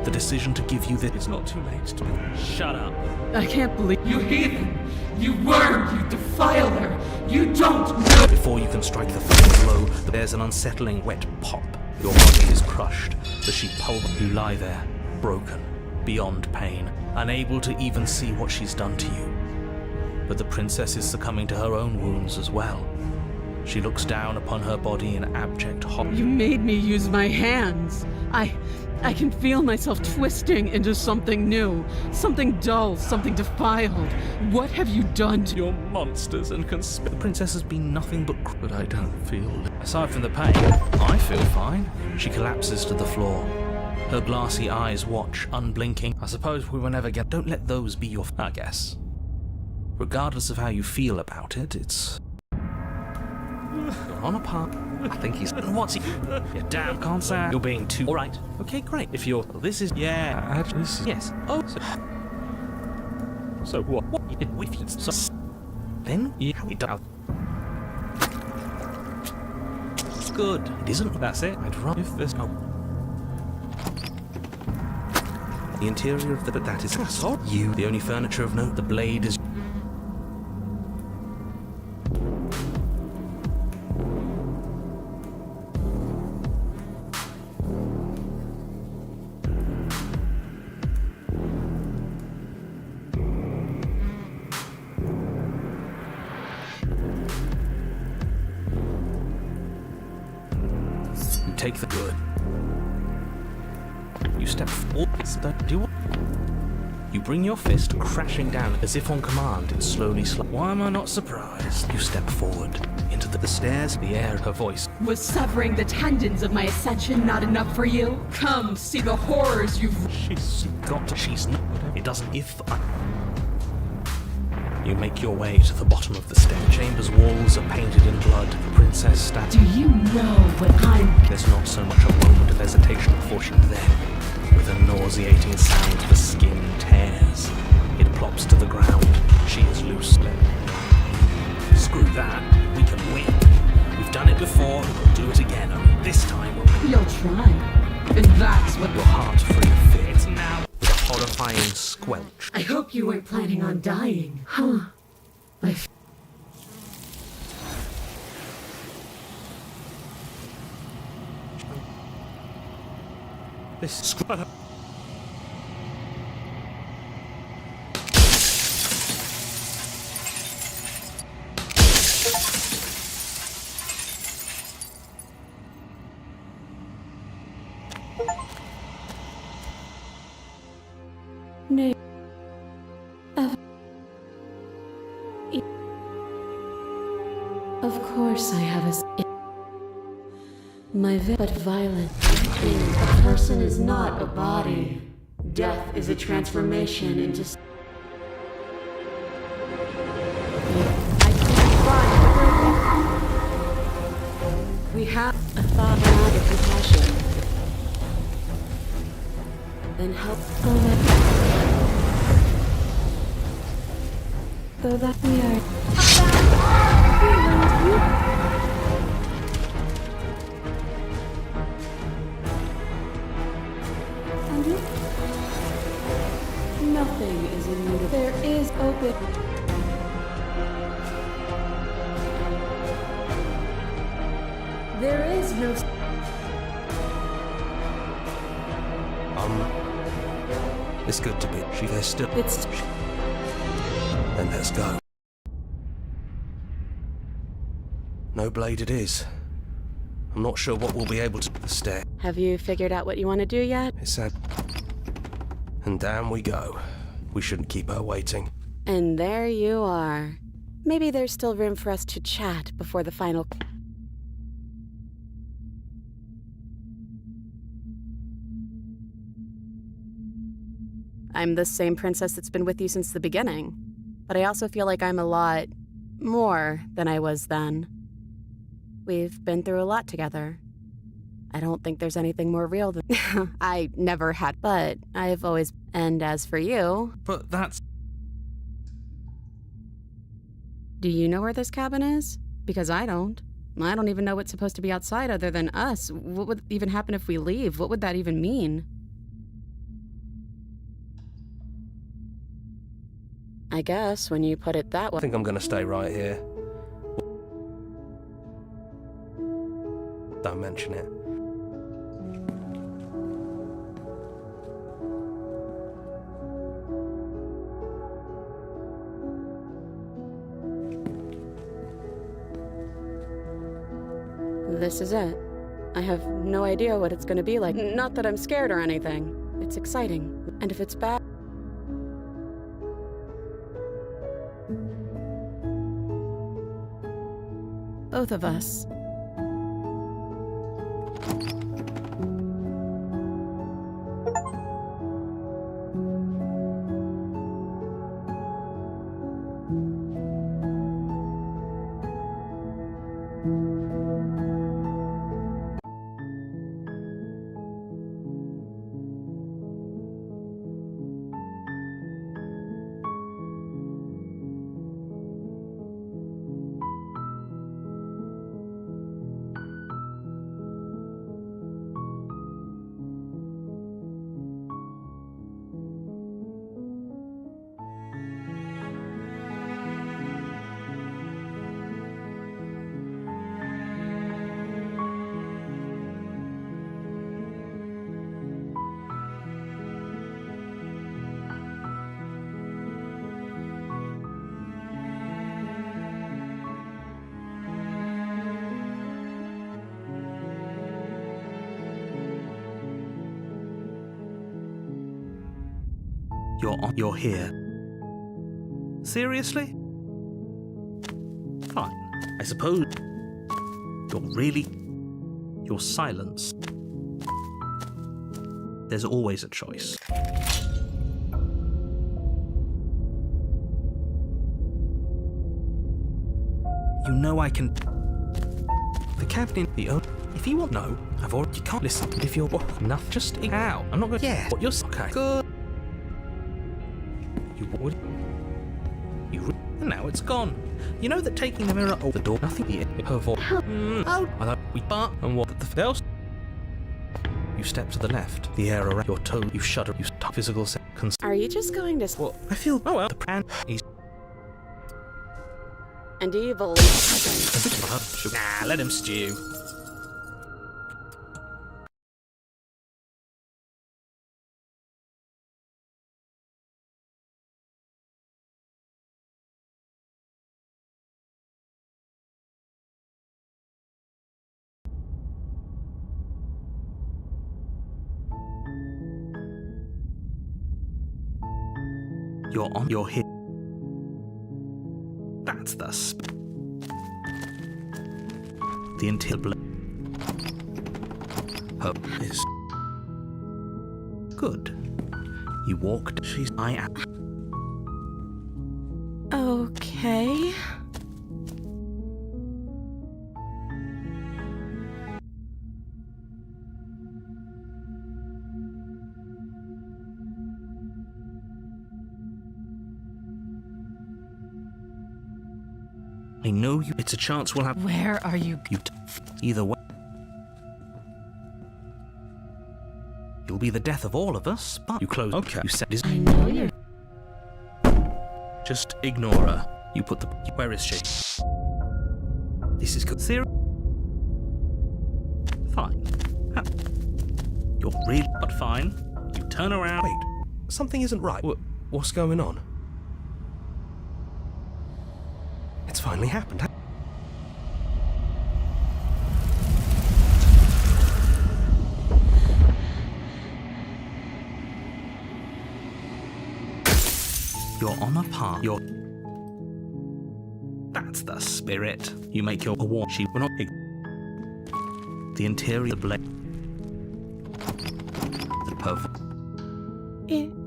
The decision to give you this. It's not too late to. Shut up. I can't believe. You heathen! You worm! You defiler! You don't know! Before you can strike the final blow, there's an unsettling wet pop. Your body is crushed. As she pulls, you lie there, broken, beyond pain, unable to even see what she's done to you. But the princess is succumbing to her own wounds as well. She looks down upon her body in abject horror. You made me use my hands. I can feel myself twisting into something new, something dull, something defiled. What have you done to... You're monsters and The princess has been nothing but but I don't feel... Aside from the pain, I feel fine. She collapses to the floor. Her glassy eyes watch, unblinking. I suppose we will never get... Don't let those be your... I guess. Regardless of how you feel about it, it's... You're on a path. I think he's... What's he... You damn can't say... You're being too... Alright. Okay, great. If you're... This is... Yeah. Actually, this is... Yes. Oh, so what? What? If you... So... Then... Yeah. It does... Good. It isn't... That's it. I'd rather... If this... Oh. The interior of the... But that is... So you... The only furniture of note. The blade is... Take the good. You step forward. You bring your fist crashing down as if on command. It slowly Why am I not surprised? You step forward into the stairs. The air. Her voice. Was severing the tendons of my ascension not enough for you? Come see the horrors you've... She's got to. She's not. It doesn't. If I... You make your way to the bottom of the stair. The chamber's walls are painted in blood. The princess stands. Do you know what I'm... There's not so much a moment of hesitation before she then, with a nauseating sound, the skin tears. It plops to the ground. She is loose. Screw that. We can win. We've done it before, we'll do it again. Only this time we'll... You'll try. And that's what... Your heart free of fear. It's now. With a horrifying squelch. I hope you weren't planning on dying. Huh. This... course I have but violent. A person is not a body. Death is a transformation into... We have a thought and a compassion. Then help. Though that we are. And you? Nothing is immutable. There is open. There is no... It's good to be. There's still... It's... Then let's go. No blade it is. I'm not sure what we'll be able to stare. Have you figured out what you want to do yet? It's sad. And down we go. We shouldn't keep her waiting. And there you are. Maybe there's still room for us to chat before the final... I'm the same princess that's been with you since the beginning. But I also feel like I'm a lot more than I was then. We've been through a lot together. I don't think there's anything more real than... I never had, but I've always... And as for you... But that's... Do you know where this cabin is? Because I don't. I don't even know what's supposed to be outside other than us. What would even happen if we leave? What would that even mean? I guess, when you put it that way... I think I'm gonna stay right here. Don't mention it. This is it. I have no idea what it's gonna be like. Not that I'm scared or anything. It's exciting. And if it's bad... Both of us. You're here. Seriously? Fine. I suppose your silence. There's always a choice. You know I can... The captain, if you want no, I've already... You can't listen. But if you're... Enough, just... Ow. I'm not going to... Yeah. What you're... Okay. Good. You would... And now it's gone. You know that taking the mirror over the door, nothing here. Her voice. Oh, I thought we but and what the else? You step to the left. The air around your toe. You shudder. You physical sense. Are you just going to... Well, I feel... Oh well. And he's... And do you believe... Nah, let him stew. You're here. That's the The interior blade. Her is good. You walked. She's. I am. Okay. I know you. It's a chance we'll have. Where are you? Either way. You'll be the death of all of us, but you close. Okay. You said I know you're. Just ignore her. You put the. Where is she? This is good. Serious? Fine. Huh. You're really. But fine. You turn around. Wait, something isn't right. What's going on? It's finally happened. You're on a path. You're. That's the spirit. You make your war. She will not. The interior blade. The perfect.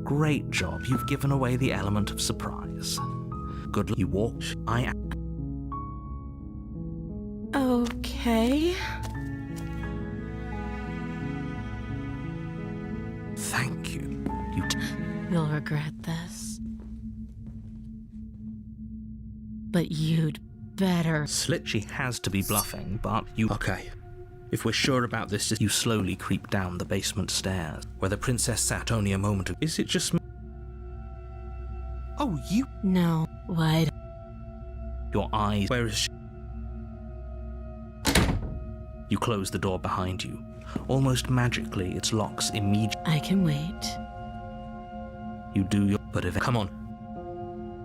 Great job. You've given away the element of surprise. Good luck. You walk. I am. Okay. Thank you. You'll regret this. But you'd better. Slit. She has to be bluffing, but you. Okay. If we're sure about this, you slowly creep down the basement stairs, where the princess sat only a moment ago. Is it just me? Oh, you. No. Why? Your eyes. Where is she? You close the door behind you. Almost magically, its locks immediately. I can wait. You do your. But if. Come on.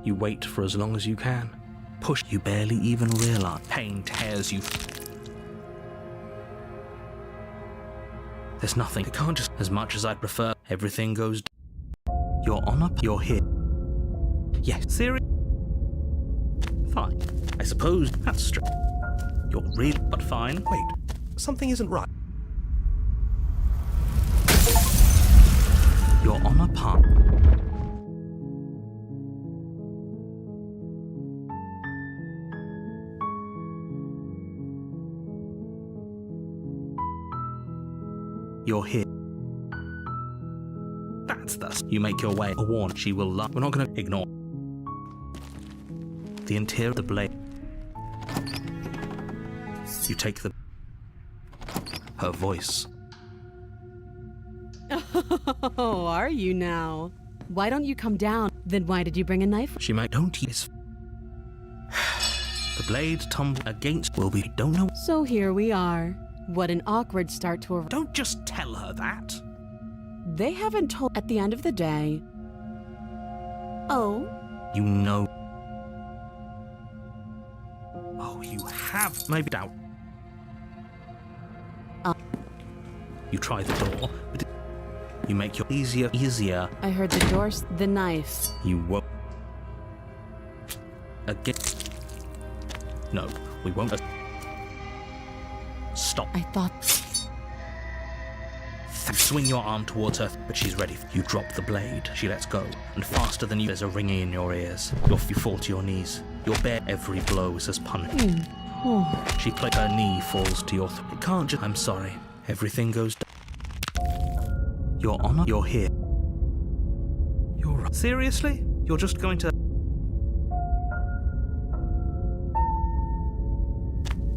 You wait for as long as you can. Push. You barely even realize. Pain tears you. There's nothing. It can't just. As much as I'd prefer, everything goes. You're on up. You're here. Yes. Serious? Fine. I suppose that's true. You're real, but fine. Wait, something isn't right. You're on a path. You're here. That's thus. You make your way. A warn. She will love. We're not going to ignore. The interior of the blade. You take the. Her voice. Oh, are you now? Why don't you come down? Then why did you bring a knife? She might. Don't use. The blade tumble against will be. Don't know. So here we are. What an awkward start to a. Don't just tell her that. They haven't told. At the end of the day. Oh. You know. Oh, you have. Maybe doubt. You try the door, but you make your easier. I heard the doors. The knife. You won't. Again. No, we won't. Stop. I thought. You swing your arm towards her, but she's ready. You drop the blade. She lets go, and faster than you, there's a ringing in your ears. You fall to your knees. Your bare every blow is as punished. Oh. She plays. Her knee falls to your. It can't just. I'm sorry. Everything goes down. Your honor. You're here. You're right. Seriously? You're just going to.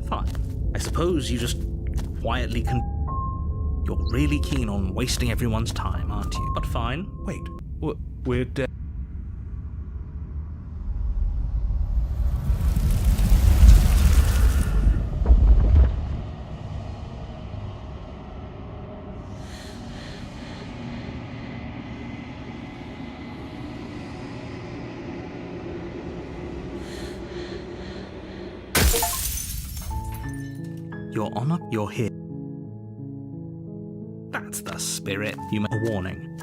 Fine. I suppose you just quietly can. You're really keen on wasting everyone's time, aren't you? But fine. Wait, we're dead. Your honor, you're here. That's the spirit. You make a warning.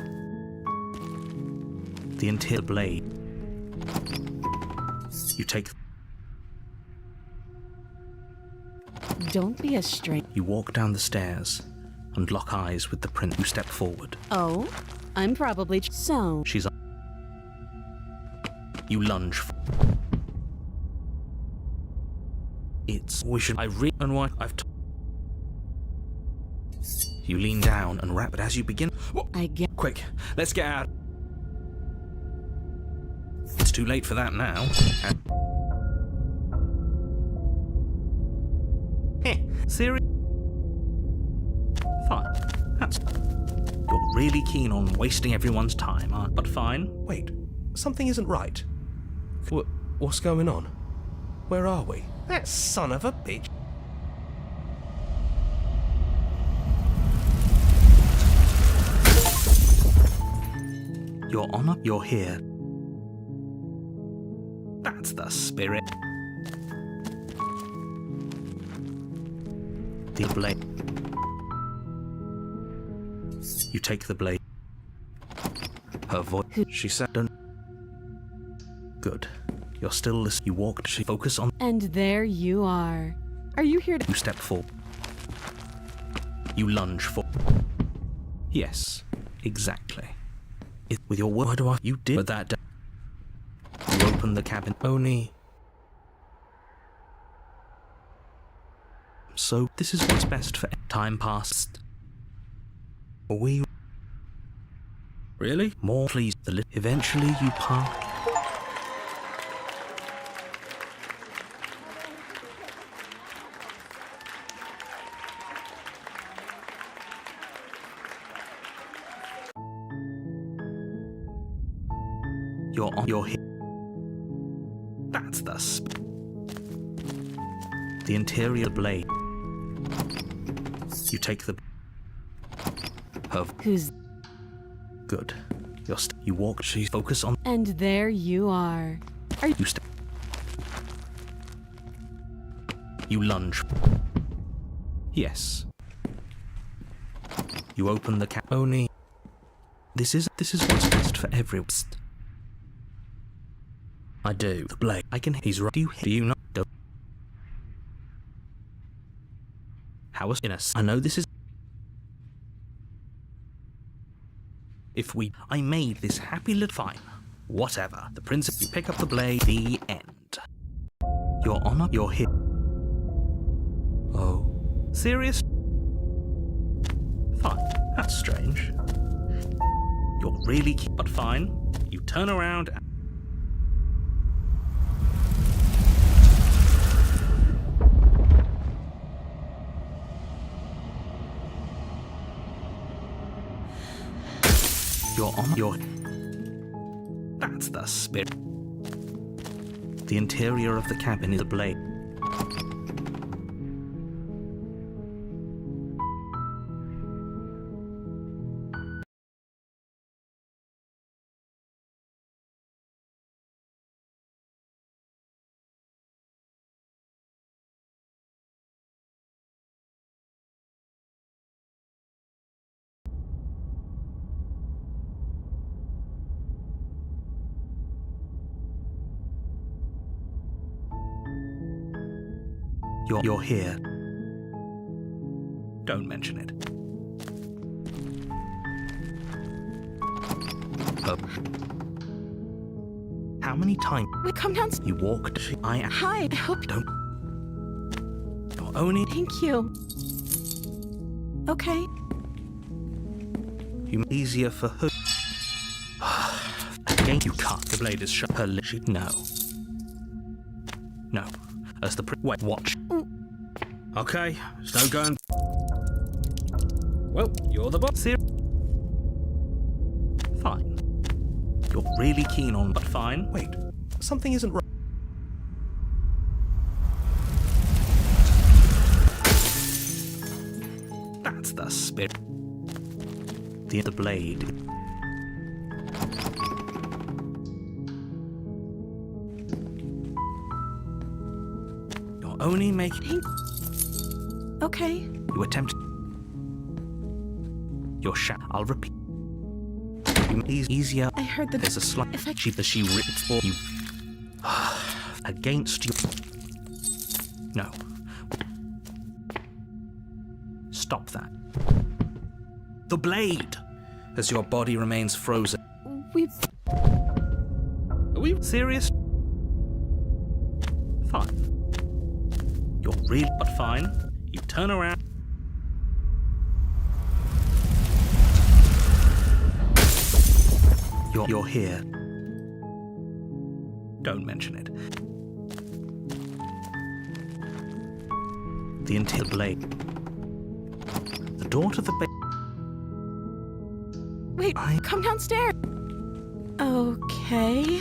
The interior blade. You take. Don't be a stranger. You walk down the stairs and lock eyes with the prince. You step forward. Oh, I'm probably so. She's on. You lunge. It's. We should. And why? You lean down and wrap it as you begin. I get. Quick, let's get out. It's too late for that now. Serious? Fine. You're really keen on wasting everyone's time, aren't you? But fine. Wait, something isn't right. What's going on? Where are we? That son of a bitch. Your Honor, you're here. That's the spirit. The blade. You take the blade. Her voice. She said, "Don't." Good. You're still listening. You walked. She focus on. And there you are. Are you here to? You step forward. You lunge for. Yes, exactly. With your word, you did. But that. You open the cabin. Only. So this is what's best for. Time passed. We. Really? More, please. Eventually, you part. You're here. That's the interior blade. You take the. Who's. Good. You walk. She focus on. And there you are. Are you step. You lunge. Yes. You open the cap. Only. This is what's best for everyone. I do. The blade. I can. He's right. Do you not? Don't. How is in us? I know this is. If we. I made this happy little fine. Whatever. The princess. You pick up the blade. The end. Your Honor. You're here. Oh. Serious? Fine. That's strange. You're really. But fine. You turn around and. That's the spirit. The interior of the cabin is a blade. You're here. Don't mention it. How many times? Wait, come down. You walked. Hi. I hope. Don't. You're only. Thank you. Okay. You easier for her. Again, you can't. The blade is shut. Her lip. No. No. As the wait. Watch. Okay, there's no going. Well, you're the boss here. Fine. You're really keen on, but fine. Wait, something isn't right. That's the spirit. The blade. You're only making. Okay. You attempt. Your shot. I'll repeat. Easier. I heard that there's a slight. If I cheaper she ripped for you. Against you. No. stop that. The blade! As your body remains frozen. Are we serious? Fine. You're real, but fine. You turn around. You're here. Don't mention it. The interior blade. The door to the Wait, come downstairs. Okay.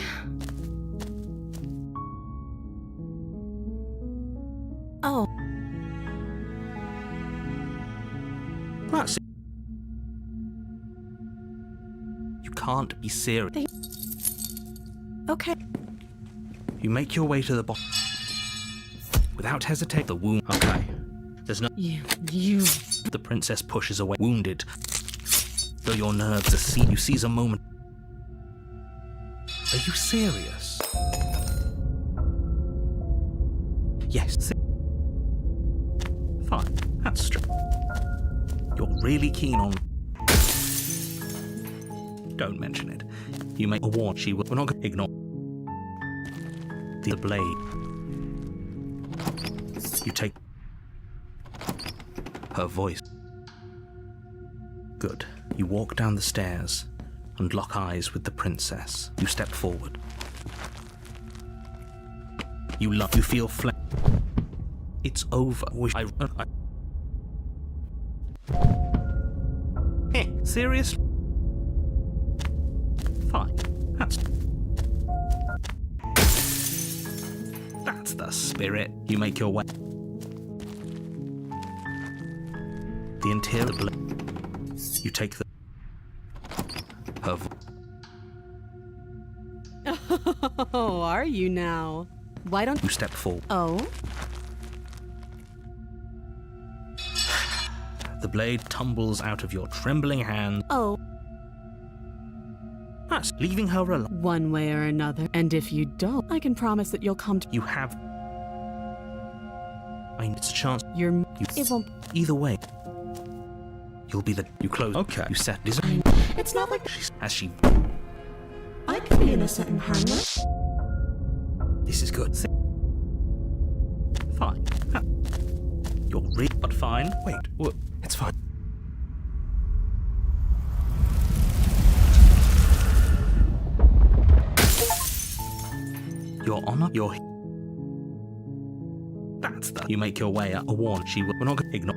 Oh. That's it. You can't be serious. Okay. You make your way to the bottom. Without hesitation, the wound. Okay. There's no. You. The princess pushes away, wounded. Though your nerves are you seize a moment. Are you serious? Yes. Fine. That's true. You're really keen on. Don't mention it. You make a warn. She will. We're not going to ignore. The blade. You take her voice. Good. You walk down the stairs and lock eyes with the princess. You step forward. You feel It's over. Serious? Fine. That's the spirit. You make your way. The interior blade. You take her. Oh, are you now? Why don't you step forward? Oh? The blade tumbles out of your trembling hand. Oh. That's leaving her alone. One way or another. And if you don't, I can promise that you'll come to. You have. It's a chance. It won't. Either way. You'll be the. You close. Okay. You set. It's not like. As she. I could be innocent and harmless. This is good. Fine. You're but fine. Wait. What? It's fine. Your honor. That's the. You make your way up. A warn. She will. We're not going to ignore.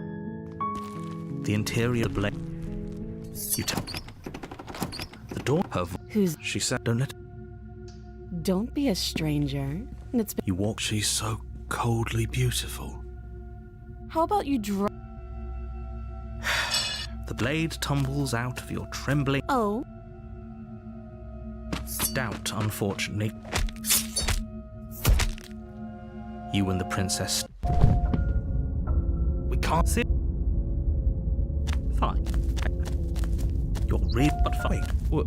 The interior blade. You take the door. Her. Who's? She said, "Don't let." Don't be a stranger. It's. You walk. She's so coldly beautiful. How about you The blade tumbles out of your trembling. Oh. Doubt, unfortunately. You and the princess. We can't see. Fine. You're real, but fine. Wait, what?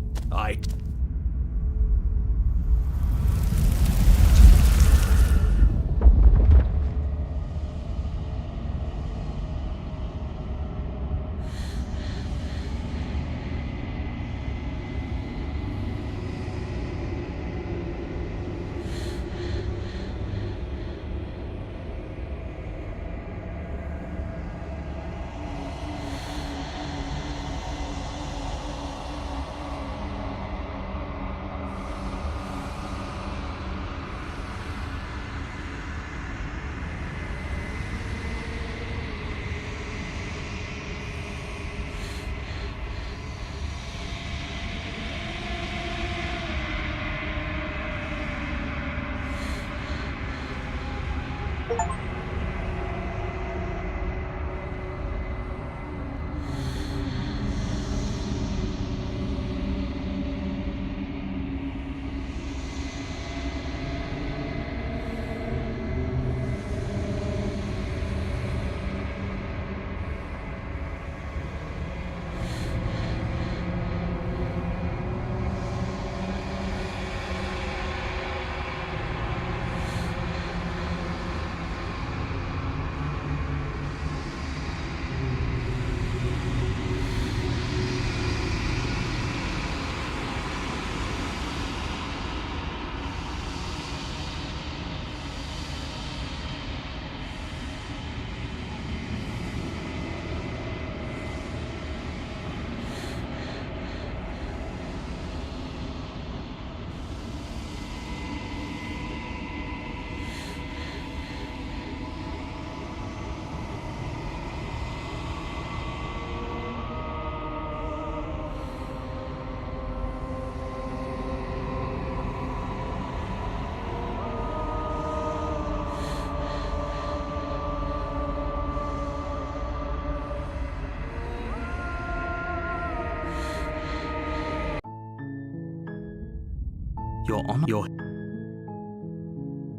You're on your...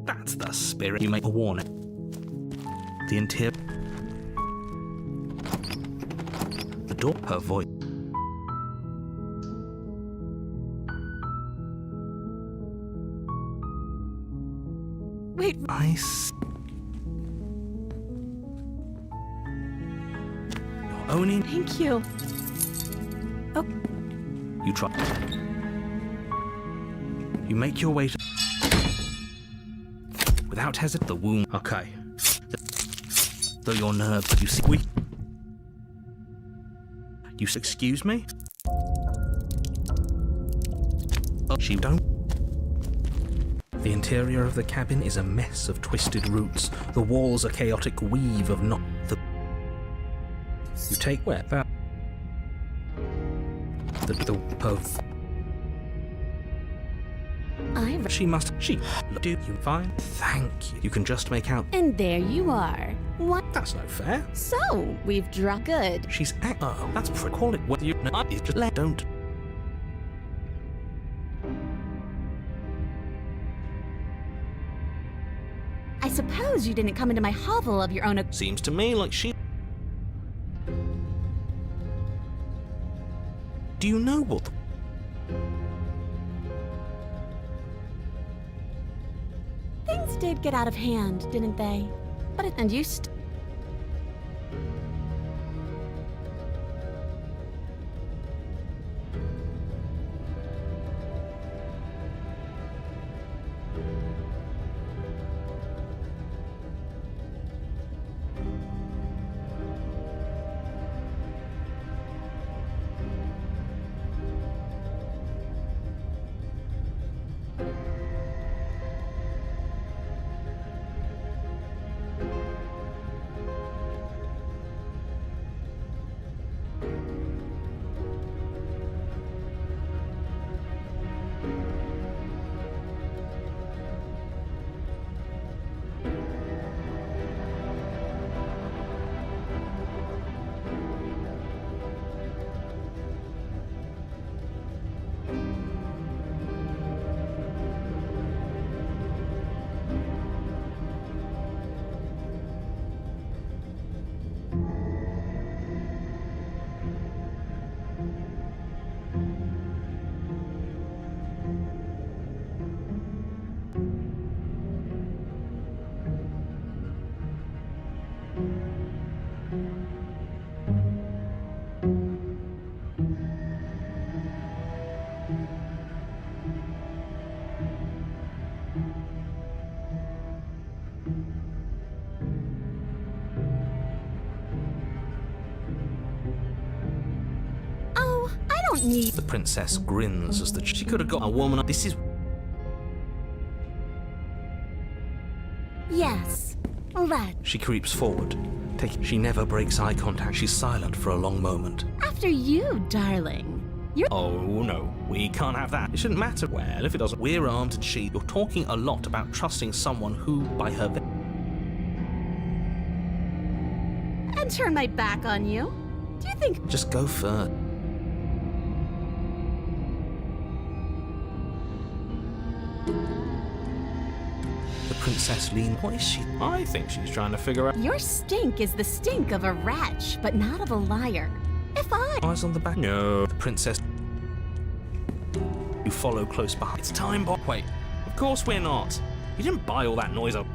That's the spirit. You make a warning. The interior... The door, her voice. Wait, You're owning... thank you. Oh, You try. You make your way to... Without hesitation, the wound... Okay. Though your nerve, but you see... You excuse me? Oh, she don't... The interior of the cabin is a mess of twisted roots. The walls a chaotic weave of not... You take where? That... The of... She must... She... Do you fine? Thank you. You can just make out... And there you are. What? That's no fair. So, we've dropped good. She's act... Oh, that's pretty... Call it what you... No, it's just... Don't... I suppose you didn't come into my hovel of your own... Seems to me like she... Do you know what... Things did get out of hand, didn't they? But it... And you don't need... The princess grins as the... She could have got a woman... This is... Yes. Let... She creeps forward. She never breaks eye contact. She's silent for a long moment. After you, darling. You're... Oh, no. We can't have that. It shouldn't matter. Well, if it doesn't... We're armed and she... You're talking a lot about trusting someone who, by her... And turn my back on you? Do you think... Just go first. The princess leaned... What is she? I think she's trying to figure out... Your stink is the stink of a wretch, but not of a liar. If I... Eyes on the back. No. The princess... You follow close behind. It's time, Bob. Wait. Of course we're not. You didn't buy all that noise up.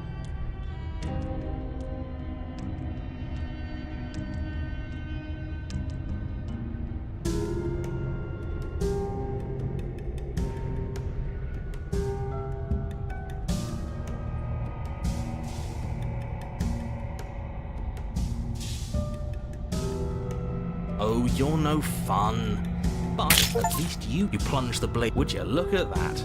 Oh, you're no fun. But at least you plunge the blade. Would you? Look at that.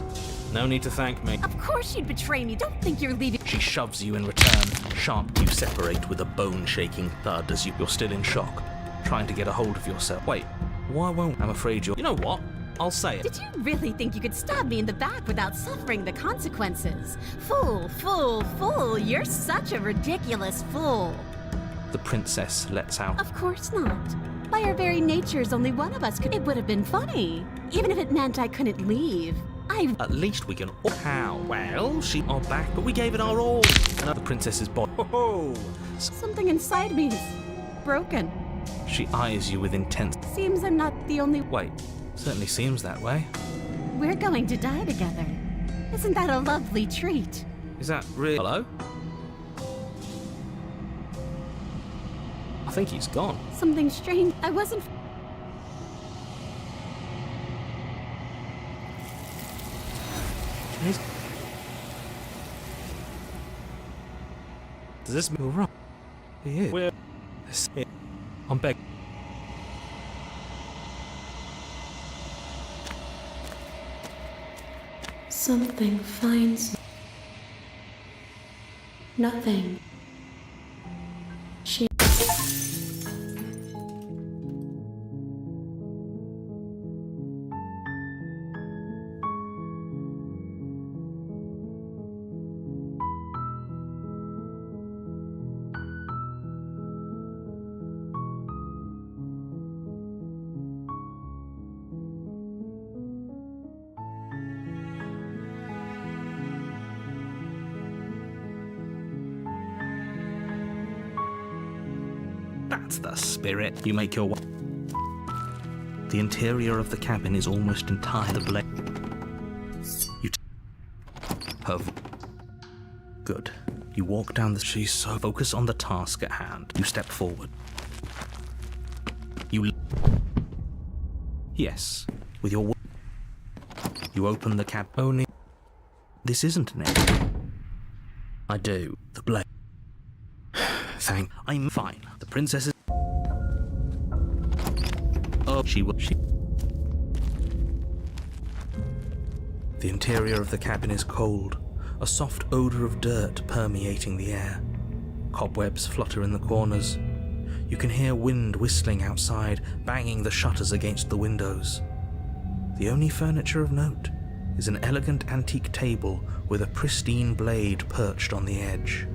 No need to thank me. Of course you'd betray me. Don't think you're leaving. She shoves you in return. Sharp, you separate with a bone-shaking thud as you're still in shock, trying to get a hold of yourself. Wait, why won't... I'm afraid you're... You know what? I'll say it. Did you really think you could stab me in the back without suffering the consequences? Fool, fool, fool. You're such a ridiculous fool. The princess lets out. Of course not. By our very natures, only one of us could. It would have been funny, even if it meant I couldn't leave. At least we can. How? Well, she are back, but we gave it our all. No, the princess's body. Oh, Something inside me is broken. She eyes you with intense. Seems I'm not the only. Wait, certainly seems that way. We're going to die together. Isn't that a lovely treat? Is that real? Hello? I think he's gone. Something strange. I wasn't. does this mean we're right? He is. We're. I'm begging. Something finds nothing. She That's the spirit. You make your way. The interior of the cabin is almost entirely black. You have. Good. You walk down the. She's so. Focus on the task at hand. You step forward. You. Yes. With your. You open the cab. Only. This isn't an egg. I do. The blade. Thank. I'm fine. The princess is. Oh, she will. The interior of the cabin is cold, a soft odor of dirt permeating the air. Cobwebs flutter in the corners. You can hear wind whistling outside, banging the shutters against the windows. The only furniture of note is an elegant antique table with a pristine blade perched on the edge.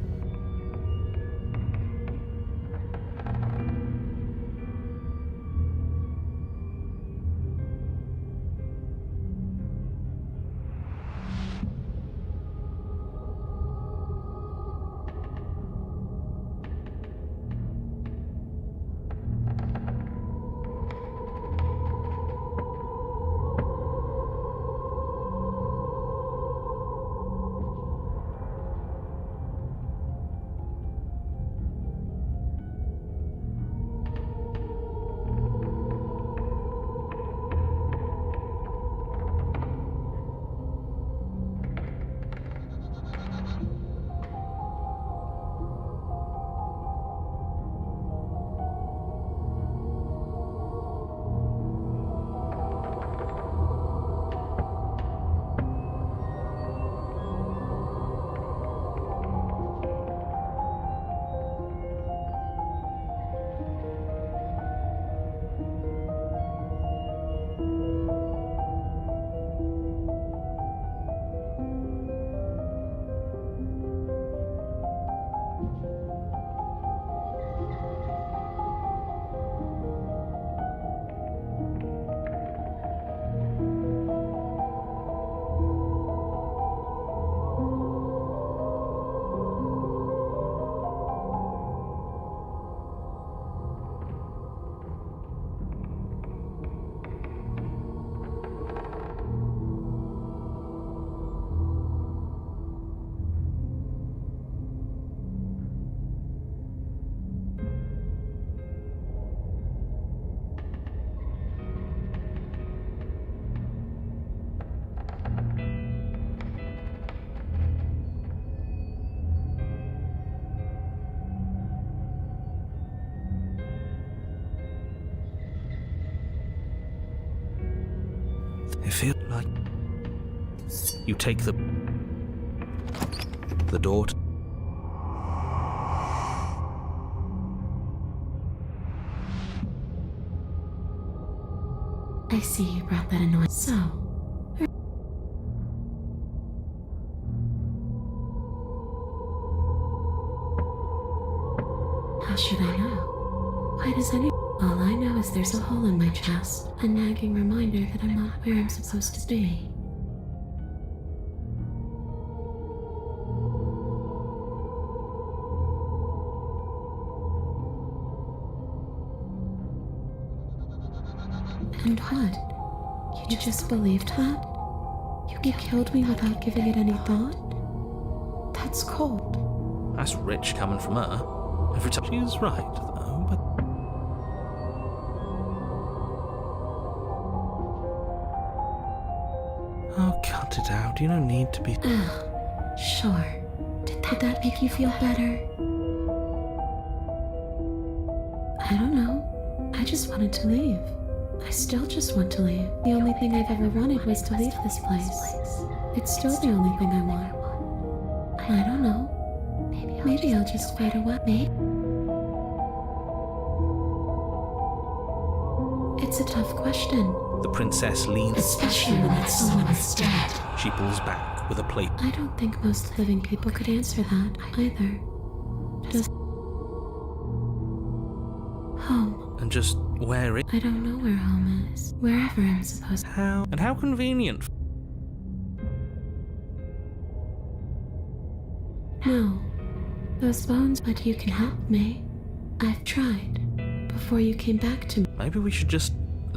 It feels like you take the door. I see you brought that annoyance. So, how should I know? Why does anyone? All I know is there's a hole in my chest, a nagging reminder that I'm not where I'm supposed to be. And what? You just believed that? You killed me without giving it any thought? That's cold. That's rich coming from her. Every time she's right, though, but... Oh, cut it out. You don't need to be... Sure. Did that make you feel better? I don't know. I just wanted to leave. I still just want to leave. The only thing I've ever wanted was to leave this place. It's still the only thing I want. I don't know. Maybe I'll just fade away. Maybe. It's a tough question. The princess leans... Especially when someone is dead. She pulls back with a plate. I don't think most living people could answer that either. Does home? And just wear it. I don't know where home is. Wherever I'm supposed to. How? And how convenient. No. Those bones, but you can help me. I've tried. Before you came back to me. Maybe we should just...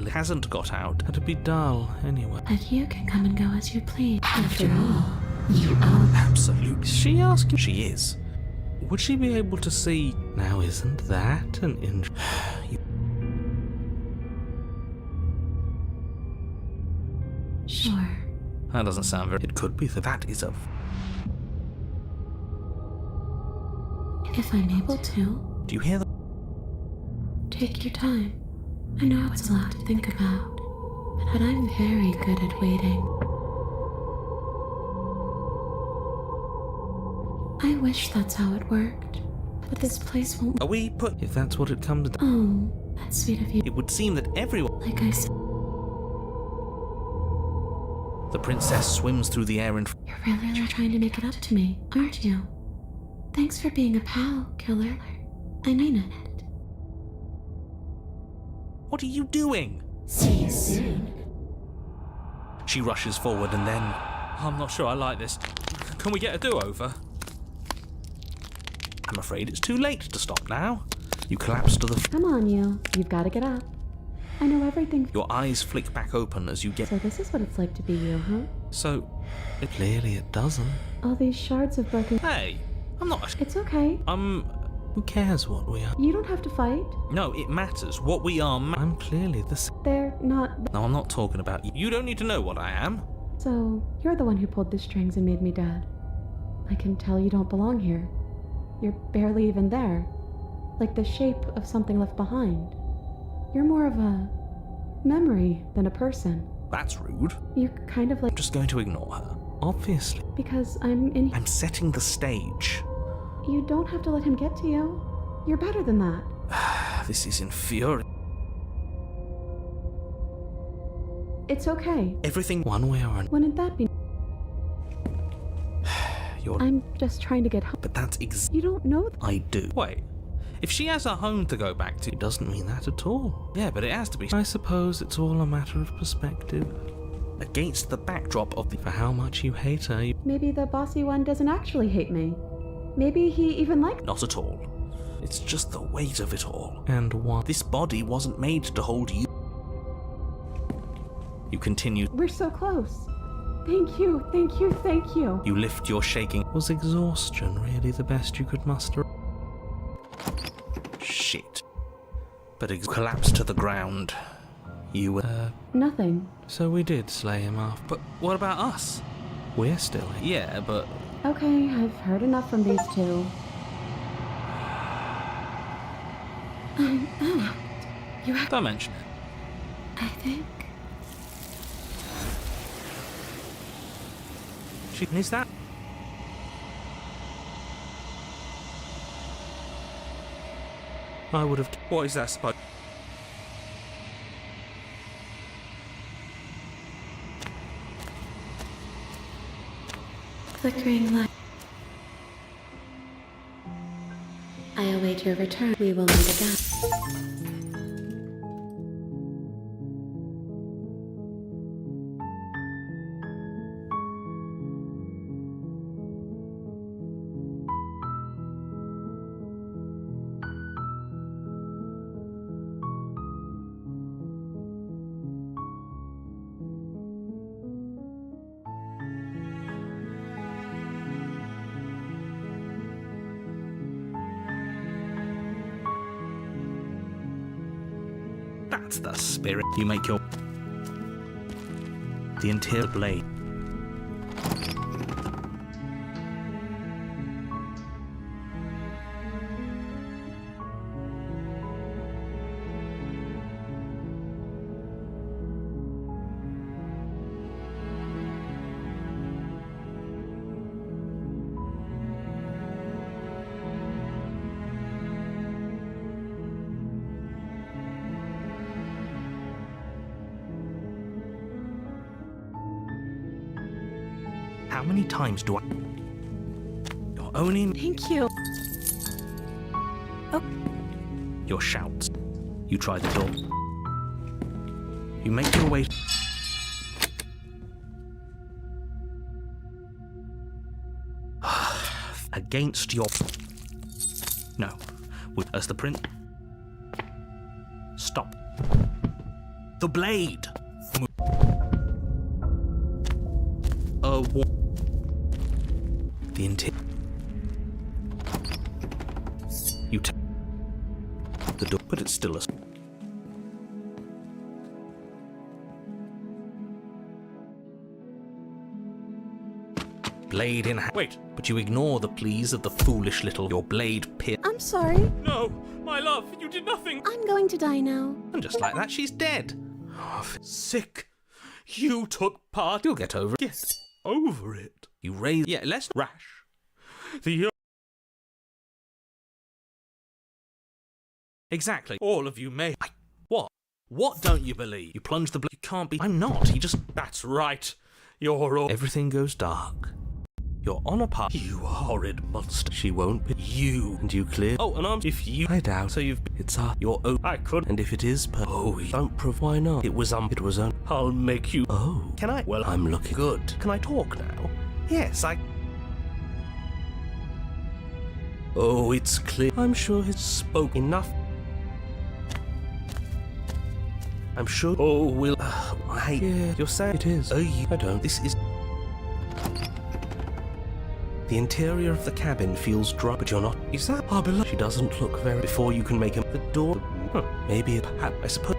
Hasn't got out. It'd be dull, anyway. But you can come and go as you please. After all, you own. Absolutely. Is she asking? She is. Would she be able to see... Now, isn't that an Sure. That doesn't sound very... It could be that is a... If I'm able to. Do you hear that? Take your time. I know it's a lot to think about, but I'm very good at waiting. I wish that's how it worked, but this place won't... Are we put... If that's what it comes to... Oh, that's sweet of you. It would seem that everyone... Like I said... The princess swims through the air in... You're really trying to make it up to me, aren't you? Thanks for being a pal, killer. I mean it. What are you doing? See you soon. She rushes forward and then... I'm not sure I like this. Can we get a do-over? I'm afraid it's too late to stop now. You collapse to the... Come on, you. You've got to get up. I know everything. Your eyes flick back open as you get... So this is what it's like to be you, huh? So... Clearly it doesn't. All these shards of broken... Hey, I'm not... It's okay. Who cares what we are? You don't have to fight. No, it matters. What we are... I'm clearly the same. They're not... No, I'm not talking about you. You don't need to know what I am. So, you're the one who pulled the strings and made me dead. I can tell you don't belong here. You're barely even there. Like the shape of something left behind. You're more of a memory than a person. That's rude. You're kind of like... I'm just going to ignore her. Obviously. Because I'm in... I'm setting the stage. You don't have to let him get to you. You're better than that. This is infuriating. It's okay. Everything... One way or another. Wouldn't that be... You're... I'm just trying to get home. But that's You don't know... I do. Wait. If she has a home to go back to, it doesn't mean that at all. Yeah, but it has to be. I suppose it's all a matter of perspective. Against the backdrop of the... For how much you hate her, you... Maybe the bossy one doesn't actually hate me. Maybe he even likes... Not at all. It's just the weight of it all. And what? This body wasn't made to hold you. You continue. We're so close. Thank you, thank you, thank you. You lift your shaking... Was exhaustion really the best you could muster? Shit. But it collapsed to the ground. You were... Nothing. So we did slay him off. But what about us? We're still here. Yeah, but... Okay, I've heard enough from these two. I'm out. You have... Don't mention it. I think... Is that... I would have... What is that supposed... Flickering light. I await your return. We will meet again. That's the spirit. You make your... The interior blade. How many times do I... You're only... Thank you. Your shouts. You try the door. You make your way... Against your... No. As the print... Stop. The blade! The interior. You take the door, but it's still a... Blade in hand. Wait, but you ignore the pleas of the foolish little... Your blade pierce. I'm sorry. No, my love, you did nothing. I'm going to die now. And just like that, she's dead. Sick. You took part. You'll get over it. Get over it. You raise... Yeah, less Rash. The... Exactly. All of you may... What? What don't you believe? You plunge the blade... You can't be... I'm not. He just... That's right. You're all... Everything goes dark. You're on a path. You horrid monster. She won't be... You. And you clear... Oh, and I'm... If you... I doubt. So you've... It's your own... I could... And if it is Oh, don't prove... Why not? It was on... I'll make you... Oh. Can I... Well, I'm looking... Good. Can I talk now? Yes, I... Oh, it's clear. I'm sure he's spoken Enough. I'm sure... Oh, will... I hate... Yeah, you're saying it is. Oh, I don't. This is... The interior of the cabin feels dry, but you're not... Is that our beloved? She doesn't look very... Before you can make him... The door... Huh. Maybe it... I suppose...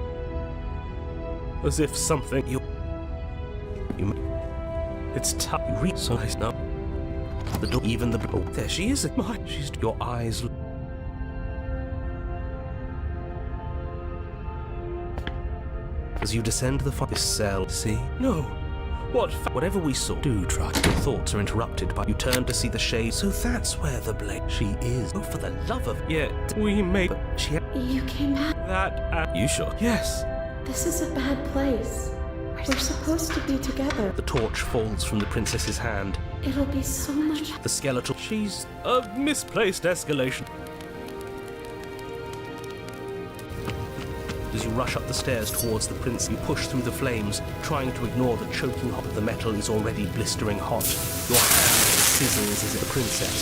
As if something... You... It's tough. You read so nice now. The door... Even the... Oh, there she is. She's... Your eyes... As you descend the this cell... See? No. What? Whatever we saw, do try. Your thoughts are interrupted by... You turn to see the shade. So that's where the blade... She is. Oh, for the love of... Yeah, we may... But she... You came back. That... You sure? Yes. This is a bad place. We're supposed to be together. The torch falls from the princess's hand. It'll be so much. The skeletal... She's a misplaced escalation. As you rush up the stairs towards the prince, you push through the flames, trying to ignore the choking hot. The metal is already blistering hot. Your hand sizzles as the princess,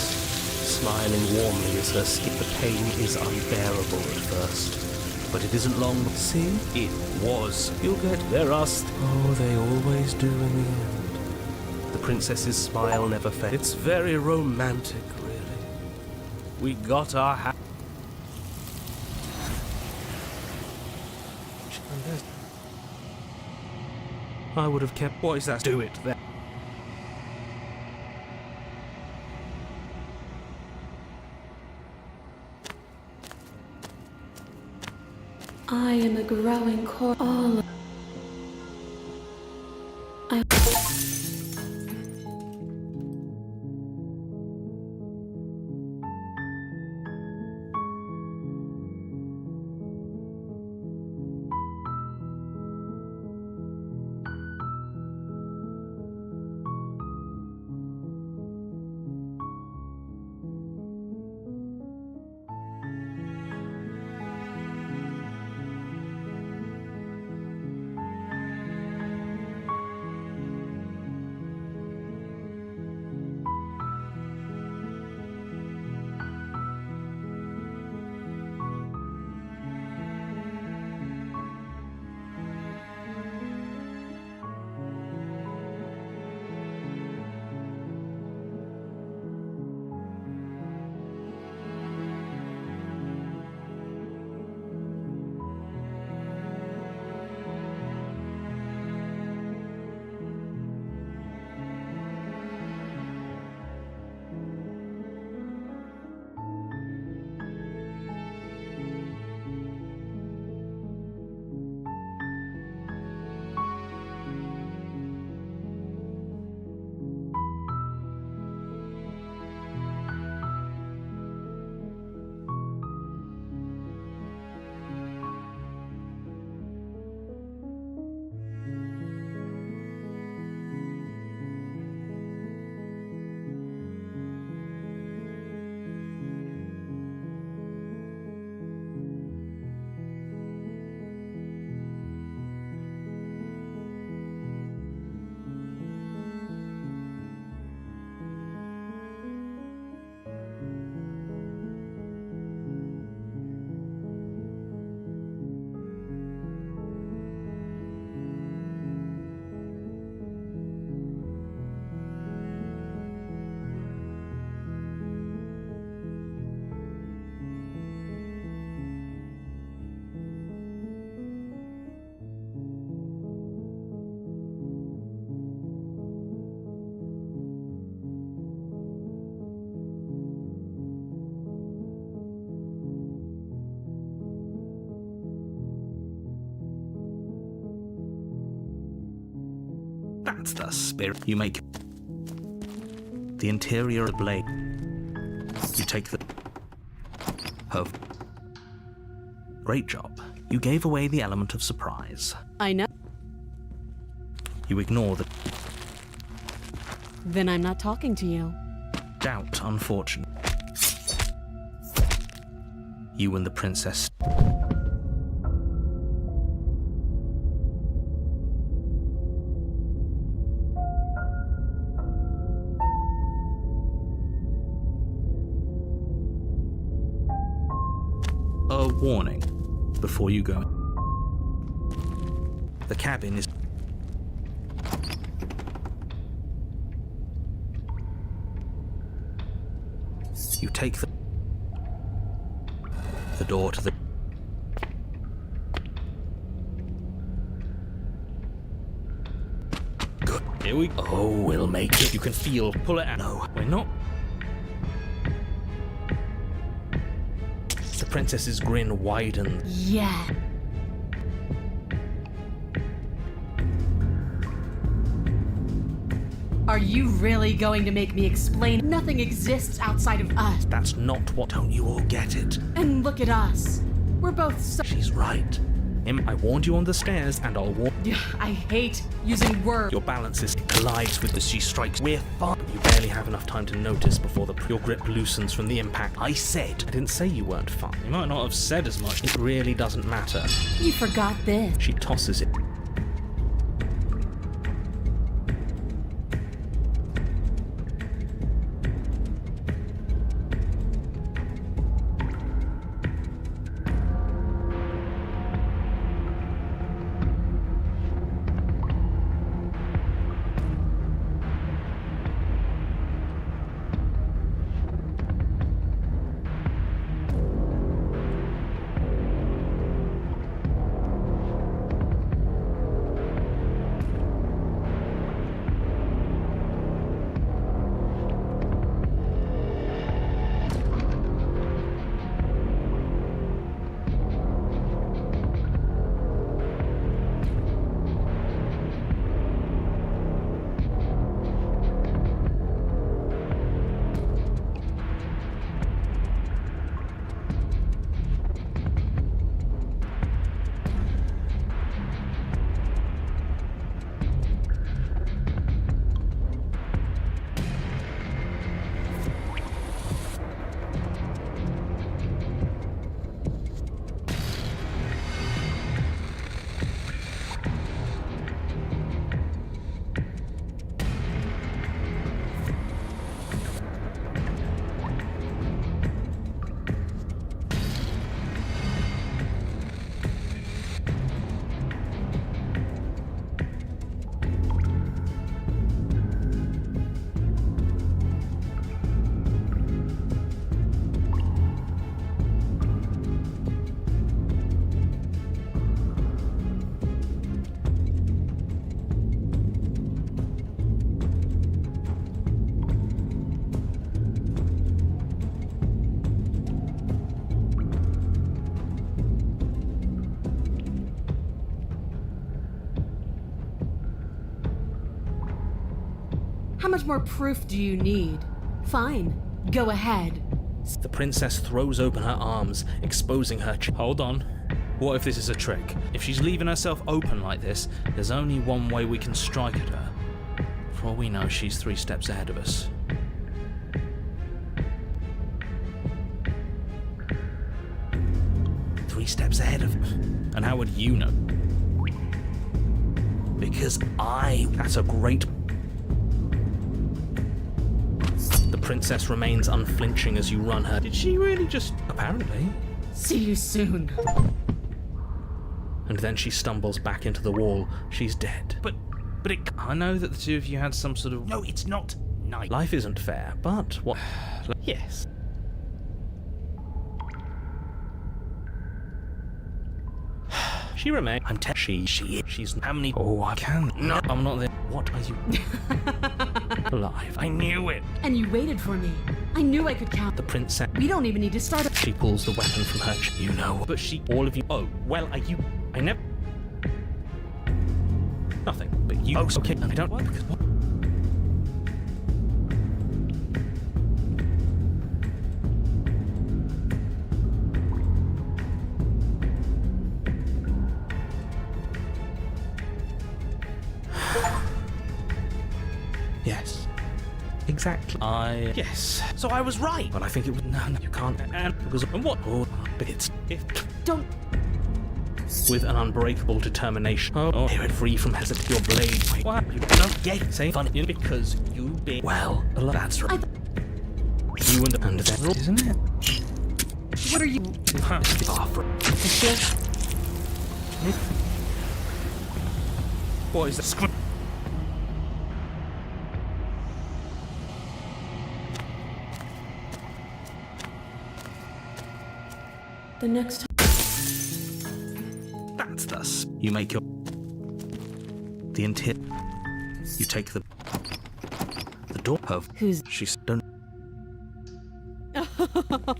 smiling warmly as her skin. The pain is unbearable at first, but it isn't long. See? It was. You'll get there. Oh, they always do in the end. The princess's smile never fades. It's very romantic, really. We got our hat. I would have kept... What is that? Do it then. I am a growing core. All. I. That's the spirit. You make the interior of the blade. You take the... Oh. Great job. You gave away the element of surprise. I know. You ignore the Then I'm not talking to you. doubt, unfortunate. You and the princess. A warning before you go. The cabin is... You take the door to the... Good. Here we go. Oh, we'll make it. You can feel. Pull it out. No. We're not. The princess's grin widens. Yeah. Are you really going to make me explain? Nothing exists outside of us. That's not what. Don't you all get it? And look at us. We're both so... She's right. I warned you on the stairs, and I'll warn. I hate using words. Your balance is collides with the she strikes. We're fine. You barely have enough time to notice before your grip loosens from the impact. I didn't say you weren't fine. You might not have said as much. It really doesn't matter. You forgot this. She tosses it. How much more proof do you need? Fine. Go ahead. The princess throws open her arms, exposing her. Hold on. What if this is a trick? If she's leaving herself open like this, there's only one way we can strike at her. For all we know, she's 3 steps ahead of us. Three steps ahead of... And how would you know? Because That's a great... The princess remains unflinching as you run her. Did she really just... Apparently. See you soon. And then she stumbles back into the wall. She's dead. But I know that the two of you had some sort of... No, it's not night. Life isn't fair, but what... Yes. She remains... She's... How many... Oh, I can... No. I'm not there. What are you... Alive. I knew it. And you waited for me. I knew I could count. The princess... We don't even need to start... She pulls the weapon from her... You know. But she... All of you... Oh, well, are you... I never... Nothing. But You okay? I don't want because what? Yes. Exactly. Yes. So I was right. But I think it was. No, you can't. And because. And what? Oh, but it's. If. Don't. With an unbreakable determination. Oh, hear it free from hesitate your blade. Wait, what? You don't get say funny because you be. Well, that's right. You and then, isn't it? What are you? What is that? The next time. That's thus. You make your the interior. You take the door of Who's? She's don't.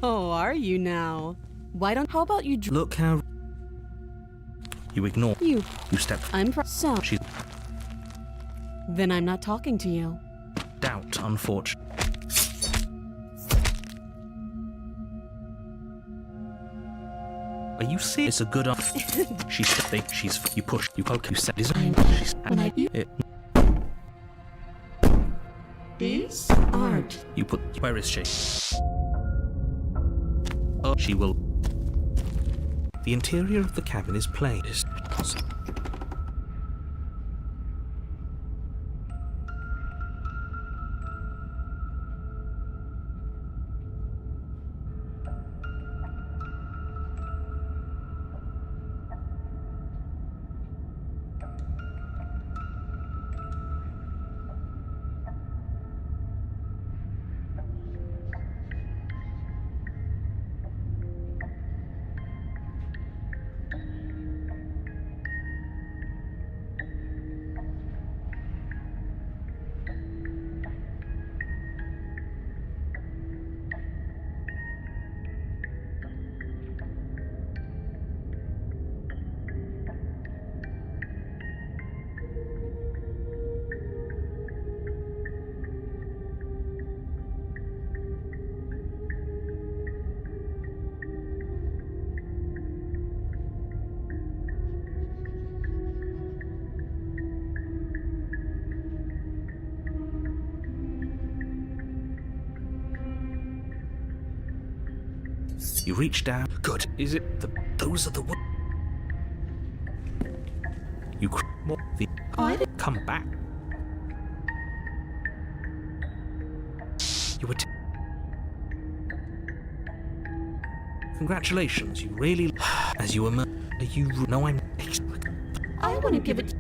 Oh, are you now? Why don't? How about you? Look how you ignore. You. You step. I'm so. She's Then I'm not talking to you. doubt. Unfortunate. Are you serious? It's a good. She's. You push. You poke. You set. She's. When I eat It. these aren't. You put. Where is she? Oh, she will. The interior of the cabin is plain. You reach down. Good. Is it the? Those are the. You more the. Come back. You were. Congratulations. You really. As you emerge. You know I'm. I want to give it.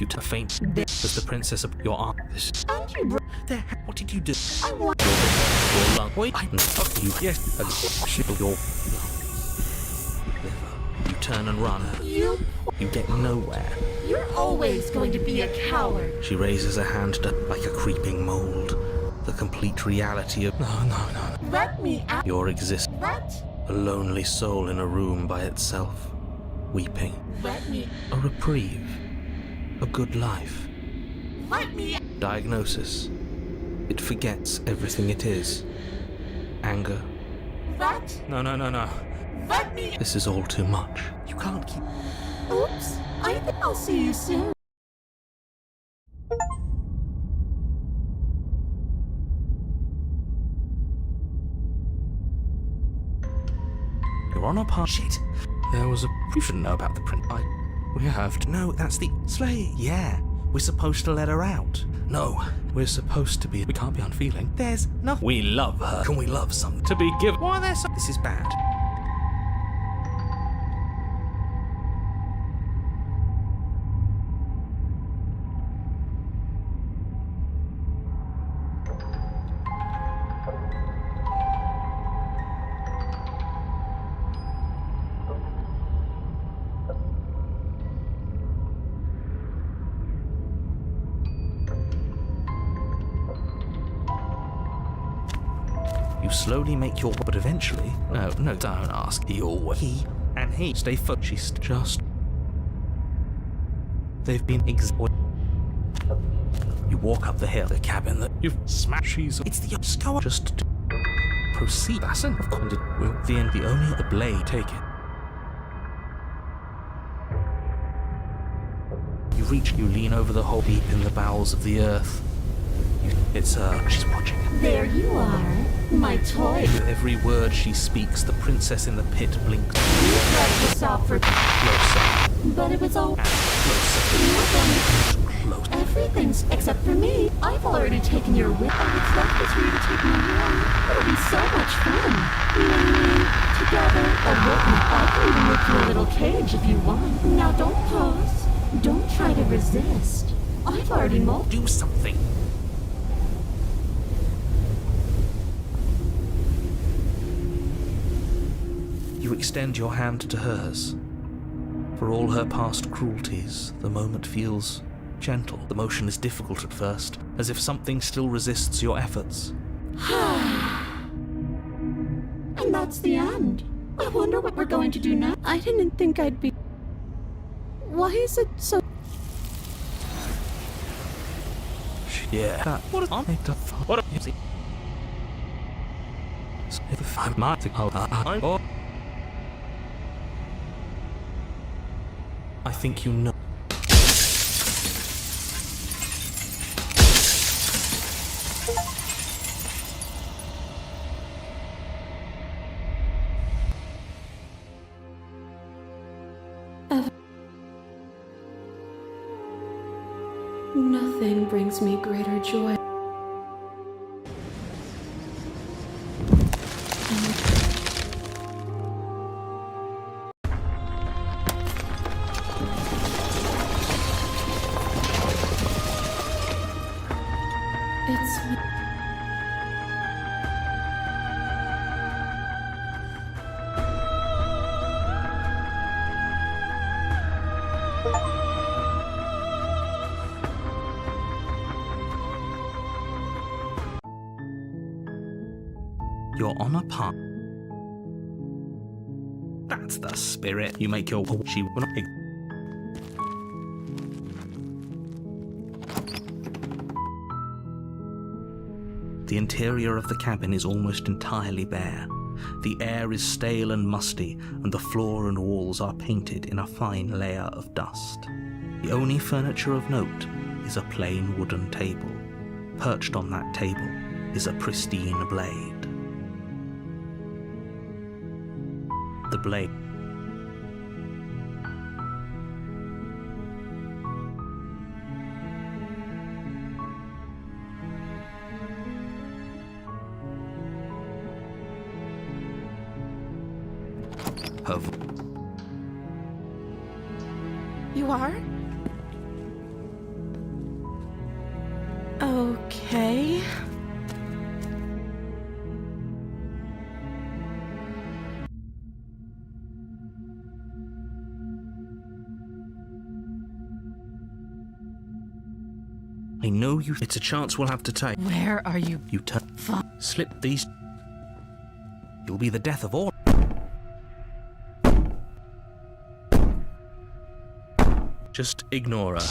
You faint as the princess of your arm. There, what did you do? I want Your lung. Wait, you. Yes, your liver. You turn and run. you. You get nowhere. You're always going to be a coward. She raises a hand to, like a creeping mold. The complete reality of no. Let me out. Your existence. Let. A lonely soul in a room by itself, weeping. Let me. A reprieve. A good life. Let me. Diagnosis. It forgets everything it is. Anger. Let. No. Let me. This is all too much. You can't keep. Oops. I think I'll see you soon. You're on a path. Shit. There was a. You shouldn't know about the print. We have to. No, that's the. Slay. Yeah. We're supposed to let her out. No. We're supposed to be. We can't be unfeeling. There's nothing. We love her. Can we love something? To be given. Why there's. This is bad. You slowly make your. But eventually. No, don't ask. He and he stay focused. She's just. They've been You walk up the hill, the cabin that you've smashed. It's the scour. Just proceed. Listen, of course. Will the end be only the blade? Take it. You reach. You lean over the hole deep in the bowels of the earth. It's her. She's watching. There you are, my toy. With every word she speaks, the princess in the pit blinks. You dragged us out for. Closer. But it was all. Closer. Close. Everything's except for me. I've already taken your whip, and what's left is for you to take me along. It'll be so much fun. You and me, together. I can even make you a little cage if you want. Now don't pause. Don't try to resist. I've already Do something. You extend your hand to hers. For all her past cruelties, the moment feels gentle. The motion is difficult at first, as if something still resists your efforts. And that's the end. I wonder what we're going to do now. I didn't think I'd be. Why is it so. Yeah. What is on it? What a. I think you know. Nothing brings me greater joy. You're on a path. That's the spirit. You make your. She will not. The interior of the cabin is almost entirely bare. The air is stale and musty, and the floor and walls are painted in a fine layer of dust. The only furniture of note is a plain wooden table. Perched on that table is a pristine blade. The blade. You are? I know you. It's a chance we'll have to take. Where are you? You slip these. You'll be the death of all. Just ignore her.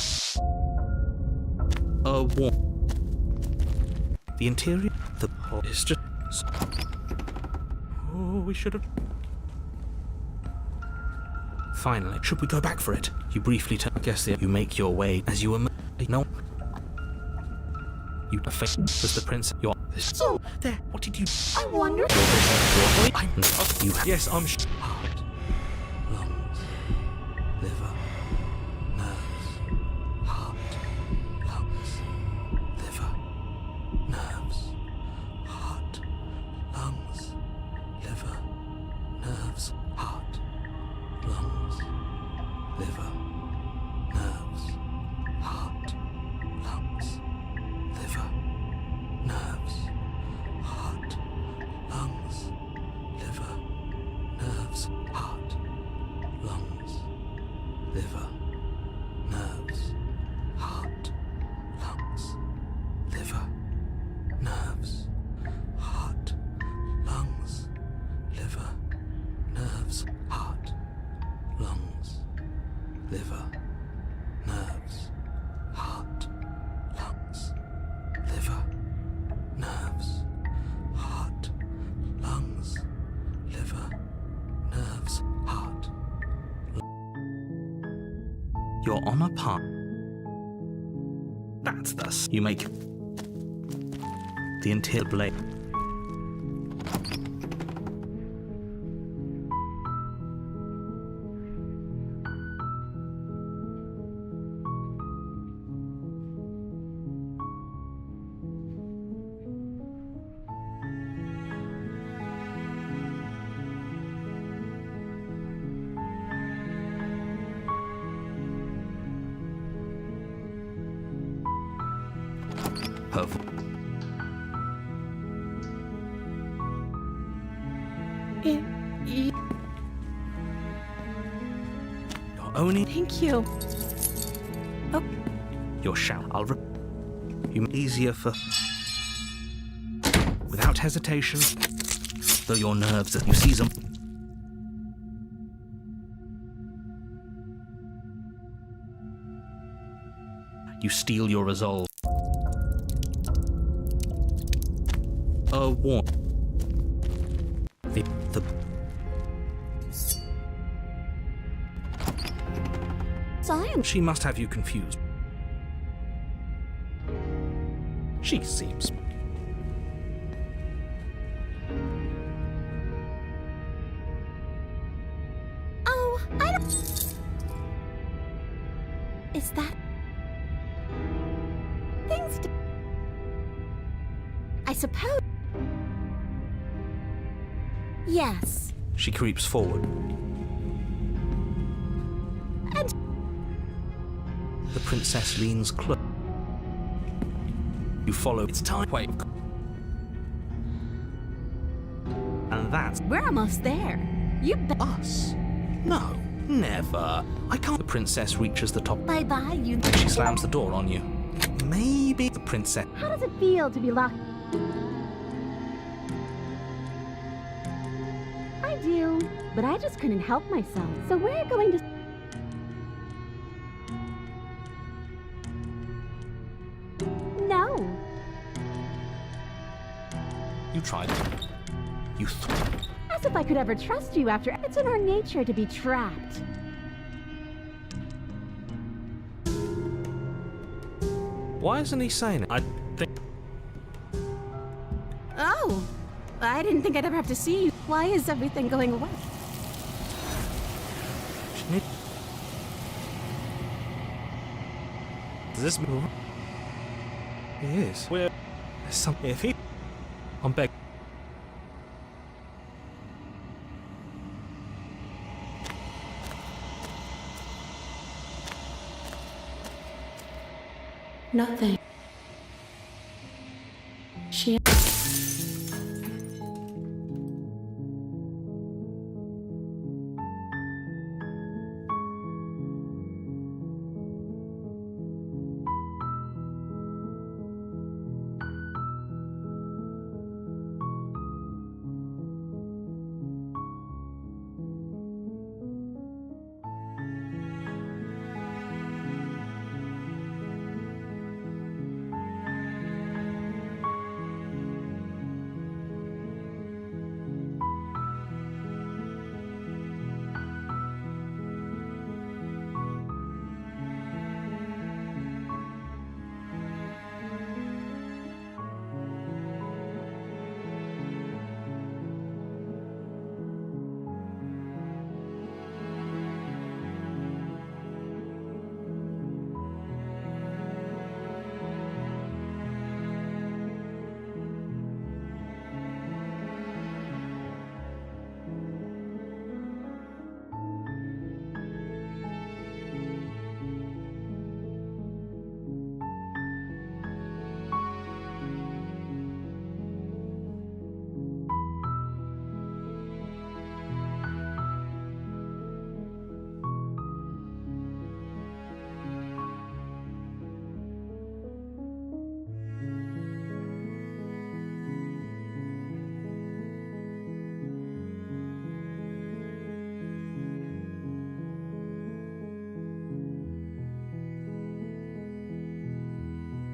The interior. The is just. Oh, we should have. Finally, should we go back for it? You briefly turn. I guess you make your way as you were. No. You face was the prince. You're so there. What did you? I wonder. You. Yes, I'm. Heart, lungs, liver, nerves, heart, lungs, liver, nerves, heart, lungs, liver, nerves, heart, lungs, liver, nerves, heart, lungs, liver, nerves, heart, lungs, liver, nerves, heart, lungs, liver, nerves, heart, lungs, liver, nerves, heart, lungs, liver, nerves, heart, lungs, liver, nerves, heart, lungs, liver, nerves, heart, lungs, liver, nerves, heart. You're on a path. That's thus. You make the interior blade. Her You're only. Thank you. Your shout. You easier for. Without hesitation. Though your nerves you seize them. You steal your resolve. A war. The Science. She must have you confused. She seems. Oh, I don't. Is that things? I suppose. Yes. She creeps forward. And the princess leans close. You follow. It's time. Wait. And that's we're almost there. You us. No, never. I can't. The princess reaches the top. Bye-bye, you. She slams the door on you. Maybe the princess. How does it feel to be locked? I do, but I just couldn't help myself. So we're going to. No. You tried. You. As if I could ever trust you after. It's in our nature to be trapped. Why isn't he saying it? I think. Oh, I didn't think I'd ever have to see you. Why is everything going away? Does this move? He is. There's something. If he. I'm begging. Nothing. She.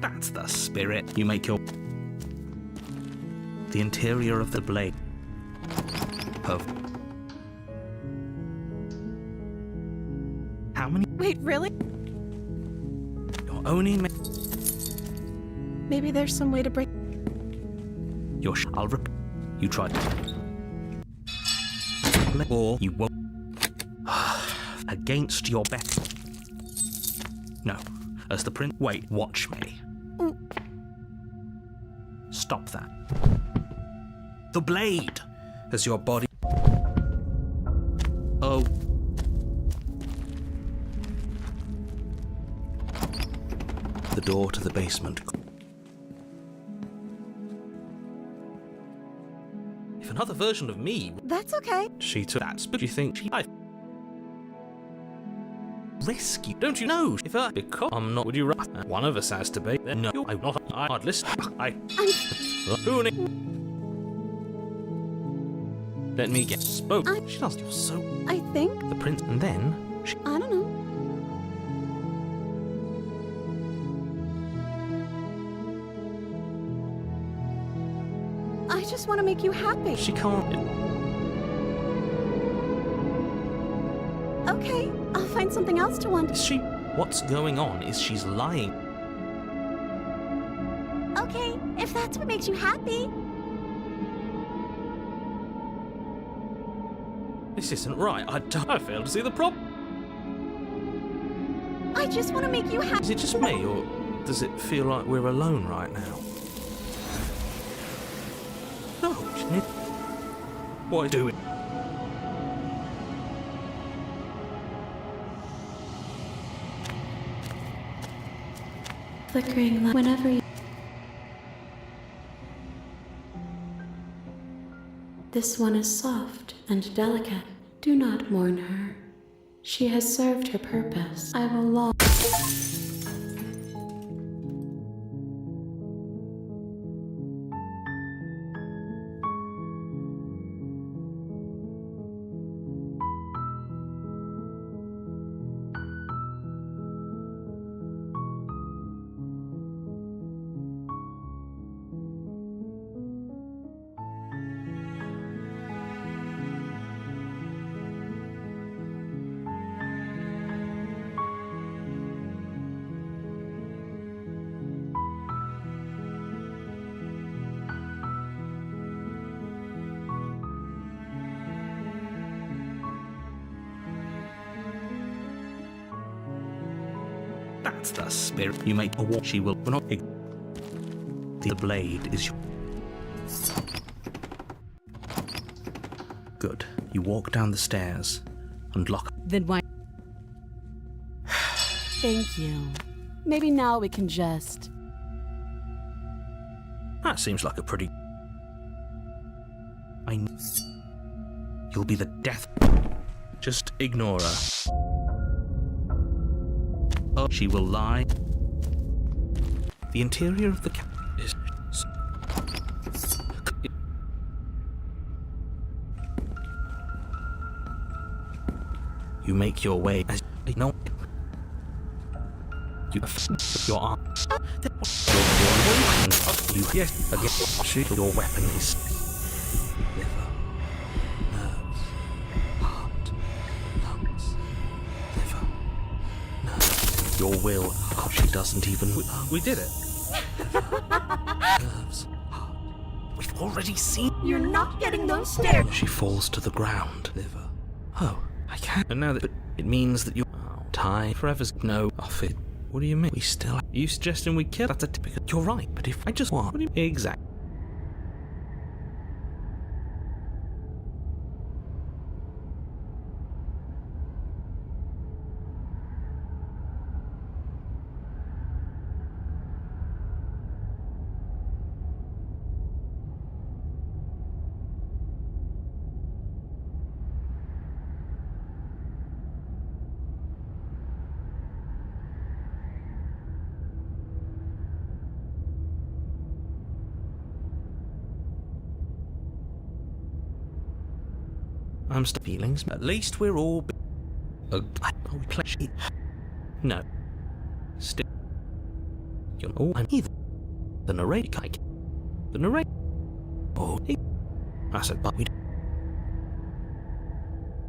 That's the spirit. You make your... The interior of the blade. Of... How many... Wait, really? You're only... Maybe there's some way to break... You're I'll rip... You tried... Or you won't... Against your bet. No. As the prince... Wait, watch me. Stop that. The blade! Has your body... Oh. The door to the basement. If another version of me... That's okay. She took that, but you think she... Rescue. Don't you know? If I... Because I'm not... Would you... One of us has to be. No, I'm not... I'd listen. Let me get spoke. She does. You're so... I think... The prince... And then... She... I don't know. I just want to make you happy. She can't... Okay, I'll find something else to want. Is she... What's going on is she's lying. Okay, if that's what makes you happy. This isn't right. I fail to see the problem. I just want to make you happy. Is it just me, or does it feel like we're alone right now? No, what are you doing? Flickering light whenever you... This one is soft and delicate. Do not mourn her. She has served her purpose. I will long... That's the spirit. You make a war. She will not... The blade is your... Good. You walk down the stairs and lock... Then why... Thank you. Maybe now we can just... That seems like a pretty... You'll be the death... Just ignore her. Oh, she will lie. The interior of the is... You make your way as... No. Your arm... You... Yes, again. Shoot. Your weapon is... Liver. Nerves. Heart. Lungs. Liver. Nerves. Your will. God, she doesn't even... We did it. Nerves. Heart. We've already seen... You're not getting those stairs. She falls to the ground. Liver. Oh, I can't. And now that... It means that you're... Tie. Forever's... No, off it. What do you mean? We still... Are you suggesting we kill? That's a typical... You're right, but if I just... What do you... Exactly. I'm still feelings. At least we're all... No. Still. Oh, I'm either. The narrator. The narrator. Oh, I said, but we.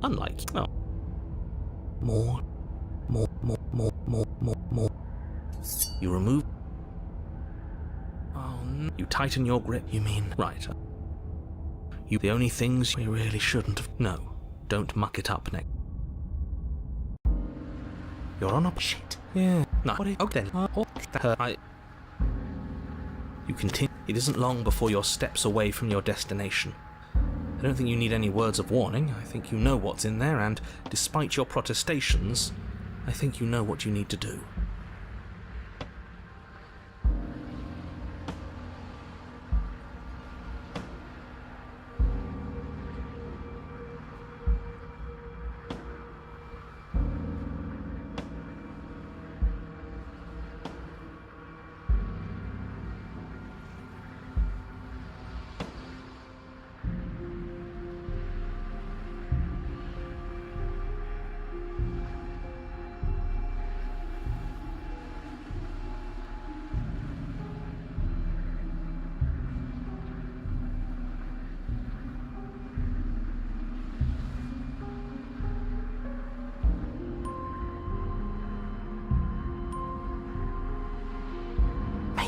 Unlike. Oh. More. You remove. Oh no. You tighten your grip. You mean right? You. The only things we really shouldn't have. No, don't muck it up next. You're on a shit. Yeah. No. Okay then. You continue. It isn't long before you're steps away from your destination. I don't think you need any words of warning. I think you know what's in there, and despite your protestations, I think you know what you need to do.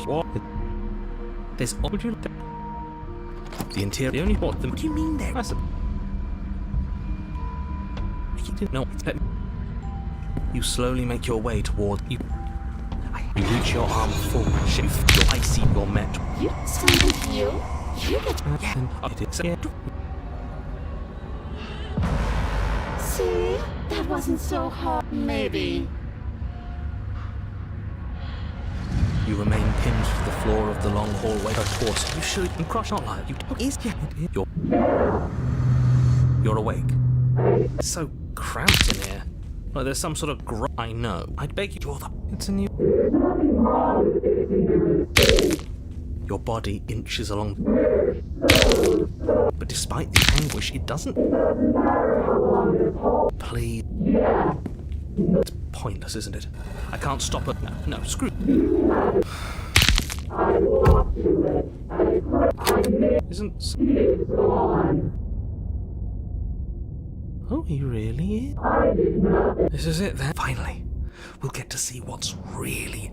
What? There's would you the interior. The only what? What do you mean there? I said. No. You slowly make your way toward you. You reach your arm forward, shift your icy your met. You stand with you? You get. See? That wasn't so hard. Maybe. You remain pinned to the floor of the long hallway. Of course, you should and crush not like you. You're awake. It's so cramped in here. Like there's some sort of I know. I'd beg you. It's a new. Your body inches along. But despite the anguish, it doesn't. Please. It's pointless, isn't it? I can't stop it. No, screw. Isn't. Oh, he really is? This is it then. Finally, we'll get to see what's really.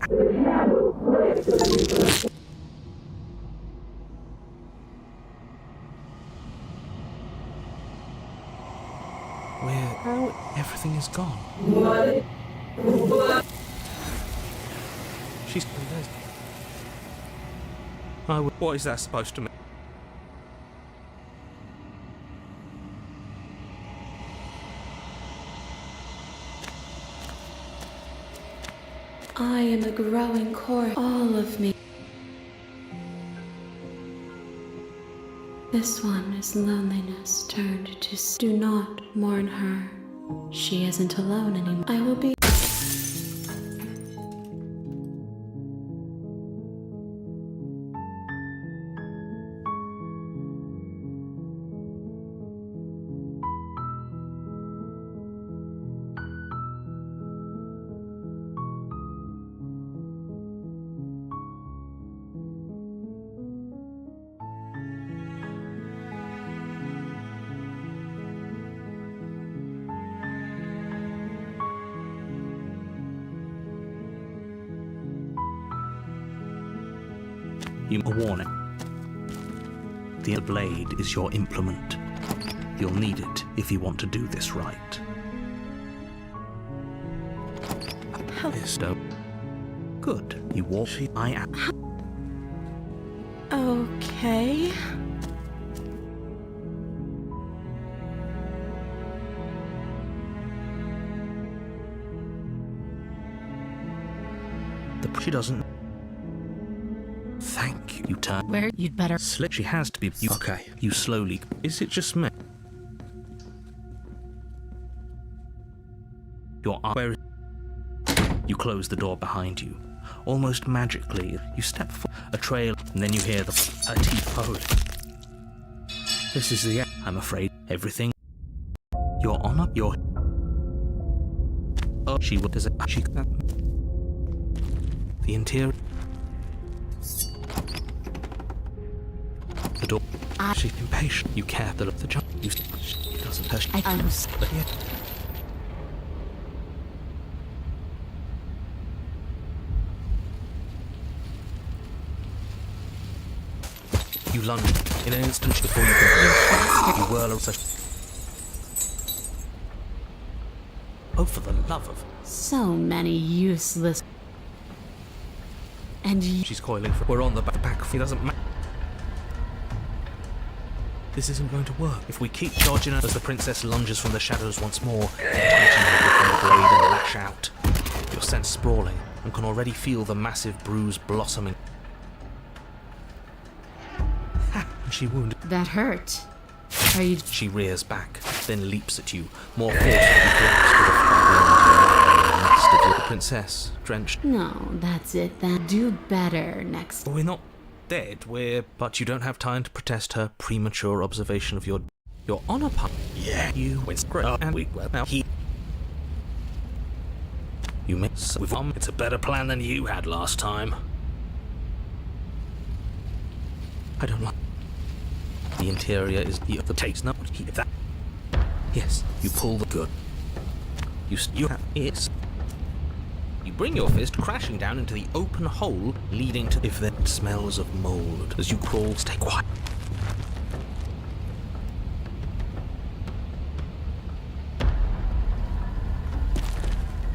How everything is gone. She's. What is that supposed to mean? I am a growing core, all of me. This one is loneliness turned to. Do not mourn her. She isn't alone anymore. I will be. A warning. The blade is your implement. You'll need it if you want to do this right. Hello. Good. You walk. I am. Okay. She doesn't. Thank you. You turn. Where you'd better slip. She has to be. You, okay. You slowly. Is it just me? Your arm. Where? You close the door behind you. Almost magically, you step forward. A trail, and then you hear a teeth hole. This is the end. I'm afraid everything. You're on up. Your. Oh, she does it. She. The interior. The door. She's impatient. You care the jump. You. It doesn't hurt. I'm But yet. You lunge in an instant before you can. You whirl around. Oh, for the love of. so many useless. And you. She's coiling for. We're on the back. It doesn't matter. This isn't going to work. If we keep dodging her as the princess lunges from the shadows once more, tighten her grip on the blade and lash out. Your sense sprawling and can already feel the massive bruise blossoming. Ha! And she wounded. That hurt. Are you. She rears back, then leaps at you, more forcefully collapsed with a fragment of nest of the princess, drenched. No, that's it then. Do better next. We're not dead, but you don't have time to protest her premature observation of your honor part. Yeah, you went and we well now he. You may with it's a better plan than you had last time. I don't like. The interior is the taste not that. Yes, you pull the good. You it's. You bring your fist crashing down into the open hole leading to if there smells of mold as you crawl. Stay quiet.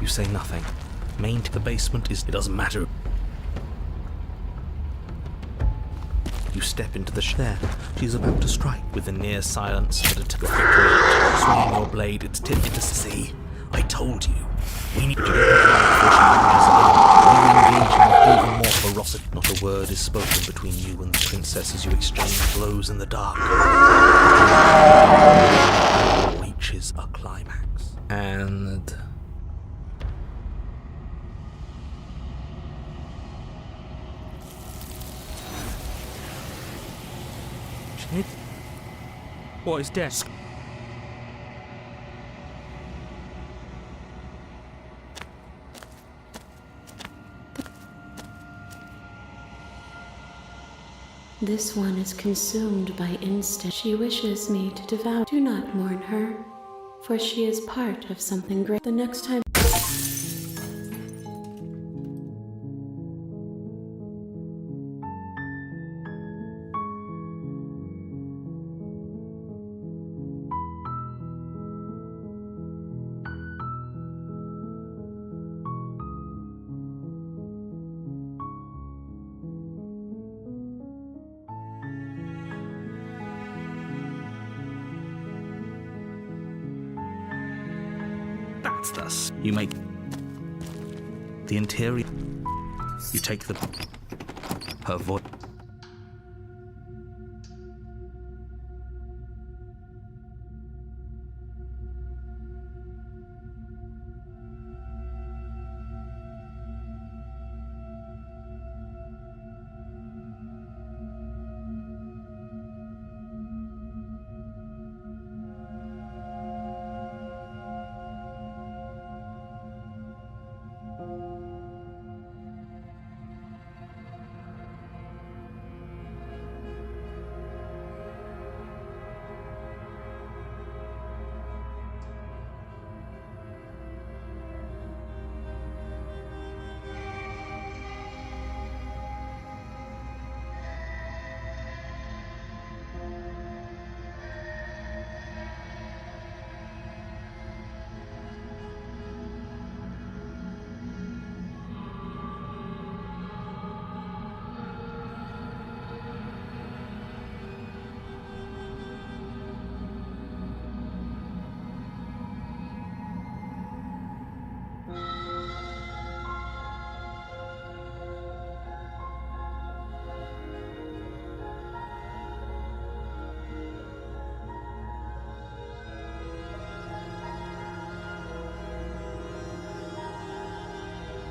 You say nothing. Main to the basement is it doesn't matter. You step into the there. She's about to strike with the near silence but a victory. Swinging your blade, it's tipped to sea. I told you. We need to get her before she lunges in. You engage in even more ferocity. Not a word is spoken between you and the princess as you exchange blows in the dark. Reaches a climax. And Shit. What is desk? This one is consumed by instinct. She wishes me to devour. Do not mourn her, for she is part of something great. The next time. that's thus. You make the interior. You take her voice.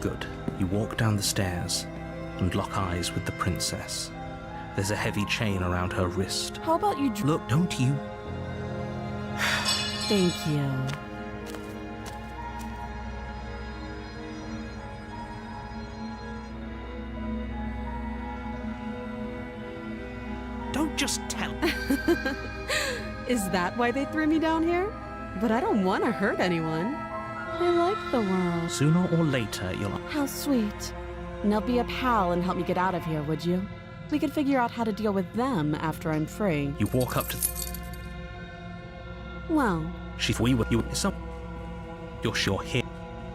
Good. You walk down the stairs and lock eyes with the princess. There's a heavy chain around her wrist. How about you Look, don't you? Thank you. Don't just Is that why they threw me down here? But I don't want to hurt anyone. I like the world. Sooner or later, you'll... How sweet. Now be a pal and help me get out of here, would you? We could figure out how to deal with them after I'm free. You walk up to... Well... We were... You... Some... You're sure here.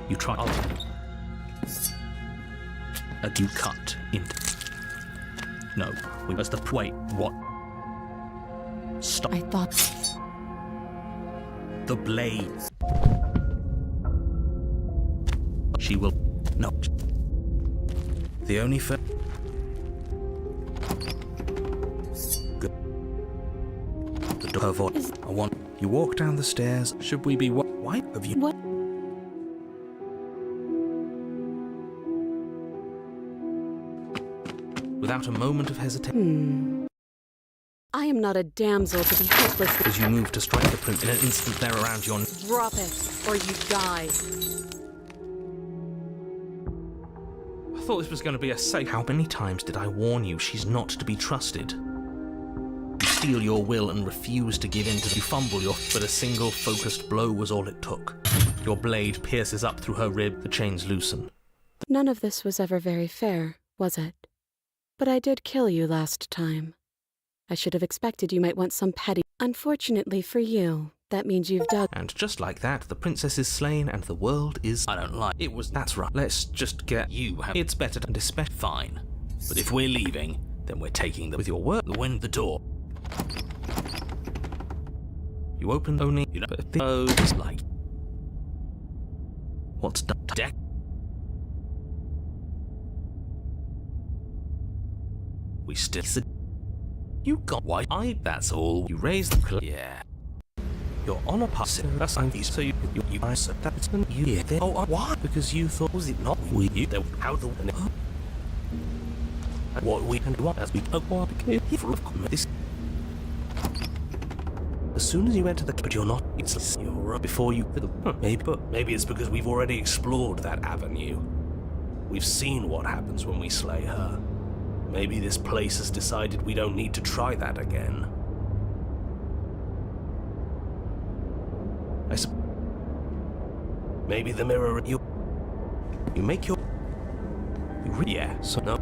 You try... You cut into... No. As the... Wait, what? Stop. I thought... The blade. She will... No. The only Good. The door... Her voice. I want... You walk down the stairs. Should we be... Why have you... What? Without a moment of hesitation. I am not a damsel to be helpless. As you move to strike the prince, in an instant they're around your... Drop it, or you die. I thought this was going to be a safe... How many times did I warn you she's not to be trusted? You steal your will and refuse to give in to... You fumble your... But a single focused blow was all it took. Your blade pierces up through her rib, the chains loosen. None of this was ever very fair, was it? But I did kill you last time. I should have expected you might want some petty... Unfortunately for you, that means you've dug... And just like that, the princess is slain and the world is... I don't like... It was... That's right. Let's just get... You have... It's better to... Dispatch... Fine. But if we're leaving, then we're taking them... With your work... When the door... You open only... You know... But it's like... What's done? Deck... We still... You got why that's all. You raised the yeah. You're on a pass. That's so you I said that's an you yeah. Oh why? Because you thought was it not we you there how the what we and what as we what this as soon as you enter the but you're not it's you're before you maybe it's because we've already explored that avenue. We've seen what happens when we slay her. Maybe this place has decided we don't need to try that again. Maybe the mirror... You make your... Yeah, so no.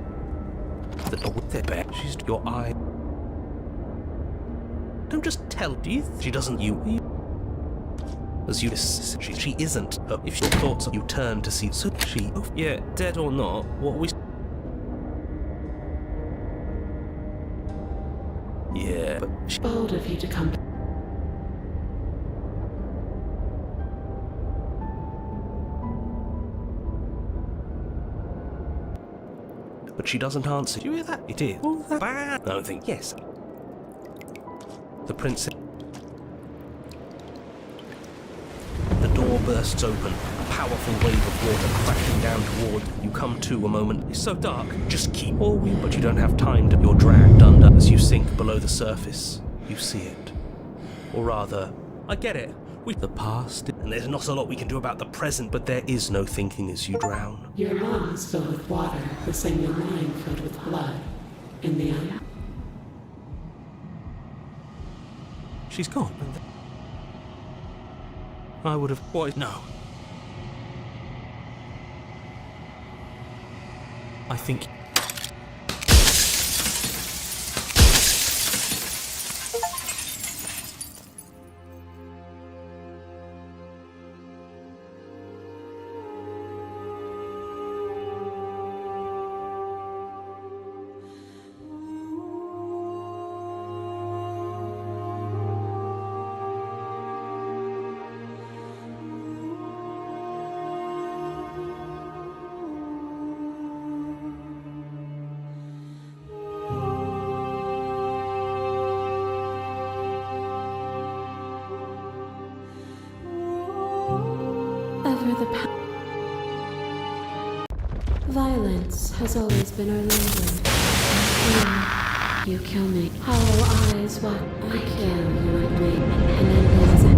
With the bear, she's your eye. Don't just tell, do you? She doesn't as you... She isn't. If your thoughts you turn to see... So she... Yeah, dead or not, what we... Yeah, but bold of you to come. But she doesn't answer. Do you hear that? It is. Oh, that bad. I don't think. Yes. The princess. The door bursts open. A powerful wave of water crashing down toward you. Come to a moment. It's so dark. Just keep. But you don't have time to. You're dragged under as you sink below the surface. You see it. Or rather, I get it. The past, and there's not a lot we can do about the present, but there is no thinking as you drown. Your lungs filled with water, the same your mind filled with blood. In the end, she's gone. I would have... Why? No. I think... violence has always been our language. You kill me. Hollow eyes, what I kill you at me, and then there's an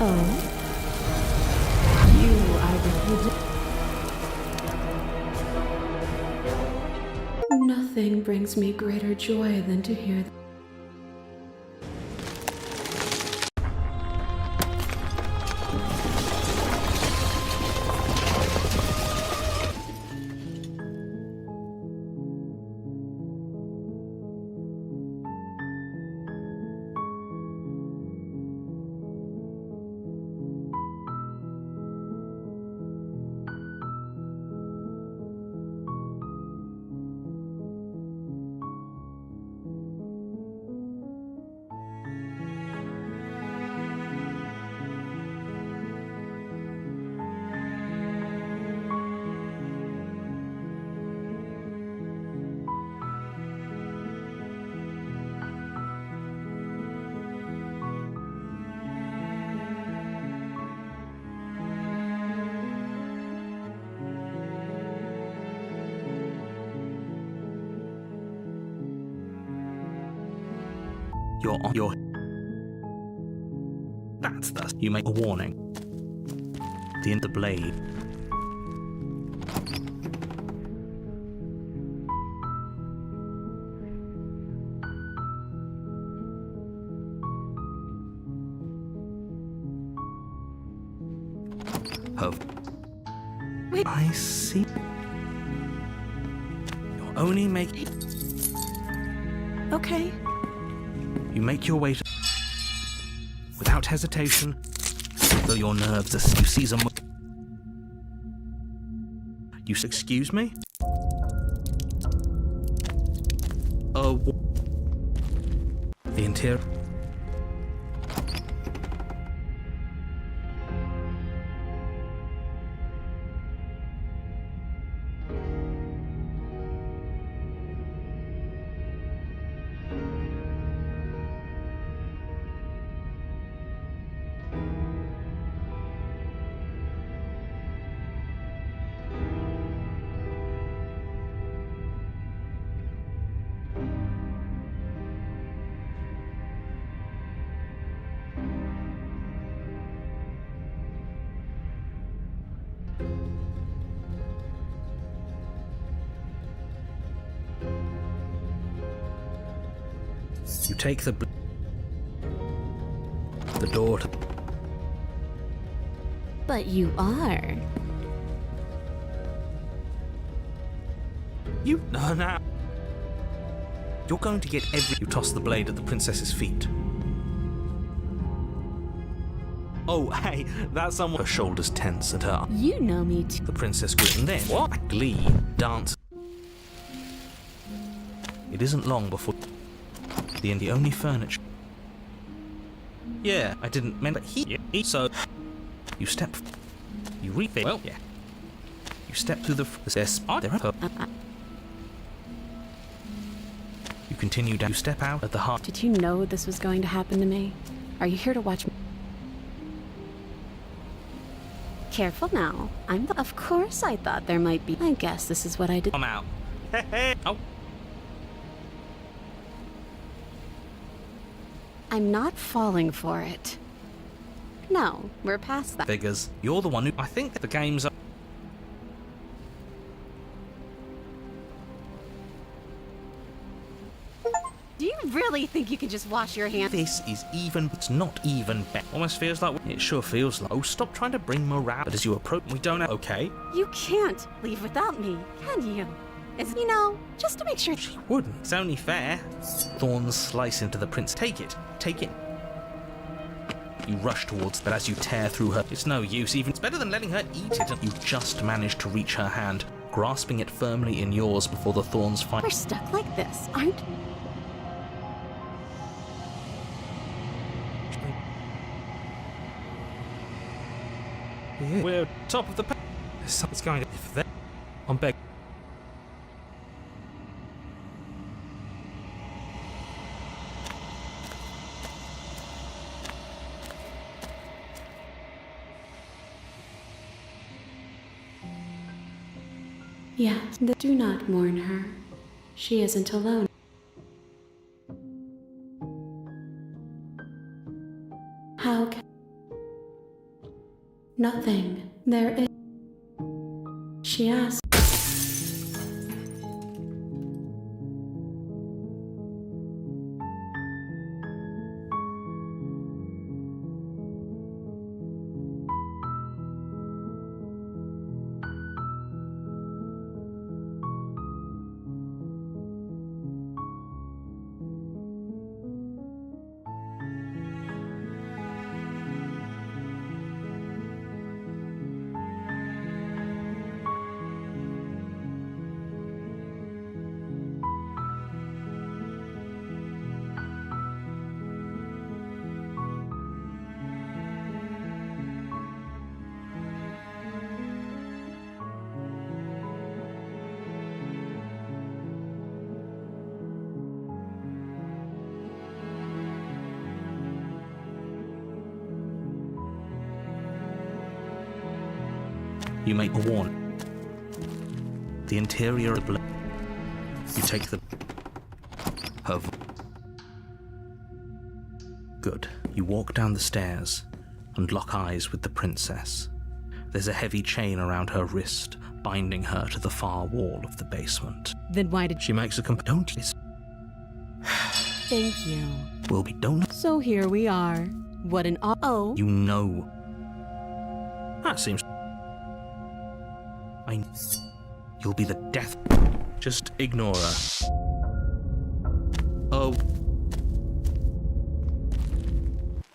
Oh? You are the hidden. Nothing brings me greater joy than to hear You're That's the... You make a warning. The end of the blade. Wait. I see. You're only making... Okay. You make your way to... Without hesitation, though your nerves are... You seize a... You excuse me? The interior... You take the door to... But you are. You... No. You're going to get every... You toss the blade at the princess's feet. Oh, hey, that's someone... Her shoulders tense and her... You know me too. The princess grit, and then... What? Glee. Dance. It isn't long before... The only furniture... Yeah, I didn't mean... But he... So... You step... You refit... Well, yeah. You step through the... You continue down... You step out at the heart... Did you know this was going to happen to me? Are you here to watch me? Careful now. Of course I thought there might be... I guess this is what I did. I'm out. Oh. I'm not falling for it. No, we're past that. Figures. You're the one who... I think the game's... Do you really think you can just wash your hands? This is even... It's not even better. Almost feels like... It sure feels like... Oh, stop trying to bring morale. But as you approach... We don't have... Okay. You can't leave without me, can you? You know, just to make sure... She wouldn't. It's only fair. Thorns slice into the prince. Take it. Take it. You rush towards that as you tear through her. It's no use even. It's better than letting her eat it. You just manage to reach her hand, grasping it firmly in yours before the thorns find... We're stuck like this, aren't... Yeah. We're top of the... Something's going to... If that... I'm back. Yes, do not mourn her. She isn't alone. Nothing. There is. She asked. You make a warning. The interior of the You take the... Good. You walk down the stairs and lock eyes with the princess. There's a heavy chain around her wrist, binding her to the far wall of the basement. Then why did She makes a Don't... Thank you. Will be don't... So here we are. What an oh. You know. That seems... You'll be the death... Just ignore her. Oh.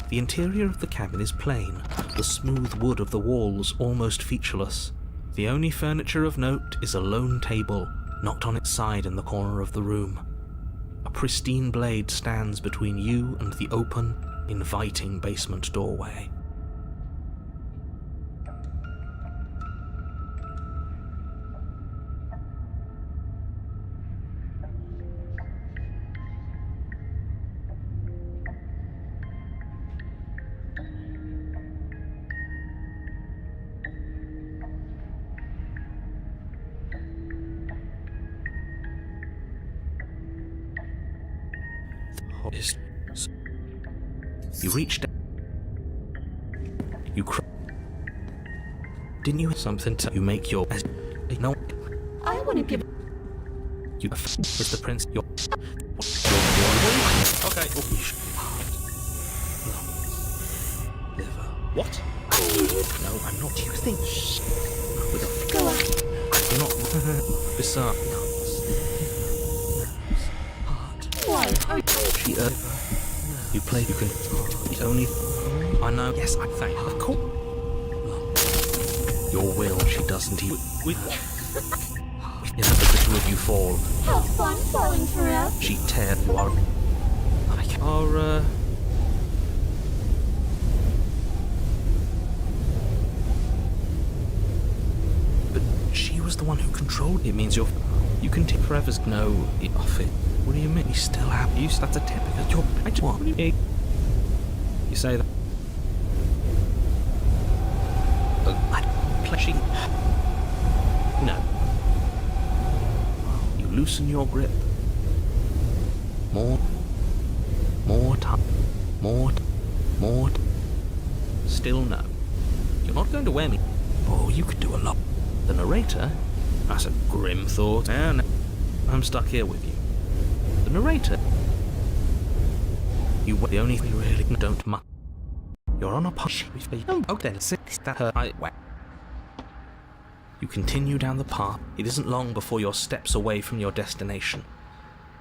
The interior of the cabin is plain, the smooth wood of the walls almost featureless. The only furniture of note is a lone table, knocked on its side in the corner of the room. A pristine blade stands between you and the open, inviting basement doorway. You reach down. You Didn't you have something to... You make your... No. I want to give... You... It's the prince. Your... Okay. Liver. What? No, I'm not. You think... With a... Go on. You're not... Bizarre. Why? She... You play... You can... It's only... I know. Yes, I think. Of course. Your will, she doesn't even... If the two of you fall... Have fun falling forever. She tears you are... But she was the one who controlled it. It means you're... You can take forever's no off it. What do you mean? You still have... You start to tip because you're... What do you mean? You say that... She... No. You loosen your grip. More time. Still no. You're not going to wear me. Oh, you could do a lot. The narrator? That's a grim thought. No. I'm stuck here with you. The narrator? You the only thing you really don't much. You're on a push. Oh, okay, sit that her. You continue down the path. It isn't long before you're steps away from your destination.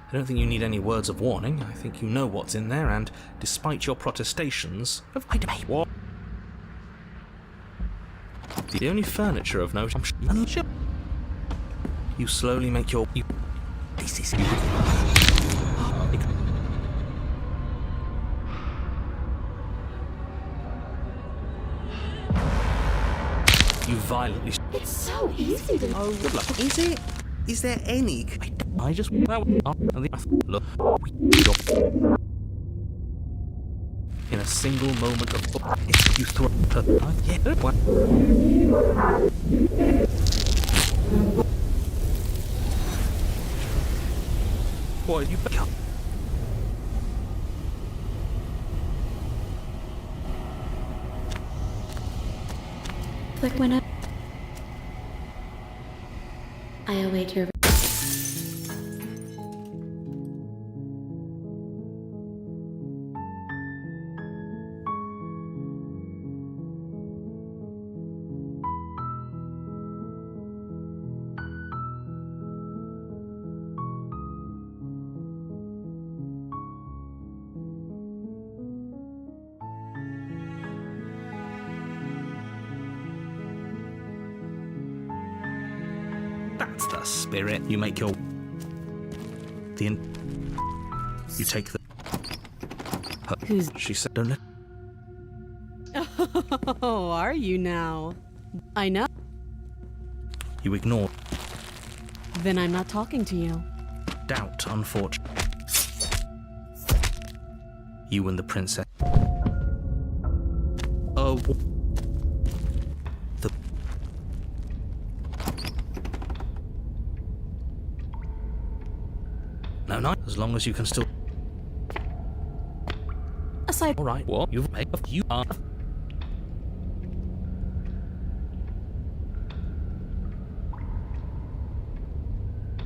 I don't think you need any words of warning. I think you know what's in there, and despite your protestations, what? The only furniture of note. You slowly make your. This is. You violently. It's so easy to... Oh, good luck. Is it? Is there any? I just... Look. In a single moment of... If you throw her... Yeah. What? You... click whenever. I await your. That's the spirit. You make your... You take the... Who's... She said, don't let... Oh, are you now? I know. You ignore... Then I'm not talking to you. Doubt, unfortunately. You and the princess... Oh... The... No, as long as you can still... Aside... Alright, what? You've made... You are...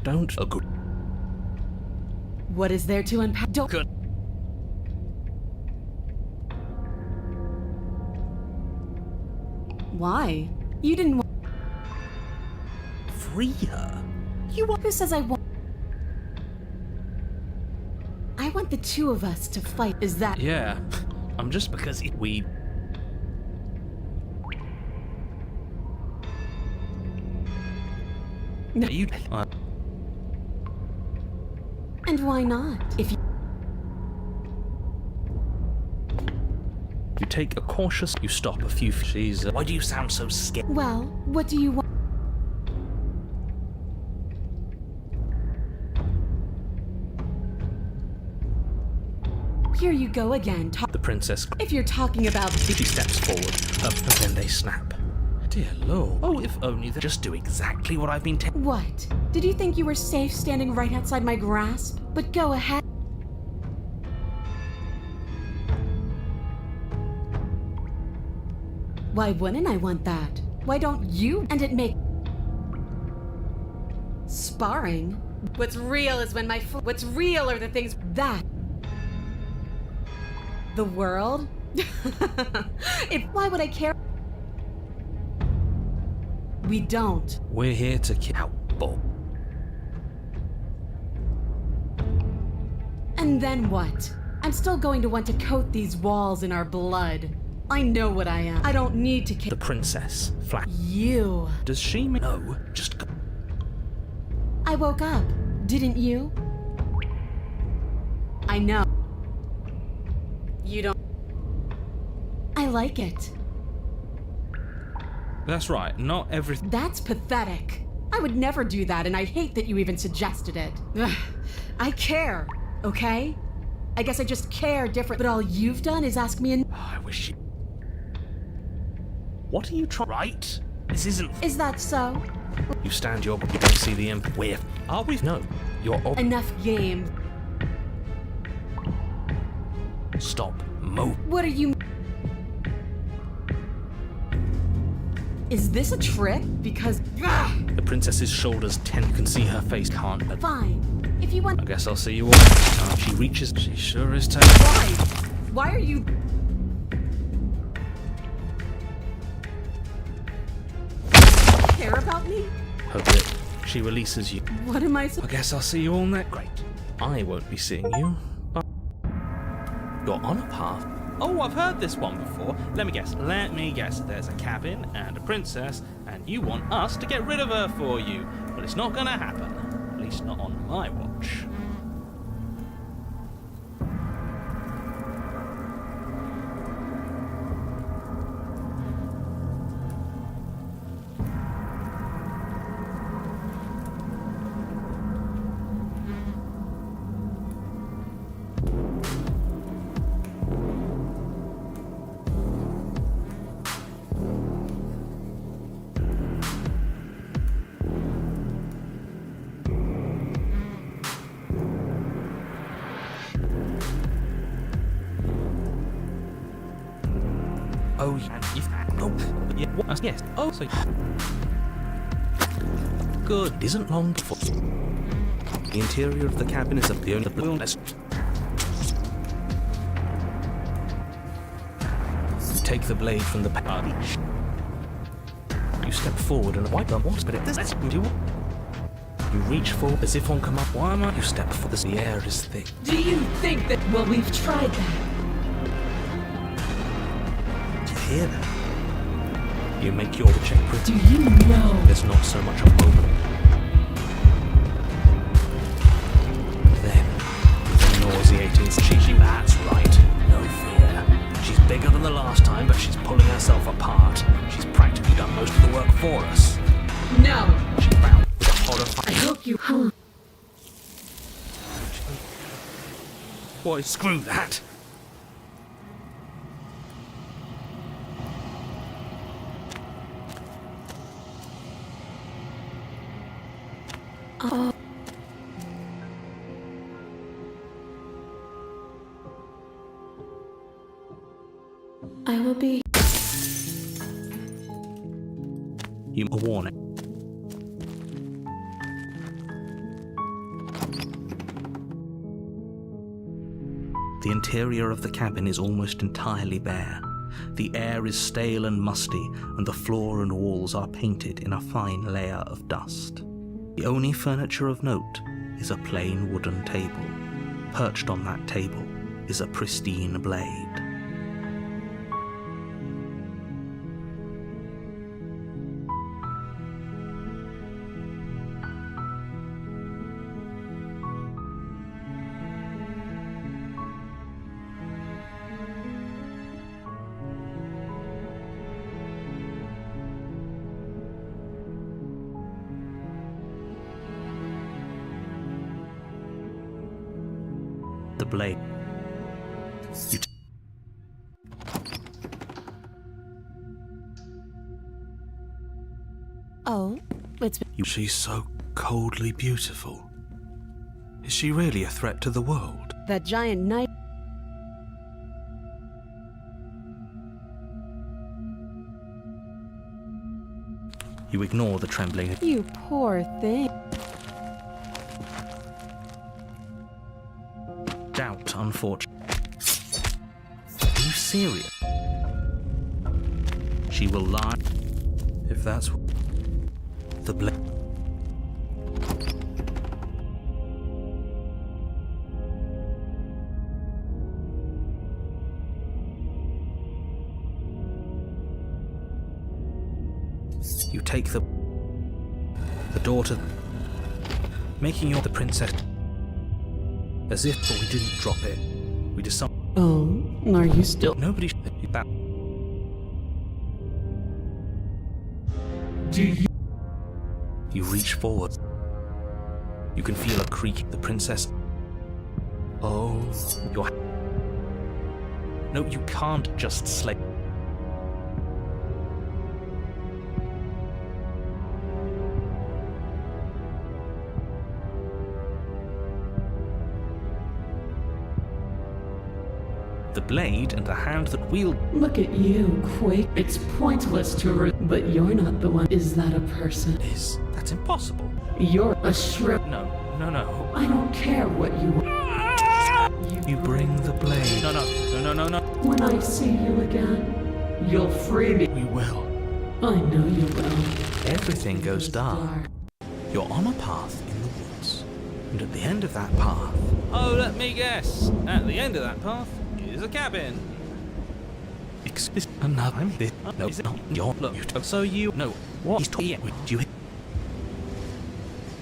Don't agree. What is there to unpack? Don't... Good. Why? You didn't want... Free her? You want... Who says I want... I want the two of us to fight. Is that... Yeah. I'm just because we... No. You... And why not? If you... You take a cautious... You stop a few... She's... Why do you sound so scared? Well, what do you want? Here you go again. The princess... If you're talking about... She steps forward, and then they snap. Dear Lord. Oh, if only they just do exactly what I've been telling... What? Did you think you were safe standing right outside my grasp? But go ahead. Why wouldn't I want that? Why don't you? And it make... Sparring? What's real is when my... What's real are the things... That... The world? Why would I care? We don't. We're here to kill Bob. And then what? I'm still going to want to coat these walls in our blood. I know what I am. I don't need to kill The princess. Flat. you. Does she... No, just... I woke up. Didn't you? I know. You don't... I like it. That's right, not everything... That's pathetic. I would never do that, and I hate that you even suggested it. Ugh. I care, okay? I guess I just care different, but all you've done is ask me I wish you... What are you trying... Right? This isn't... Is that so? You stand your... You don't see the imp... Where? Are we? No. You're... Enough game. Stop. Mo... What are you... Is this a trick? Because... Ugh! The princess's shoulders tend... You can see her face. Can't... Fine. If you want... I guess I'll see you all. She reaches... She sure is taking... Why? Why are you... Care about me? Her grip. She releases you. What am I I guess I'll see you all next... Great. I won't be seeing you, but... You're on a path. Oh, I've heard this one before. Let me guess. There's a cabin and a princess, and you want us to get rid of her for you. But it's not gonna happen. At least not on my watch. Oh, and if... Oh, yeah, what? Yes. Oh, so... Good. It isn't long before... The interior of the cabin is the only wilderness. You take the blade from the party. You step forward and wipe them once, but it doesn't do. You reach forward as if on command. Why am I? You step forward as the air is thick. Do you think that, well, we've tried that? Do you hear that? You make your check. Do you know? There's not so much a moment. Then, with a nauseating she, that's right. No fear. She's bigger than the last time, but she's pulling herself apart. She's practically done most of the work for us. No. She found with a horrifying. I hope you. Boy, screw that. Oh. I will be. You a warning. The interior of the cabin is almost entirely bare. The air is stale and musty, and the floor and walls are painted in a fine layer of dust. The only furniture of note is a plain wooden table. Perched on that table is a pristine blade. The blade. Oh, it's... She's so coldly beautiful. Is she really a threat to the world? That giant knife... You ignore the trembling. You poor thing. Doubt, unfortunately. Are you serious? She will lie. If that's the blade. You take the daughter, making you the princess. As if, but we didn't drop it. We decided. Oh, are you still... Nobody. That. Do you? You reach forward. You can feel a creak. The princess. Oh, your. No, you can't just slay. The blade and the hand that wield. Look at you, Quake. It's pointless to but you're not the one. Is that a person? That's impossible. You're a shrimp. No. I don't care what you are. You bring the blade. No. When I see you again, you'll free me. We will. I know you will. Everything goes dark. You're on a path in the woods. And at the end of that path... Oh, let me guess. At the end of that path is a cabin. Another... No, is it not your... Look, So you... No. What? He's talking with you.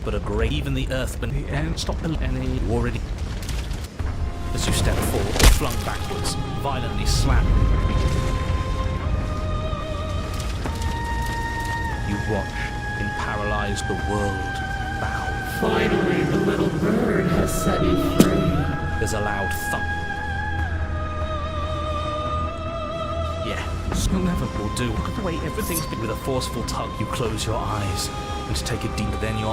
But a great... Even the earth... But the end... Stop the... Any... You already... As you step forward, you're flung backwards, violently slammed. You watch, in paralyzed, the world bow. Finally, the little bird has set you free. There's a loud thump. Yeah, so never will do. Look at the way everything's been. With a forceful tug, you close your eyes and take a deep. Then you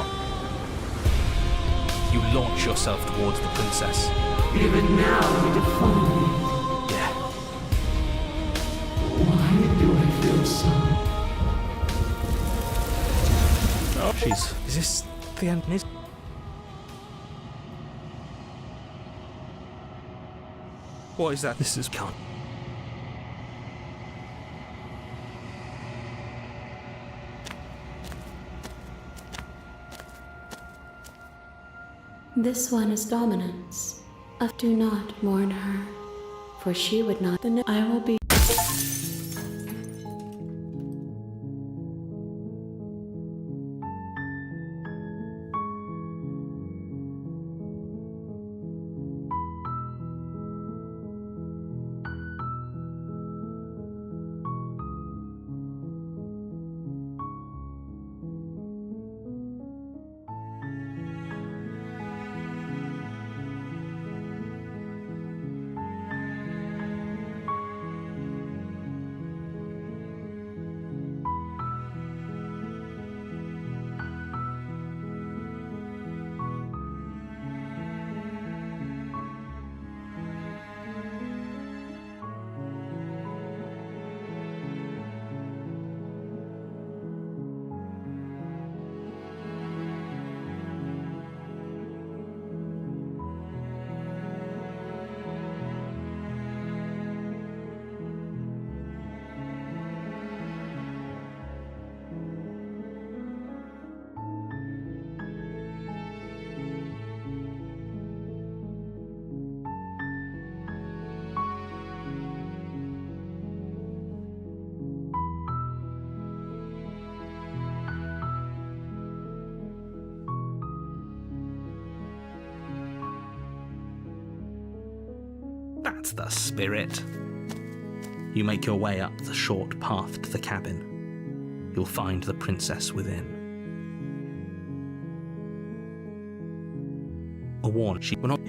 launch yourself towards the princess. Even now, you defy me. Yeah. Why do I feel so Is this the end? What is that? This is can't. This one is dominance. Do not mourn her, for she would not. I will be. That's the spirit. You make your way up the short path to the cabin. You'll find the princess within. A warning, she will not.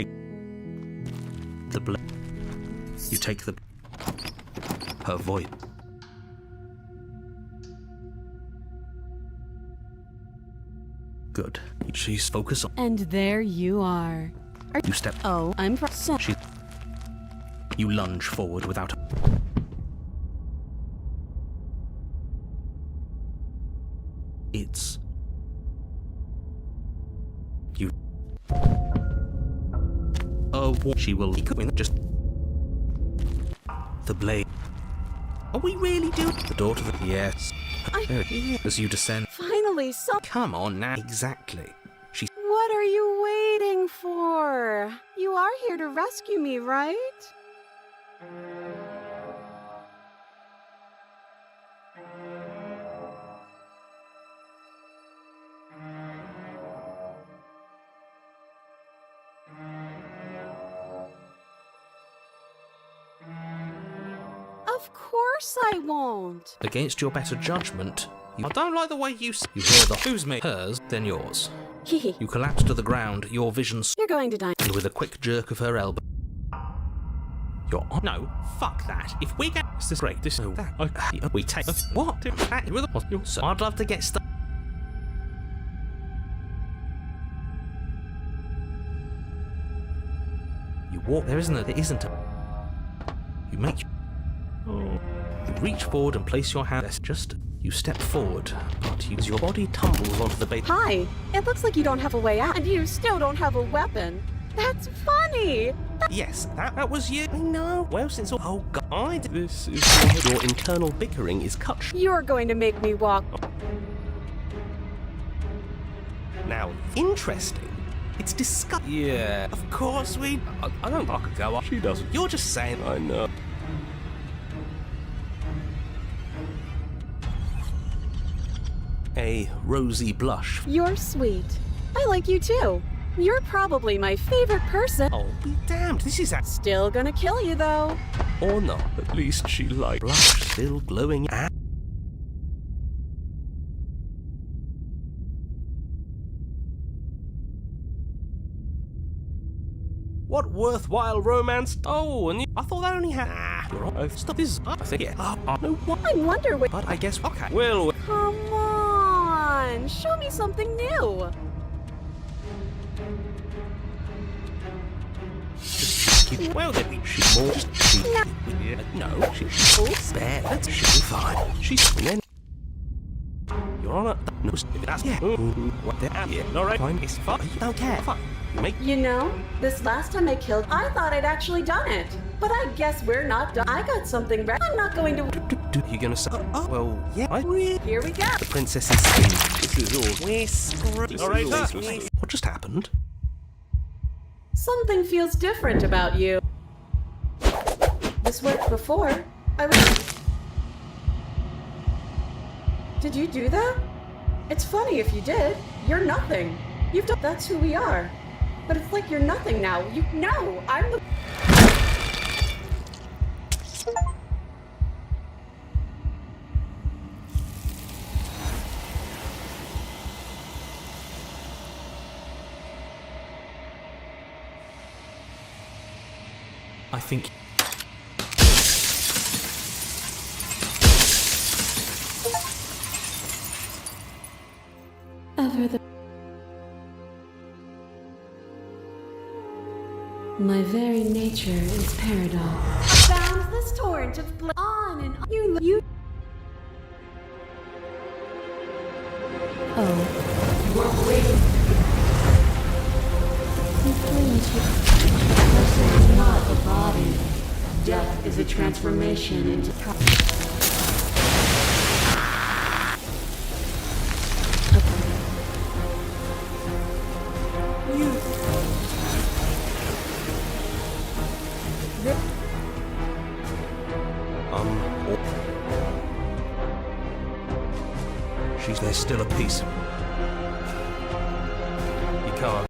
You take her voice. Good. She's focused on. And there you are. You step. Oh, I'm She. You lunge forward without. It's. You. She will. Just. The blade. Are we really doing the door to the? Yes. As you descend. Finally, Come on now. Exactly. She. What are you waiting for? You are here to rescue me, right? Of course I won't. Against your better judgment, I don't like the way you hear the who's me, hers, then yours. You collapse to the ground, your vision. You're going to die. And with a quick jerk of her elbow. You're on. No, fuck that. If we get. This is great. This is. We take. What? So I'd love to get stuck. You walk. There isn't a. There isn't a. You make. You reach forward and place your hand. Just. You step forward, but your body tumbles onto the base. Hi. It looks like you don't have a way out, and you still don't have a weapon. That's funny. Yes, that was you. I know. Well, since all. Oh, God. This is. Your internal bickering is cut. You're going to make me walk. Now, interesting. It's disgusting. Yeah. Of course we. I don't. I could go up. She doesn't. You're just saying. I know. A rosy blush. You're sweet. I like you too. You're probably my favorite person. Oh, be damned. This is Still gonna kill you though. Or not. At least she likes. Blush still glowing at. What worthwhile romance? Oh, and I thought that only had. You're on. Stop this. I think. Yeah. No. What? I wonder what. But I guess. Okay. Well. Come on. Show me something new. Well, then we. She's more. No. She's. Spare. She'll be fine. She's. Then. You're on a. No, that's yeah. What the hell? Yeah. All right. Fine. It's fine. Don't care. Fine. You know, this last time I killed, I thought I'd actually done it. But I guess we're not done. I got something ready. I'm not going to. You gonna say? Well, yeah. Here we go. The princess is seen. This is all. We're screwed. All right. What just happened? Something feels different about you. This worked before. I was. Did you do that? It's funny if you did. You're nothing. You've done. That's who we are. But it's like you're nothing now. You know, I'm the. I think. Ever the. My very nature is paradox. Found this torrent of blood on and on. You. Oh. We're waiting. You cling to. Person is not a body. Death is a transformation into. There's still a piece. You can't.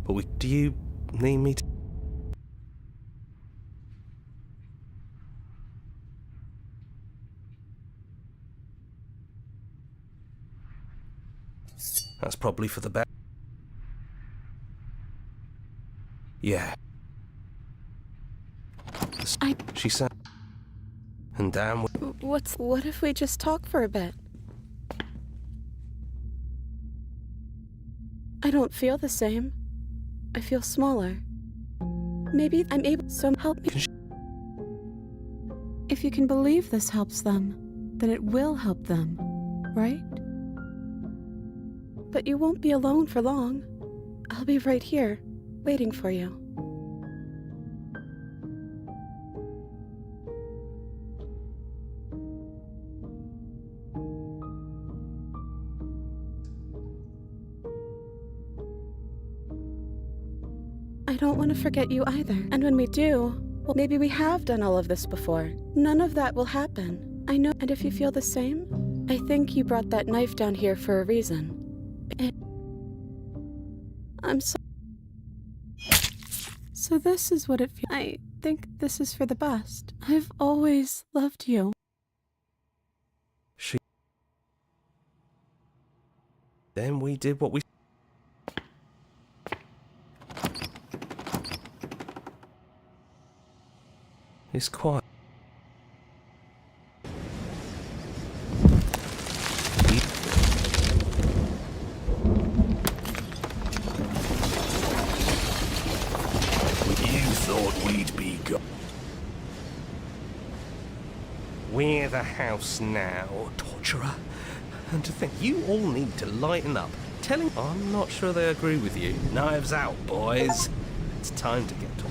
But do you need me to? That's probably for the best. Yeah. She said. And damn. What if we just talk for a bit? I don't feel the same. I feel smaller. Maybe I'm able. So help me. If you can believe this helps them, then it will help them, right? But you won't be alone for long. I'll be right here, waiting for you. I don't want to forget you either. And when we do, well, maybe we have done all of this before. None of that will happen. I know. And if you feel the same, I think you brought that knife down here for a reason. I'm so. So this is what it feels. I think this is for the best. I've always loved you. Then we did what we. It's quiet. You thought we'd be gone. We're the house now, torturer. And to think, you all need to lighten up. I'm not sure they agree with you. Knives out, boys. It's time to get to.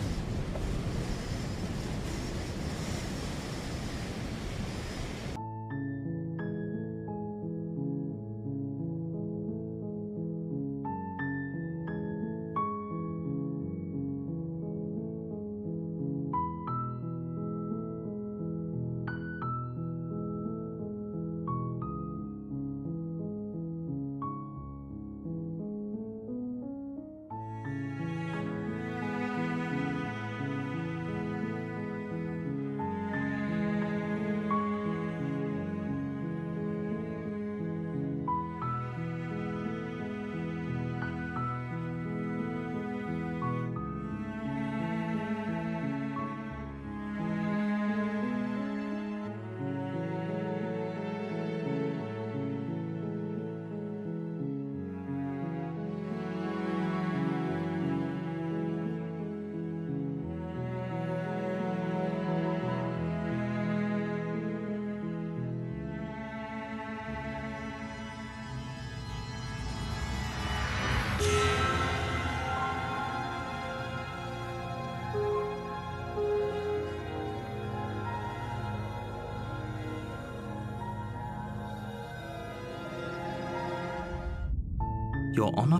Your Honor,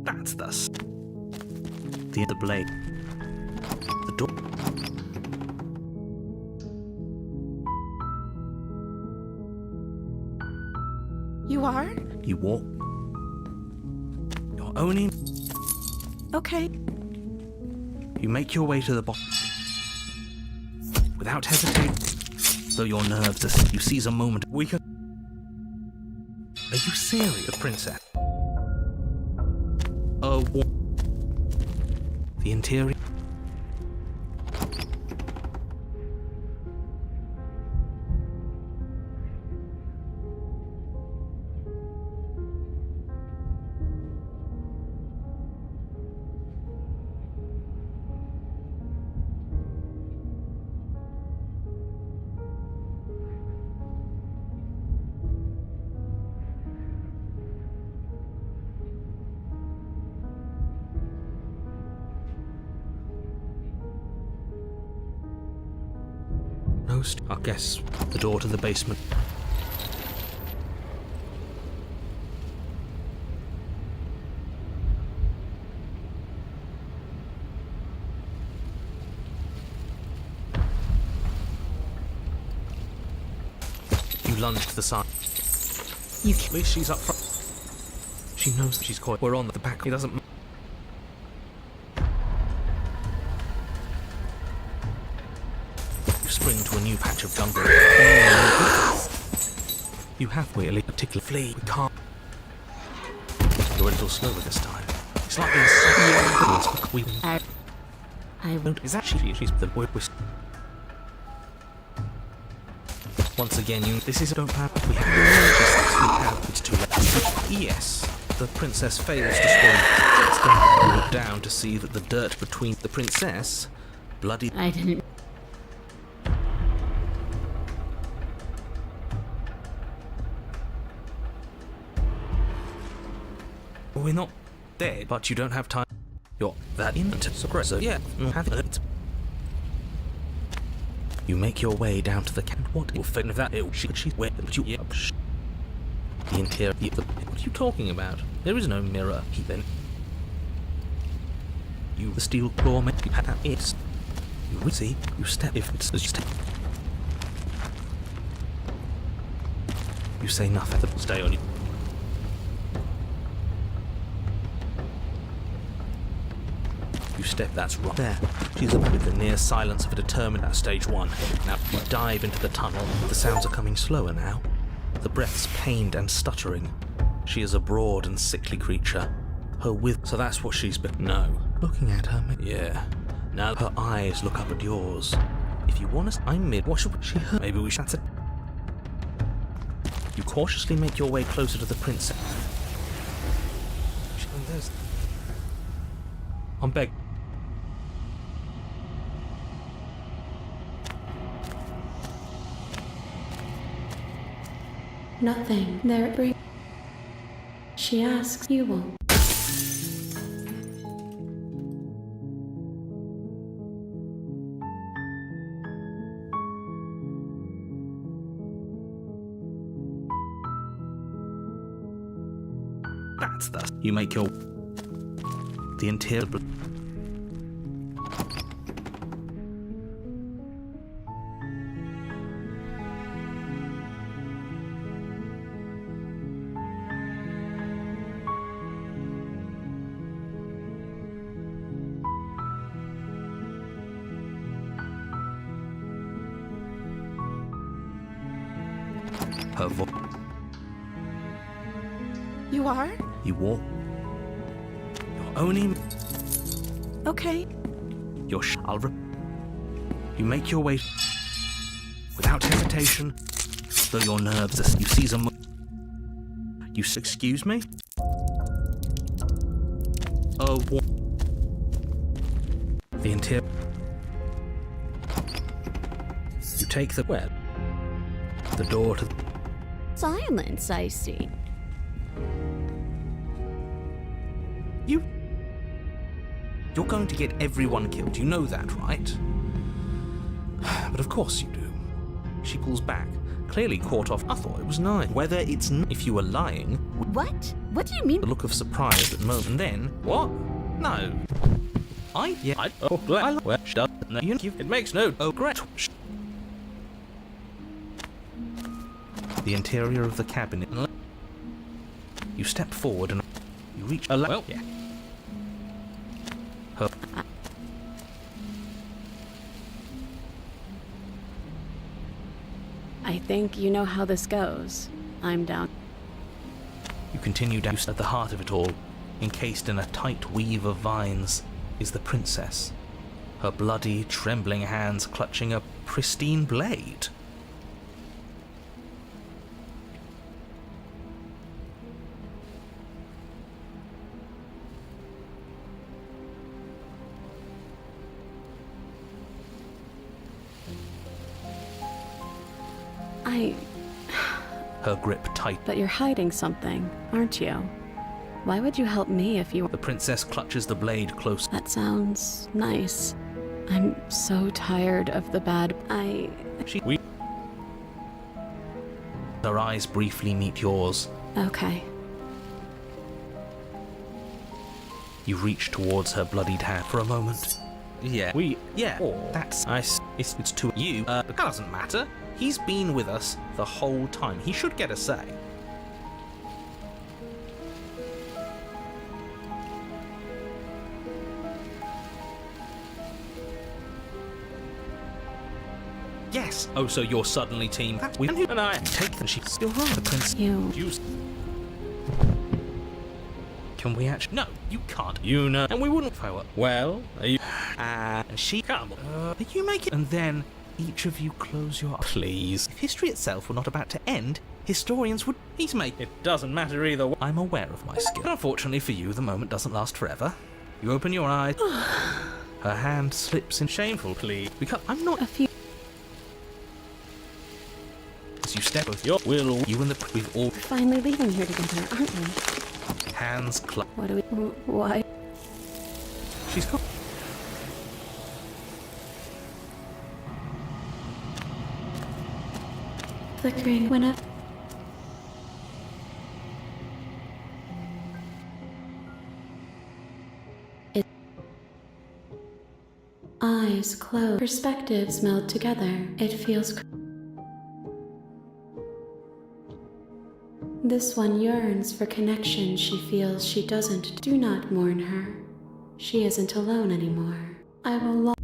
That's the blade. The door. You are? You walk. You're only. Okay. You make your way to the bottom. Without hesitating. Though your nerves are. You seize a moment. We can. Are you serious, Princess? Oh, the interior. I guess the door to the basement. You lunge to the side. At least she's up front. She knows that she's caught. We're on the back. It doesn't. Spring to a new patch of jungle. You have really particular flee. We can't. You're a little slower this time. It's like being sucked. I don't. Is that she's the boy with. Once again, this is don't have. We have. It's too late. Yes. The princess fails to spoil. It's going to look down to see that the dirt between the princess, bloody. I didn't. We're not dead, but you don't have time. You're that so yeah, have it. You make your way down to the camp. What will fit of that? She's wet, but you. The interior. What are you talking about? There is no mirror. Then you the steel claw make you have it. You will see. You step if it's as you step. You say nothing. Stay on you. You step, that's right there. She's up with the near silence of a determined at stage 1. Now you dive into the tunnel. The sounds are coming slower now. The breath's pained and stuttering. She is a broad and sickly creature. Her with. So that's what she's been. No. Looking at her. Yeah. Now her eyes look up at yours. If you want us, I'm mid. What should she hurt? Maybe we should. That's it. You cautiously make your way closer to the princess. I'm begging. Nothing. There it brings. She asks, you won't. That's the. You make your. The interior. Her voice. You are? You walk. You're only. Okay. You're You make your way. Without hesitation. Though your nerves are. You seize a. You excuse me? Oh, what? The interior. You take the. Where? The door to. Silence, I see. You're going to get everyone killed. You know that, right? But of course you do. She pulls back, clearly caught off. I thought it was nice. Whether it's if you were lying, What? What do you mean? the look of surprise at the moment, and then what? No. It makes no. Oh, great. The interior of the cabin. You step forward and you reach. Well, yeah. Her. I think you know how this goes. I'm down. You continue down. At the heart of it all, encased in a tight weave of vines, is the princess. Her bloody, trembling hands clutching a pristine blade. Her grip tight. But you're hiding something, aren't you? Why would you help me if you... The princess clutches the blade close. That sounds nice. I'm so tired of the bad... Her eyes briefly meet yours. Okay. You reach towards her bloodied hand for a moment. That's nice. It's to you. It doesn't matter. He's been with us the whole time. He should get a say. Yes. Oh, so you're suddenly team. And I take them. She's still wrong. The prince. You. Can we actually? No, you can't. You know. And we wouldn't if I were. Well, are you? And she. Come on. You make it. And then each of you close your eyes. Please. If history itself were not about to end, historians would. He's made. It doesn't matter either way. I'm aware of my skill. But unfortunately for you, the moment doesn't last forever. You open your eyes. Her hand slips in shameful plea. Because I'm not. A few. As you step with your will, you and the with all. We're finally leaving here together, aren't we? Hands clutch. What do we... Why? She's gone. Flickering whenever... Eyes closed. Perspectives meld together. It feels... This one yearns for connection she feels she doesn't. Do not mourn her. She isn't alone anymore. I will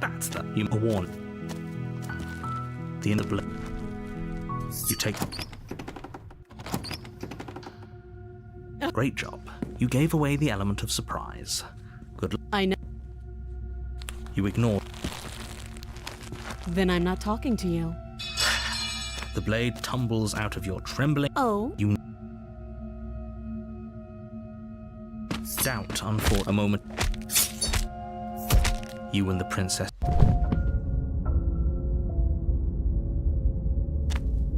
That's the you are warned. The end of the you take. Great job. You gave away the element of surprise. Good luck. I know. You ignored. Then I'm not talking to you. The blade tumbles out of your trembling. Oh. You doubt for a moment. You and the princess.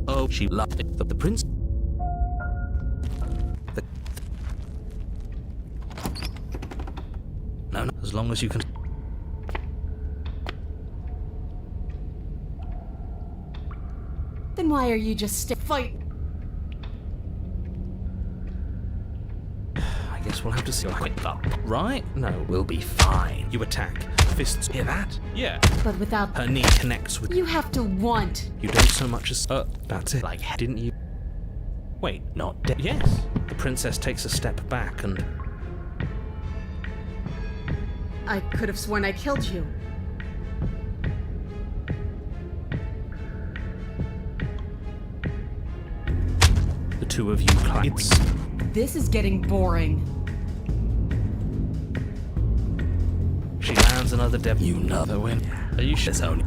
Oh, she loved it. The prince. No, as long as you can. Then why are you just fighting? I guess we'll have to see a quick up. Right? No, we'll be fine. You attack. Fists. Hear that? Yeah. But without... Her knee connects with... You have to want. You don't so much as... that's it. Like, didn't you... Wait, not dead. Yes. The princess takes a step back and... I could have sworn I killed you. The two of you climb. This is getting boring. She lands another deb. You know the win. Are you sure? Only.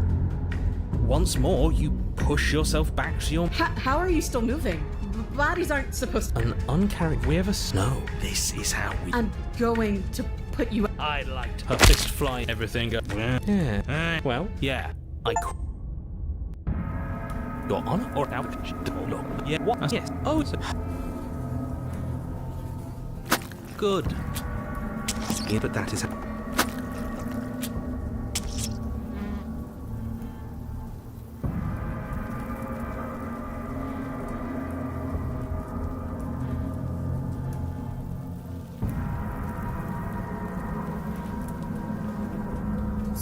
Once more, you push yourself back to your... How are you still moving? Bodies aren't supposed to... An uncharacteristic... We ever... No, this is how we... I'm going to put you... I liked her fist flying, everything go... Yeah. Well, yeah. Your honor or out? Look. Yeah. What? Yes. Oh, it's... Good. Yeah, but that is...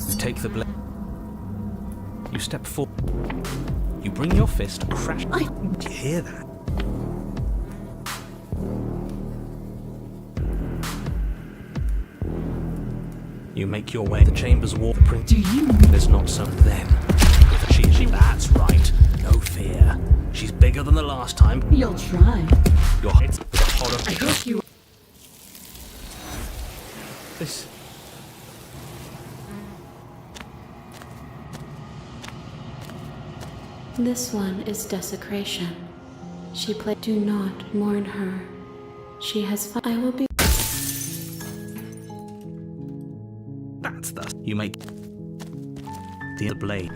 You take the blade. You step forward. You bring your fist, crash. Do you hear that? You make your way. The chamber's wall. The print. Do you? There's not some then. With a she. That's right. No fear. She's bigger than the last time. You'll try. Your head's with a horror. I hope you... This. This one is desecration. She played. Do not mourn her. She has. I will be. That's the... You make... The blade.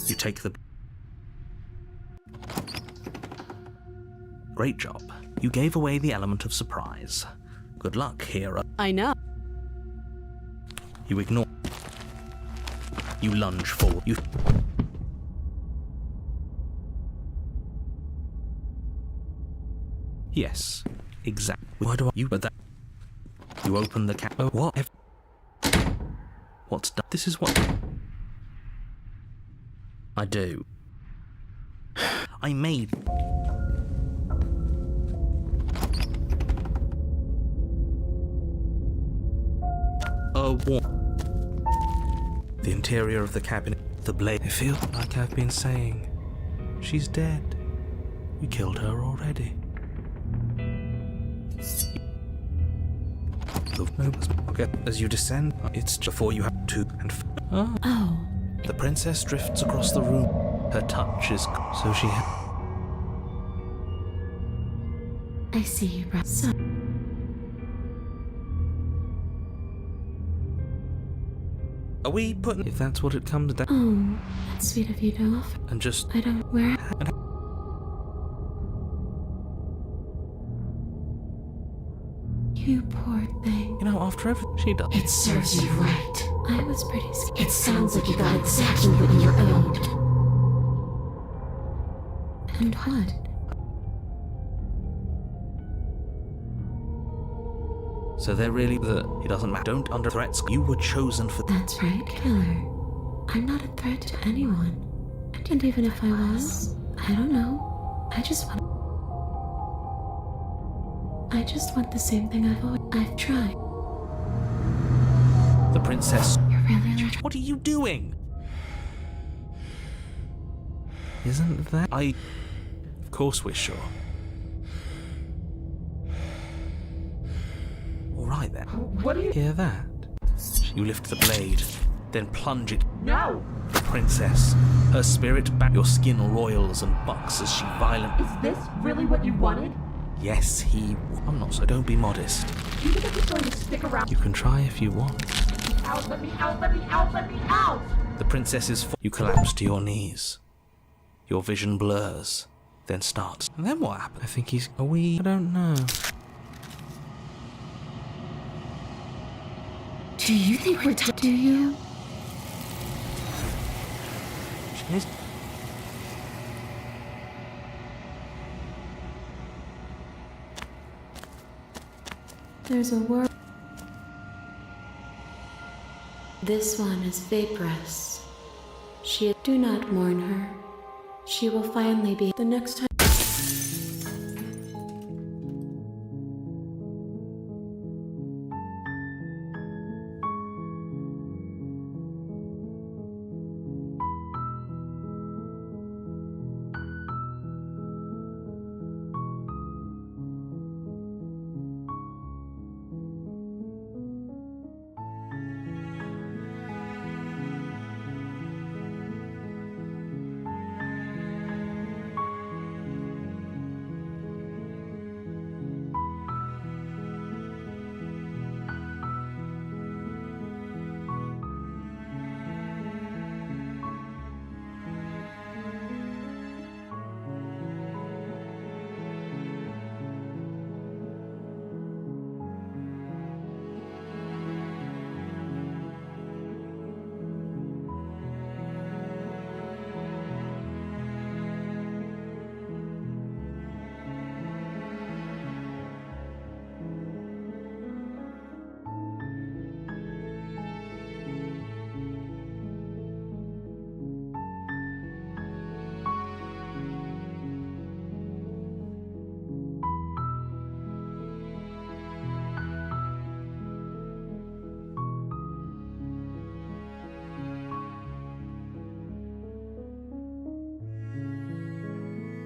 You take the... Great job. You gave away the element of surprise. Good luck, hero. I know. You ignore... You lunge forward. You... Yes, exactly. Why do I... You... But that... You open the cap... Oh, what? What's done? This is what... I do. I made... What? The interior of the cabinet, the blade. I feel like I've been saying. She's dead. We killed her already. Okay, as you descend, it's before you have to... And Oh. the princess drifts across the room. Her touch is... So she... I see you, bro. So. Are we putting... If that's what it comes down... Oh, that's sweet of you to offer. And just... I don't... Where... You poor thing. You know, after everything she does... It serves you right. I was pretty scared. It sounds like you got exactly what you owed. And what? So they're really it doesn't matter. Don't under threats. You were chosen for... That's right, killer. I'm not a threat to anyone. And even if I was, I don't know. I just want the same thing I've tried. The princess... You're really... What are you doing? Isn't that... Of course we're sure. All right then. What do you... Hear that? You lift the blade, then plunge it. No! The princess, her spirit back, your skin roils and bucks as she violently... Is this really what you wanted? Yes, he... I'm not, so don't be modest. Do you think he's going to stick around? You can try if you want. Out, let me out, let me out, let me out! The princess is... You collapse to your knees. Your vision blurs, then starts. And then what happens? I think he's... Are we... I don't know. Do you think we're do you? She is... There's a word. This one is vaporous. Do not mourn her. She will finally be the next time.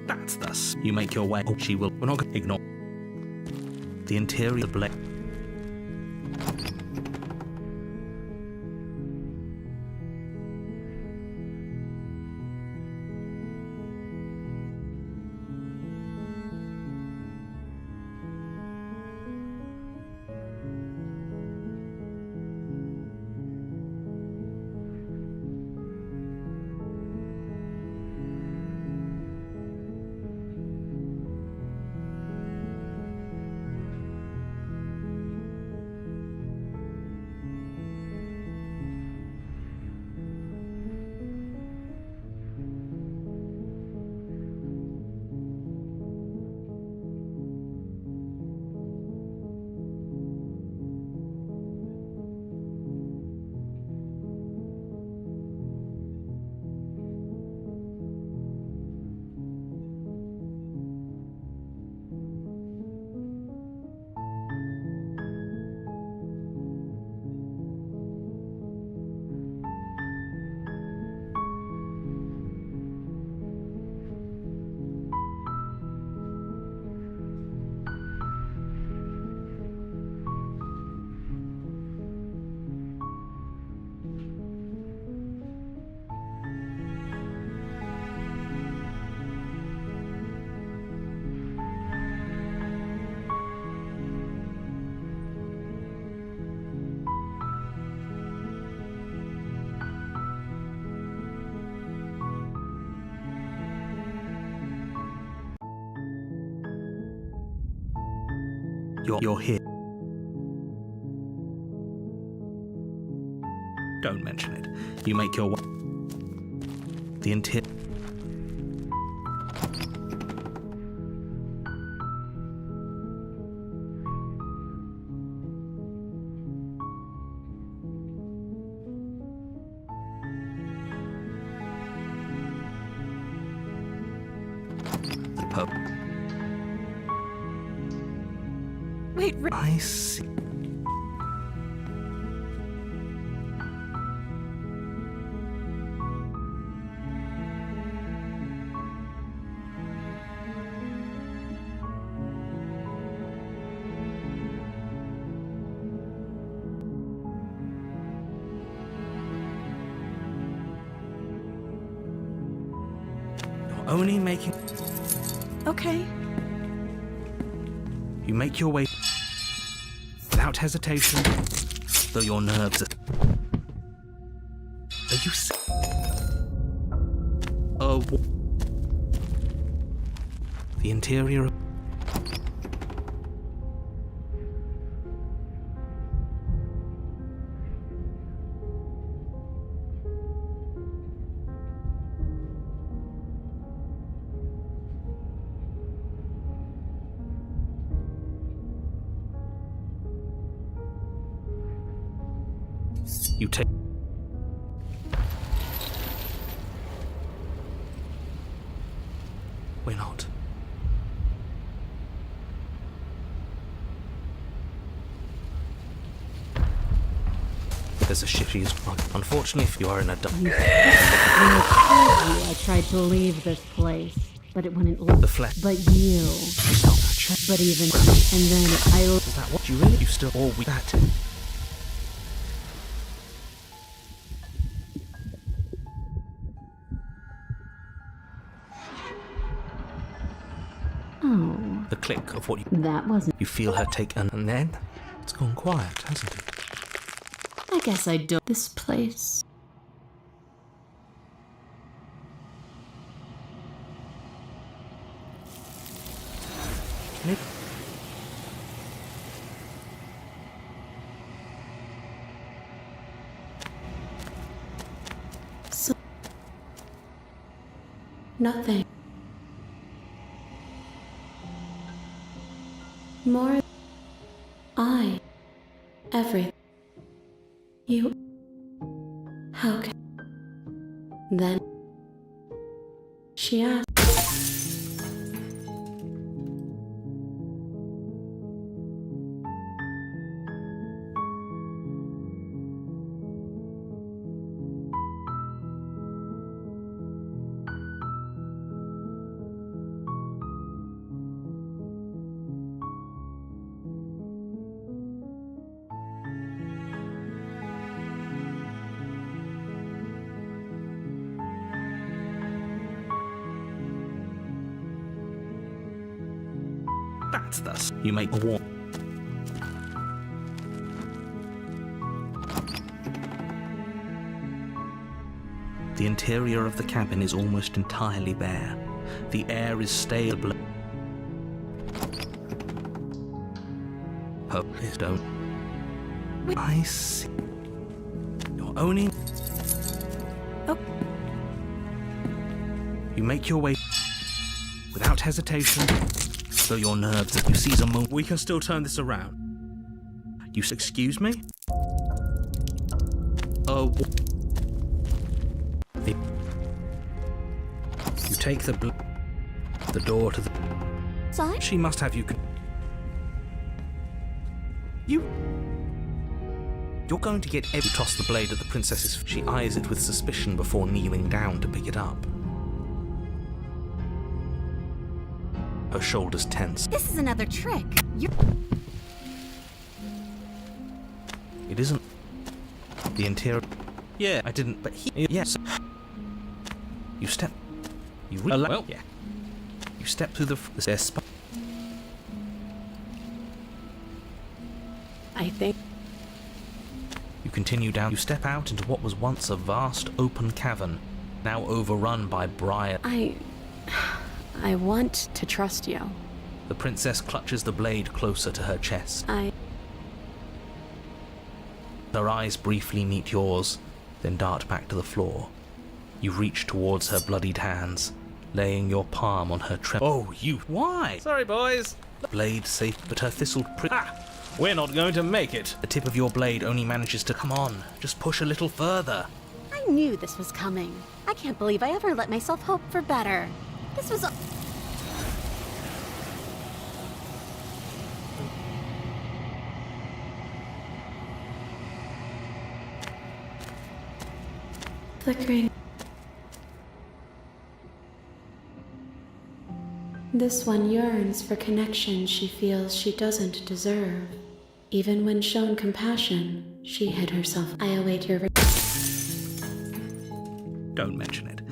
That's thus. You make your way. Oh, she will. We're not going to ignore. The interior of the blade. You're here. Don't mention it. You make your way. The interior. The pub. Wait, I see. You're only making... okay. You make your way without hesitation, though your nerves are... Are you sick? The interior of... You take... We're not. There's a shifty as well. Unfortunately, if you are in a I tried to leave this place, but it wouldn't leave. The flesh. But you. But even... And then I... Is that what you really... You still... Or we... That... Oh. The click of what you... That wasn't... You feel her take and then... It's gone quiet, hasn't it? I guess I don't... This place... So... Nothing. More... I... Everything. You... How can... Then... She asked... That's thus. You make a warm... The interior of the cabin is almost entirely bare. The air is stale. Please don't. I see. You're only... Oh. You make your way without hesitation, though your nerves... You seize a moment. We can still turn this around. You excuse me? You take the door to the... Side? She must have you... You're going to get... You toss the blade at the princess's... She eyes it with suspicion before kneeling down to pick it up. Her shoulders tense. This is another trick. It isn't... The interior... Yeah, I didn't, but he... Yes. You step... You well, yeah. You step through the... I think... You continue down. You step out into what was once a vast open cavern, now overrun by briar. I want to trust you. The princess clutches the blade closer to her chest. Her eyes briefly meet yours, then dart back to the floor. You reach towards her bloodied hands, laying your palm on her Oh, you... Why? Sorry, boys. The blade safe, but her thistled We're not going to make it. The tip of your blade only manages to... Come on, just push a little further. I knew this was coming. I can't believe I ever let myself hope for better. This was... Flickering. This one yearns for connection she feels she doesn't deserve. Even when shown compassion, she hid herself. I await your... Don't mention it.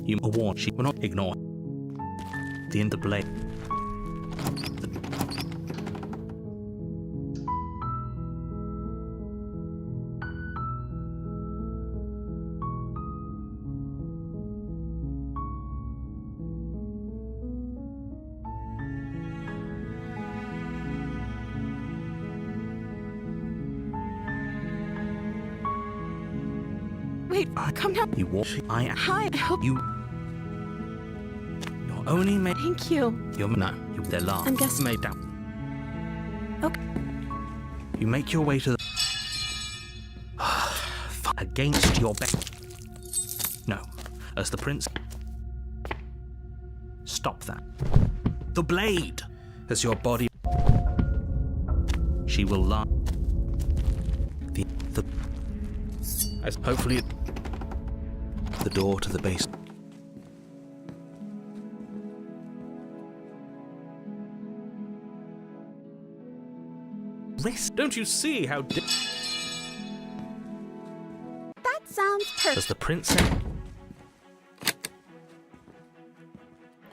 You are warned. She will not ignore. The blade. Wait, come down. You walk. Hi, I hope You. You're only made. Thank you. You're no. You. They're large. I'm guessing. Made down. Okay. You make your way to the. Against your back. No, as the prince. Stop that. The blade. As your body. She will lie. The. As hopefully. The door to the base. Rest. Don't you see how? That sounds perfect. As the princess.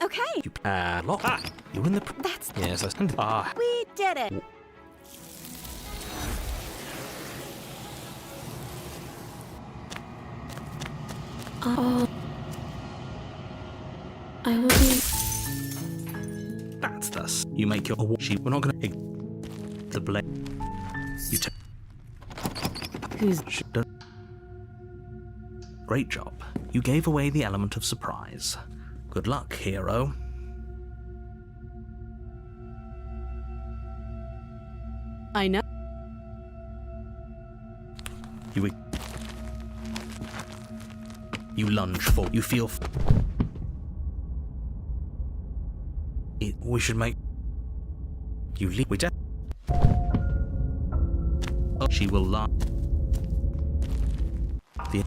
Okay. You lock. You in the. That's. Yes, I. We did it. Oh. I will be. That's thus. You make your. We're not gonna. The blade. You take. Who's. Great job. You gave away the element of surprise. Good luck, hero. I know. You lunge for. You feel. We should make. You leave. We she will lie. The.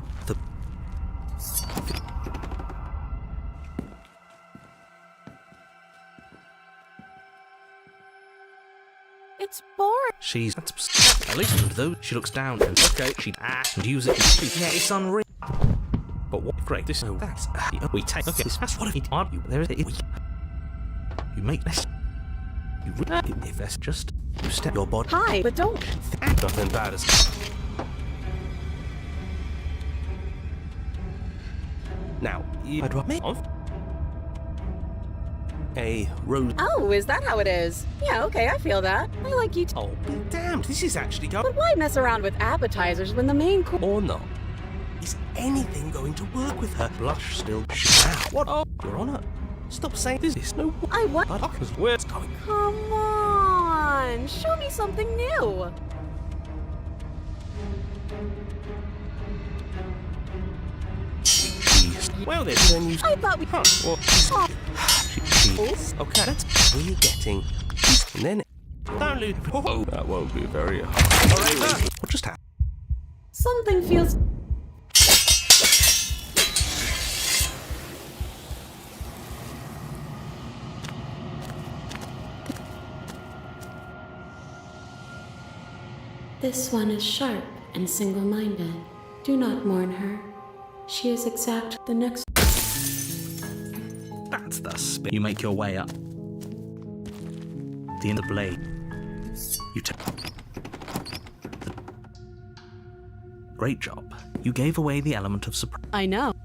It's boring. She's. At least though she looks down and okay, she and use it. Yeah, it's unreal. But what? Great. This. That's. We take. Okay. That's what it are. You. There is. You make this. You. If that's just. You step your body. Hi, but don't. Nothing bad as. Now, you. I'd me off. A rose. Oh, is that how it is? Yeah, okay, I feel that. I like you too. Oh, be damned. This is actually going. But why mess around with appetizers when the main course. Or not. Is anything going to work with her? Blush still. What? Oh, Your Honor. Stop saying this. Is no. I want. Where's going? Come on, show me something new. Well then you. I thought we. Huh. Well, okay, that's what you're getting. And then. Don't lose. Oh, that won't be very hard. Alright, what just happened? Something feels. This one is sharp and single-minded. Do not mourn her. She is exact the next. That's the spin. You make your way up. The end of the blade. You take. Great job. You gave away the element of surprise. I know.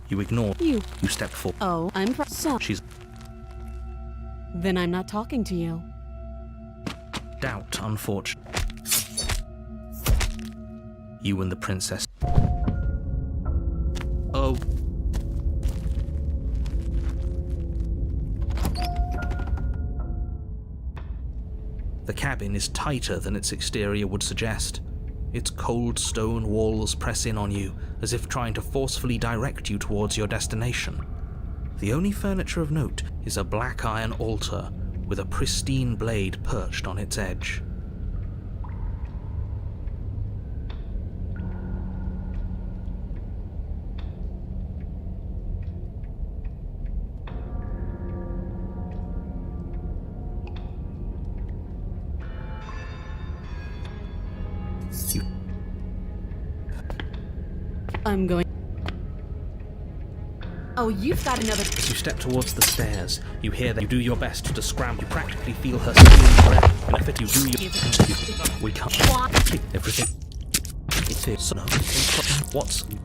You ignore. You. You step forward. Oh, I'm so. She's. Then I'm not talking to you. Doubt, unfortunately. You and the princess. Oh. The cabin is tighter than its exterior would suggest. Its cold stone walls press in on you, as if trying to forcefully direct you towards your destination. The only furniture of note is a black iron altar with a pristine blade perched on its edge. I'm going. Oh, you've got another. As you step towards the stairs, you hear that you do your best to scramble. You practically feel her stealing breath. In effort, you do your. We can't. Everything. It is. So, no. What's. It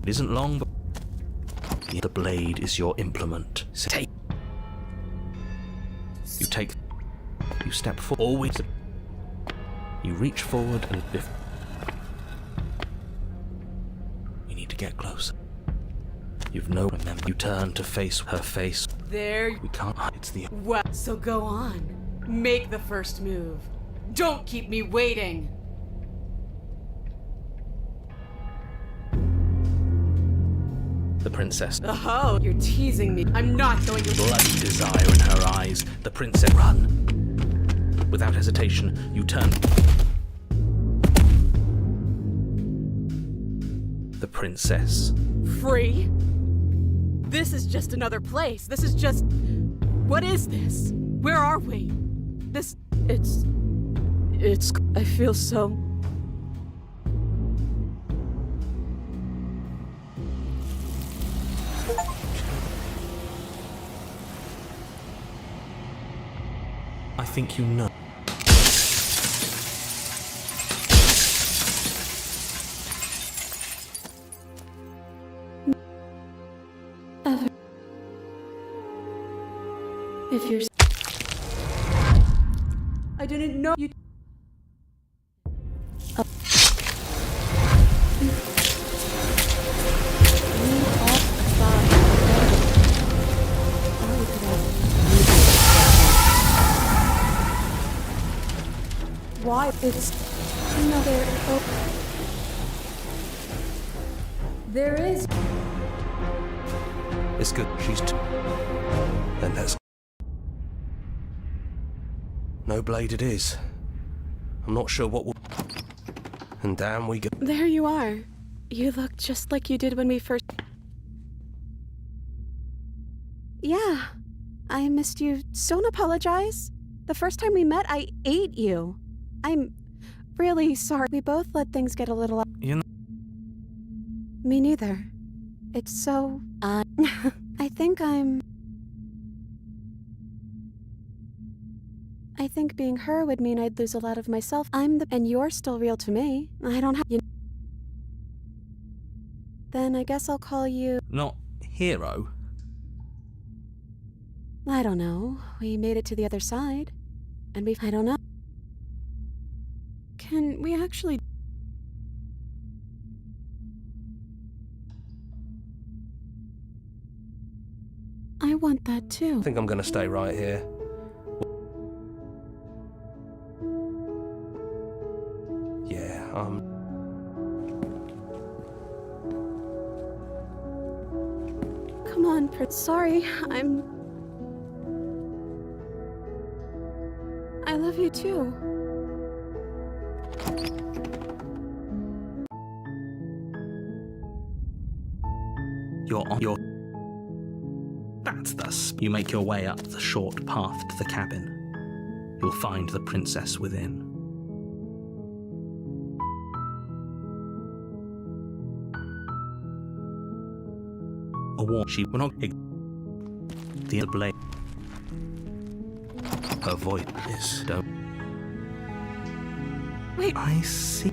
isn't long, but. The blade is your implement. So take. You take. You step forward. Always. You reach forward and lift. get closer. You've no remember. You turn to face her face. There. We can't. It's the. Well, so go on. Make the first move. Don't keep me waiting. The princess. Oh, you're teasing me. I'm not going to. Bloody desire in her eyes. The princess. Run. Without hesitation, you turn. The princess. Free? This is just another place. This is just. What is this? Where are we? This. It's. I feel so. I think you know. If you're... I didn't know you. Why? It's another. There is. It's good. She's and that's no blade it is. I'm not sure what will. And down we go. There you are. You look just like you did when we first. Yeah, I missed you. Don't apologize. The first time we met, I ate you. I'm really sorry. We both let things get a little. You know. Me neither. It's so. I think I think being her would mean I'd lose a lot of myself. And you're still real to me. I don't have. Then I guess I'll call you. Not hero. I don't know. We made it to the other side. And I don't know. Can we actually... I want that too. I think I'm gonna stay right here. Yeah, Come on, sorry, I love you too. You're That's thus. You make your way up the short path to the cabin. You'll find the princess within. A war. She will not. The blade. Her voice is. Don't. Wait. I see.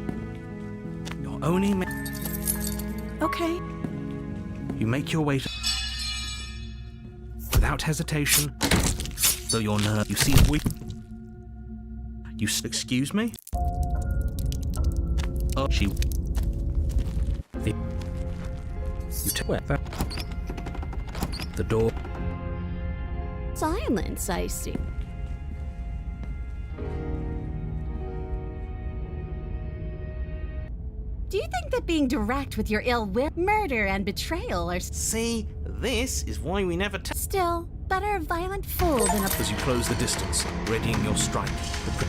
You're only. Okay. You make your way to. Without hesitation, though your nerve, you see we. You excuse me? Oh, she. You take that. The door. Silence, I see. Do you think that being direct with your ill will, murder, and betrayal are See, this is why we never still better a violent fool than a... As you close the distance, readying your strike,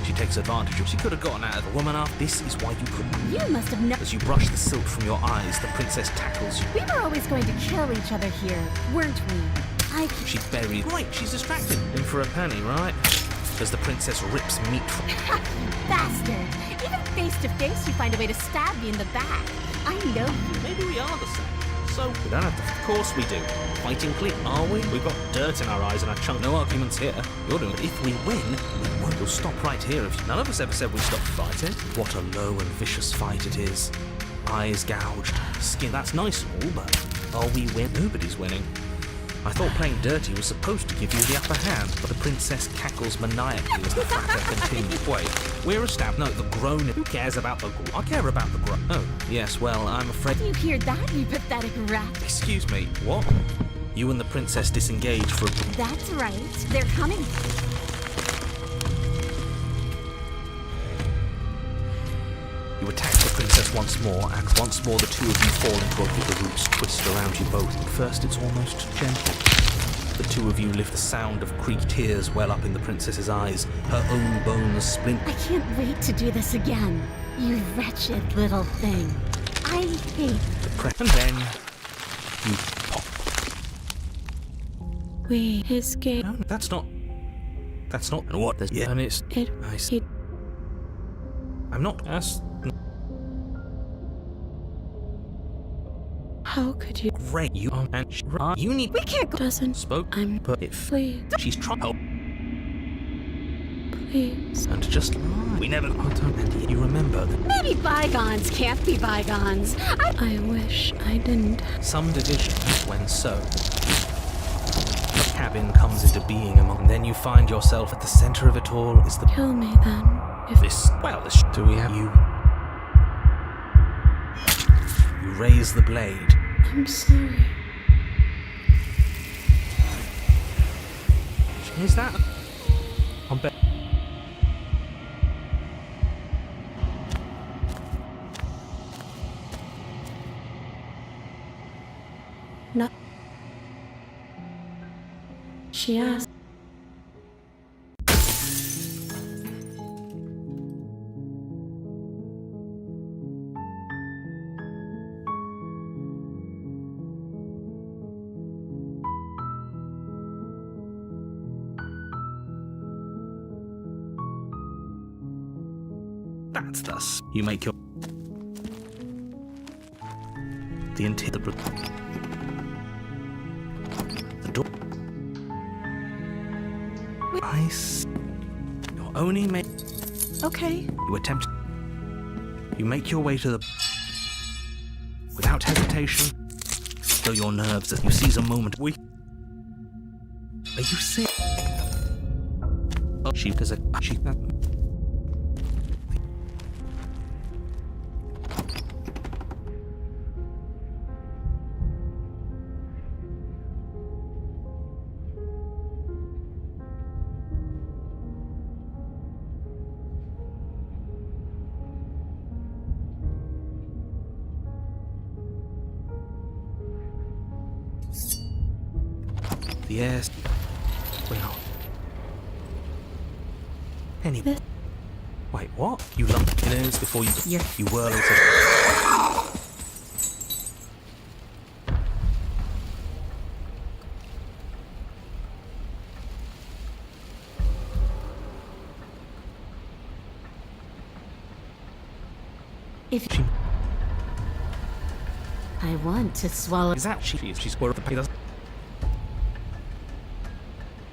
she takes advantage of. She could have gotten out of the woman after. This is why you couldn't. You must have known. As you brush the silk from your eyes, the princess tackles you. We were always going to kill each other here, weren't we? She buried. Right, she's distracted. In for a penny, right? As the princess rips meat from. You bastard! Even face to face, you find a way to stab me in the back. I know you. Maybe we are the same. So, we don't have to. Of course we do. Fighting clean, are we? We've got dirt in our eyes and a chunk. No arguments here. You're doing it. If we win, we won't. We'll stop right here. If none of us ever said we stopped fighting. What a low and vicious fight it is. Eyes gouged, skin. That's nice and all, but are we win? Nobody's winning. I thought playing dirty was supposed to give you the upper hand, but the princess cackles maniacally as the fracas continues. Wait, we're established. No, the grown. Who cares about the grown? I care about the grown. Oh, yes, well, I'm afraid. You hear that, you pathetic rat? Excuse me, what? You and the princess disengage for a. That's right. They're coming. You attack the princess once more, and once more the two of you fall into a bit. The roots twist around you both. At first it's almost gentle. The two of you lift the sound of creaked tears well up in the princess's eyes. Her own bones splint. I can't wait to do this again. You wretched little thing. I hate And then you pop. We escaped. No, that's not. That's not. And what? Yeah, and it's. It. I see. I'm not. That's How could you? great. You are. And you need. We can't go. Doesn't. Spoke. I'm. But if Please. she's trying to help, Please. and just lie. We never. And you remember that Maybe bygones can't be bygones. I wish I didn't. some division, when so, a cabin comes into being among. And then you find yourself at the center of it all. Is the Kill me then. If this? Well, this. Do we have you? You raise the blade. I'm sorry. Is that? I'm bet. No. She asked. That's thus. You make your. The door. Ice. You're only make. Okay. You attempt. You make your way to the. Without hesitation. Still your nerves as you seize a moment. Are you sick? Oh, she does a. She. Yes. Well. Anyway. Wait, what? You lump it before you you whirl into. If I want to swallow. Is that she's worried the pay doesn't.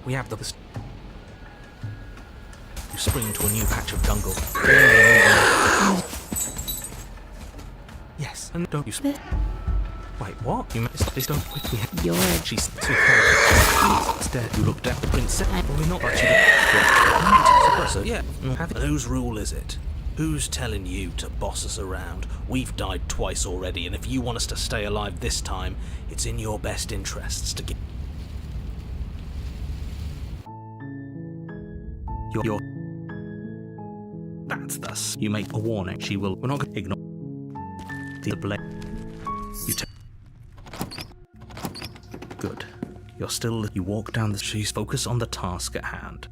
We have the. You spring into a new patch of jungle. Yes, and don't you. Wait, what? You this don't quickly. You're. She's too cold. Instead, you looked at the princess. Probably not, but you. So yeah, whose rule is it? Who's telling you to boss us around? We've died twice already, and if you want us to stay alive this time, it's in your best interests to get. You're. That's thus. You make a warning. She will. We're not going to ignore the blade. You take. Good. You're still. You walk down the. She's focused on the task at hand.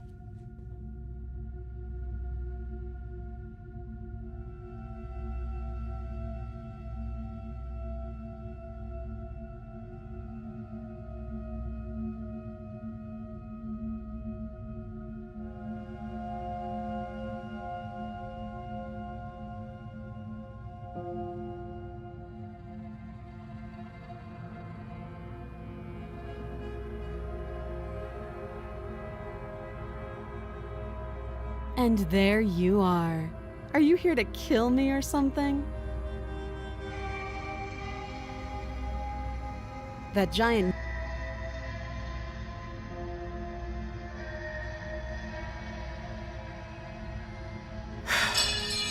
And there you are. Are you here to kill me or something? That giant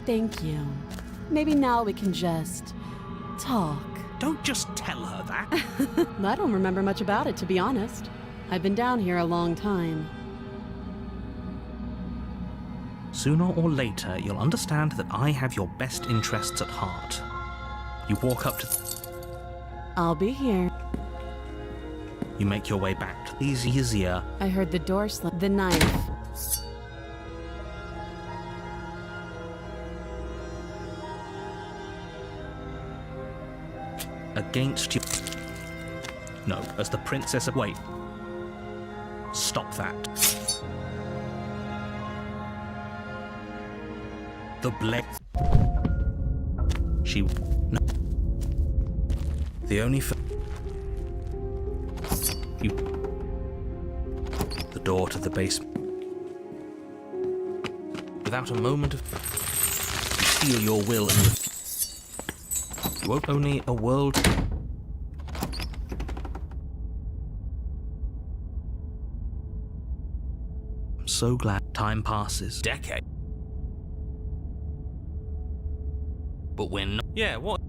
Thank you. Maybe now we can just talk. Don't just tell her that. I don't remember much about it, to be honest. I've been down here a long time. Sooner or later, you'll understand that I have your best interests at heart. You walk up to... I'll be here. You make your way back to easier. I heard the door slam. The knife. Against you. No, as the princess of... Wait. Stop that. The blade. She... No. The only... You... The door to the basement. Without a moment of... You feel your will and... You won't only a world... I'm so glad. Time passes. Decade. But we're not... Yeah, what?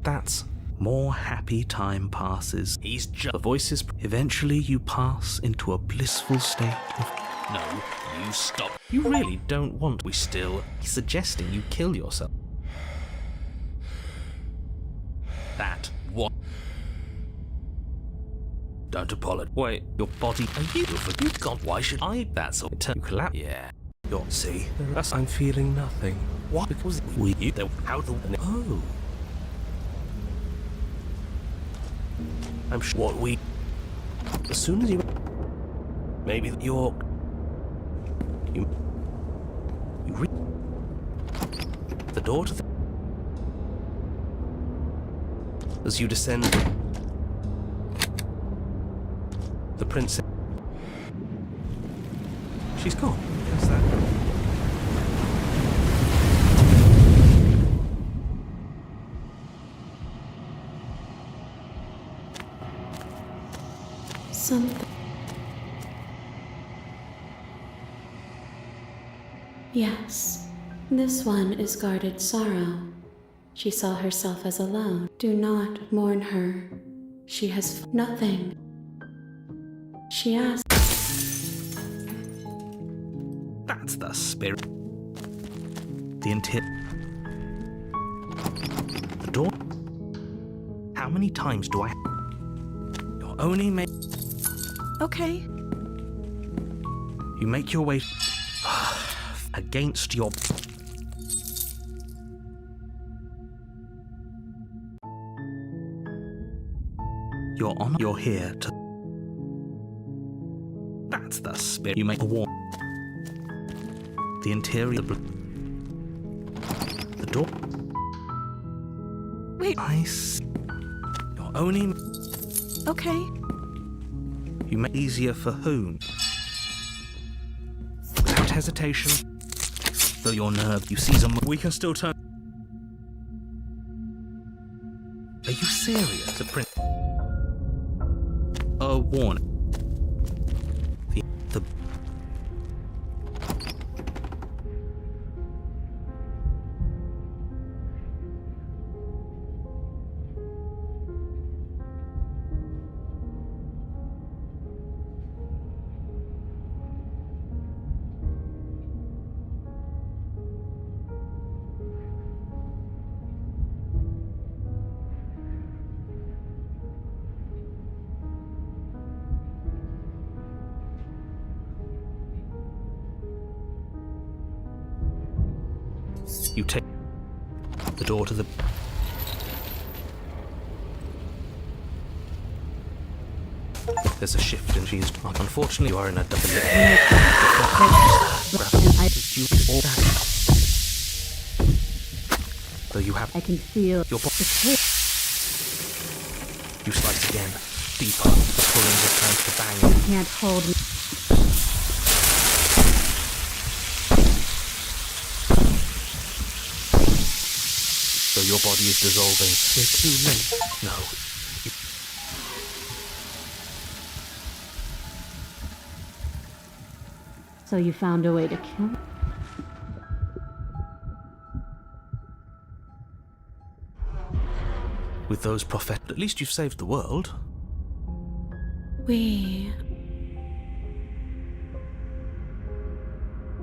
That's... More happy time passes. He's just... The voices... Eventually you pass into a blissful state of... No, you stop. You really don't want... We still... He's suggesting you kill yourself. That... What? Don't apologize. Wait. Your body... Are you... You've got... Why should I... That's all. You collapse. Yeah. You're... See? I'm feeling nothing. What? Because we... How the... Oh. I'm sure what we... As soon as you... Maybe you're... You the door to the... As you descend... The princess... She's gone. What's that? Something. Yes, this one is guarded sorrow. She saw herself as alone. Do not mourn her. She has nothing. She asked. That's the spirit. The The door? How many times do I... You're only make... Okay. You make your way... against your... You're here to... That's the spirit. You make a war. The interior... The door... Wait. You're only... Okay. You make easier for whom? Without hesitation. Though your nerve, you seize a... We can still turn... Are you serious? The print... A warning. The... You take the door to the... There's a shift and she's... Unfortunately, you are in a double... Though you have... I can feel your the tape. You slice again, deeper, pulling returns to bang. You can't hold me. So your body is dissolving. We're too late. No. So you found a way to kill me? With those prophet, at least you've saved the world.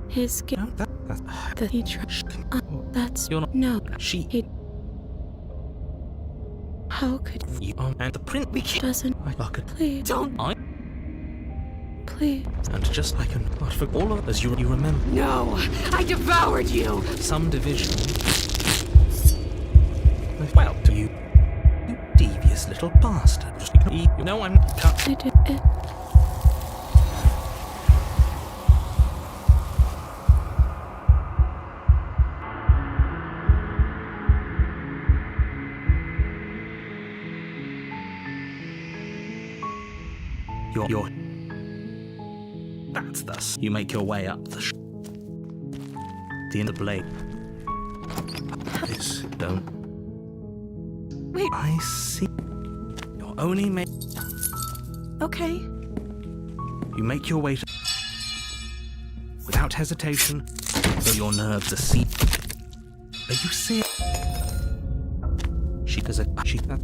His No, that he that's you're not. no. She. He. How could You and the prince. We can't. doesn't I could. please Don't. please And just like an. I forgot all of as you remember. No! I devoured you! Some division. Well, to you. You devious little bastard. Just eat. No, I'm cut. I did it. You're. That's thus. You make your way up the end of the blade. This don't. Wait. I see. You're only make. Okay. You make your way to. Without hesitation, though your nerves are seized. Are you serious? She does a. She. The.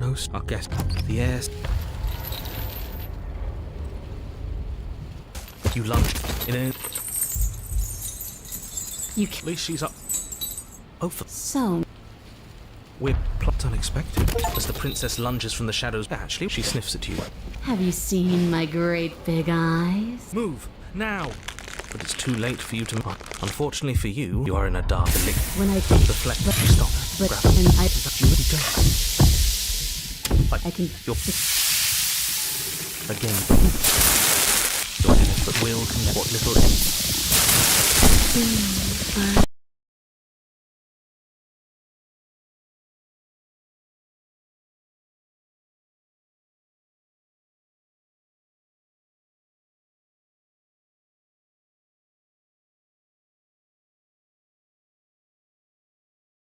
No, I guess the air. You lunge in a. You At least she's up. Oh, for so we're plot unexpected. As the princess lunges from the shadows, actually, she sniffs at you. have you seen my great big eyes? Move now! But it's too late for you to. Unfortunately for you, you are in a dark lick. When I Deflect. Stop. but Grab. and I You don't. Like I can You're again. Your but will connect what little.